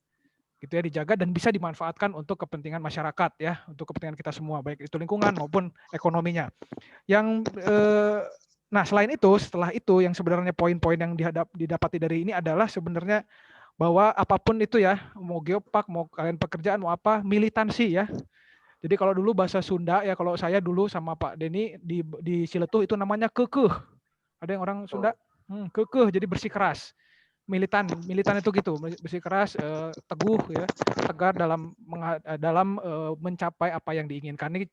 Gitu ya, dijaga dan bisa dimanfaatkan untuk kepentingan masyarakat ya, untuk kepentingan kita semua, baik itu lingkungan maupun ekonominya. Nah, selain itu, setelah itu yang sebenarnya poin-poin yang didapati dari ini adalah sebenarnya bahwa apapun itu ya, mau geopark, mau kalian pekerjaan, mau apa, militansi ya. Jadi kalau dulu bahasa Sunda ya, kalau saya dulu sama Pak Denny di Ciletuh itu namanya kekeh. Ada yang orang Sunda, kekeh, jadi bersikeras. Militan itu gitu, bersikeras, teguh ya, tegar dalam mencapai apa yang diinginkan. Ini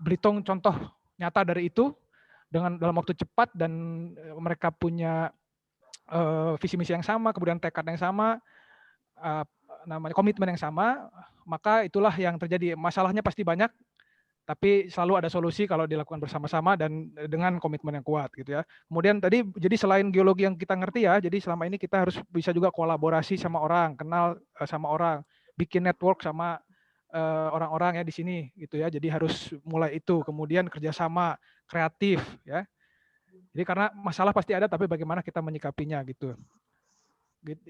Belitung contoh nyata dari itu, dalam waktu cepat, dan mereka punya visi misi yang sama, kemudian tekad yang sama, komitmen yang sama, maka itulah yang terjadi. Masalahnya pasti banyak, tapi selalu ada solusi kalau dilakukan bersama-sama dan dengan komitmen yang kuat gitu ya. Kemudian tadi, jadi selain geologi yang kita ngerti ya, jadi selama ini kita harus bisa juga kolaborasi sama orang, kenal sama orang, bikin network sama orang-orang ya di sini gitu ya. Jadi harus mulai itu, kemudian kerjasama, kreatif ya. Jadi karena masalah pasti ada, tapi bagaimana kita menyikapinya gitu.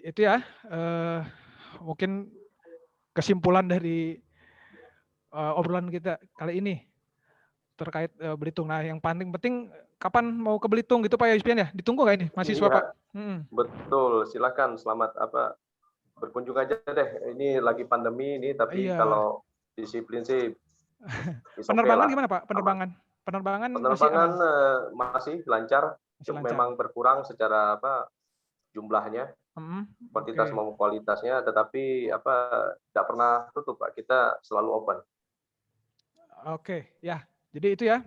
Itu ya, mungkin kesimpulan dari obrolan kita kali ini terkait Belitung. Nah, yang paling penting kapan mau ke Belitung gitu Pak Yuspian ya? Ditunggu nggak ini mahasiswa Iya, Pak? betul, silakan, selamat berkunjung aja deh. Ini lagi pandemi ini, tapi kalau disiplin sih penerbangan okay lah. Gimana Pak? Penerbangan Penerbangan masih lancar, memang berkurang secara jumlahnya, kuantitas maupun kualitasnya, tetapi tidak pernah tutup Pak. Kita selalu open. Oke, ya. Jadi itu ya,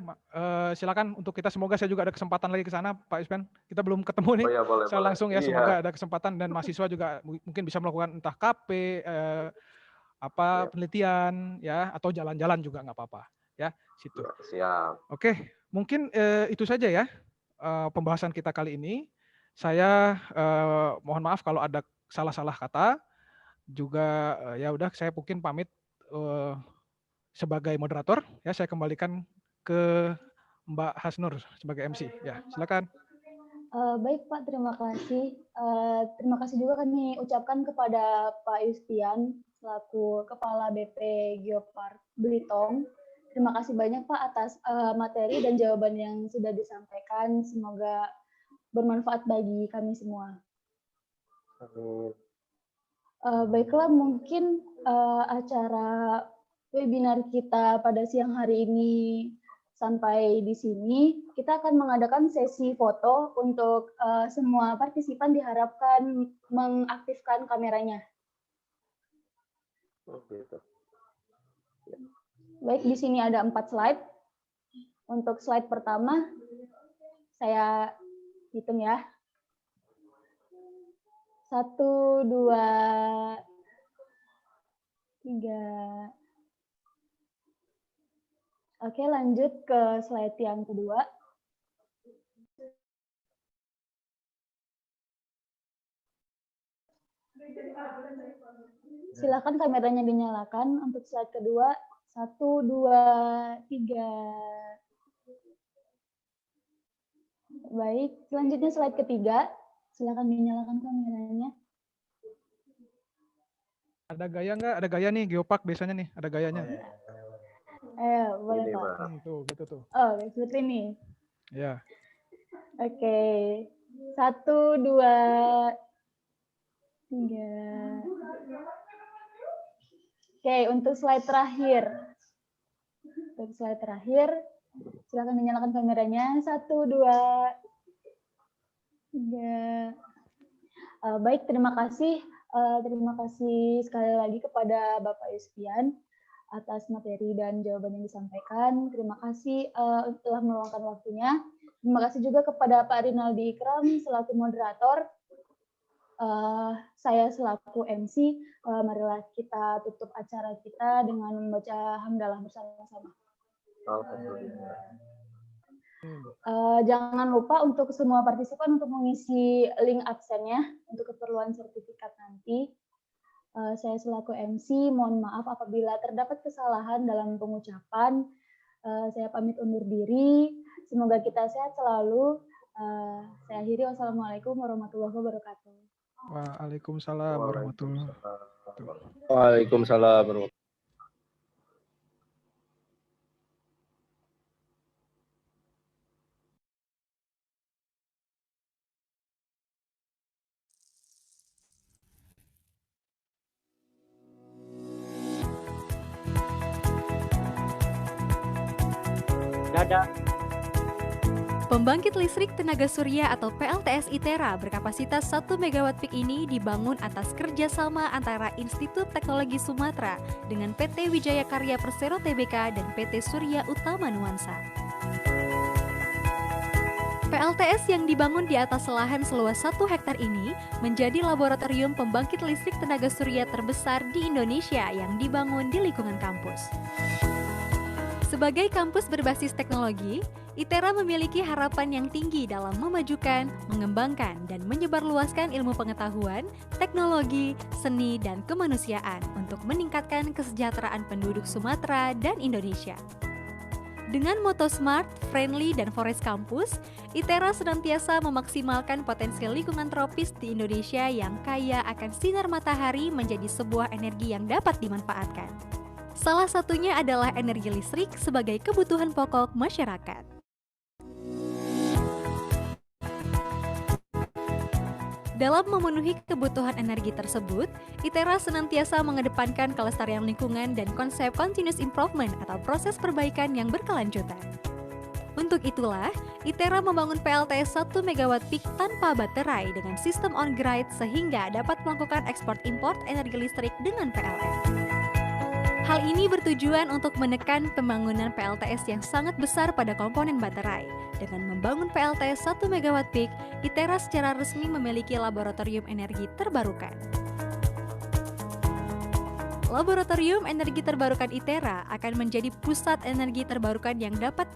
silakan untuk kita, semoga saya juga ada kesempatan lagi ke sana Pak Yuspian. Kita belum ketemu nih, ya, boleh. langsung ya, semoga ada kesempatan, dan mahasiswa juga mungkin bisa melakukan entah KP, penelitian ya, atau jalan-jalan juga nggak apa-apa ya, situ. Ya, siap. Oke, mungkin itu saja ya pembahasan kita kali ini. Saya mohon maaf kalau ada salah-salah kata. Juga ya udah, saya mungkin pamit sebagai moderator ya, saya kembalikan ke Mbak Hasnur sebagai MC ya, silakan. Baik Pak, terima kasih. Terima kasih juga kami ucapkan kepada Pak Yustian selaku Kepala BP Geopark Belitung. Terima kasih banyak Pak atas materi dan jawaban yang sudah disampaikan. Semoga bermanfaat bagi kami semua. Baiklah, mungkin acara webinar kita pada siang hari ini sampai di sini. Kita akan mengadakan sesi foto untuk semua partisipan, diharapkan mengaktifkan kameranya. Baik, di sini ada 4 slide. Untuk slide pertama, saya hitung ya. 1, 2, 3. Oke, lanjut ke slide yang kedua. Silakan kameranya dinyalakan. Untuk slide kedua, 1, 2, 3. Baik, selanjutnya slide ketiga. Silakan dinyalakan kameranya. Ada gaya nggak? Ada gaya nih, Geopark biasanya nih, ada gayanya. Boleh Ini, Pak. Pak. Tuh, gitu tuh. Oh, seperti ini. Ya. Oke. 1, 2, 3. Oke, untuk slide terakhir. Silakan dinyalakan kameranya. 1, 2, 3. Baik, terima kasih. Terima kasih sekali lagi kepada Bapak Yuspian atas materi dan jawaban yang disampaikan. Terima kasih telah meluangkan waktunya. Terima kasih juga kepada Pak Rinaldi Ikram selaku moderator. Saya selaku MC, marilah kita tutup acara kita dengan membaca hamdalah bersama-sama. Jangan lupa untuk semua partisipan untuk mengisi link absennya untuk keperluan sertifikat nanti. Saya selaku MC mohon maaf apabila terdapat kesalahan dalam pengucapan. Saya pamit undur diri. Semoga kita sehat selalu. Saya akhiri. Wassalamualaikum warahmatullahi wabarakatuh. Waalaikumsalam warahmatullahi wabarakatuh. Waalaikumsalam warahmatullahi. Pembangkit listrik tenaga surya atau PLTS ITERA berkapasitas 1 MW peak ini dibangun atas kerjasama antara Institut Teknologi Sumatera dengan PT Wijaya Karya Persero Tbk dan PT Surya Utama Nuansa. PLTS yang dibangun di atas lahan seluas 1 hektar ini menjadi laboratorium pembangkit listrik tenaga surya terbesar di Indonesia yang dibangun di lingkungan kampus. Sebagai kampus berbasis teknologi, ITERA memiliki harapan yang tinggi dalam memajukan, mengembangkan, dan menyebarluaskan ilmu pengetahuan, teknologi, seni, dan kemanusiaan untuk meningkatkan kesejahteraan penduduk Sumatera dan Indonesia. Dengan moto Smart, Friendly, dan Forest Campus, ITERA senantiasa memaksimalkan potensi lingkungan tropis di Indonesia yang kaya akan sinar matahari menjadi sebuah energi yang dapat dimanfaatkan. Salah satunya adalah energi listrik sebagai kebutuhan pokok masyarakat. Dalam memenuhi kebutuhan energi tersebut, ITERA senantiasa mengedepankan kelestarian lingkungan dan konsep continuous improvement atau proses perbaikan yang berkelanjutan. Untuk itulah, ITERA membangun PLTS 1 MW peak tanpa baterai dengan sistem on-grid sehingga dapat melakukan ekspor-import energi listrik dengan PLN. Hal ini bertujuan untuk menekan pembangunan PLTS yang sangat besar pada komponen baterai. Dengan membangun PLTS 1 MW peak, ITERA secara resmi memiliki laboratorium energi terbarukan. Laboratorium Energi Terbarukan ITERA akan menjadi pusat energi terbarukan yang dapat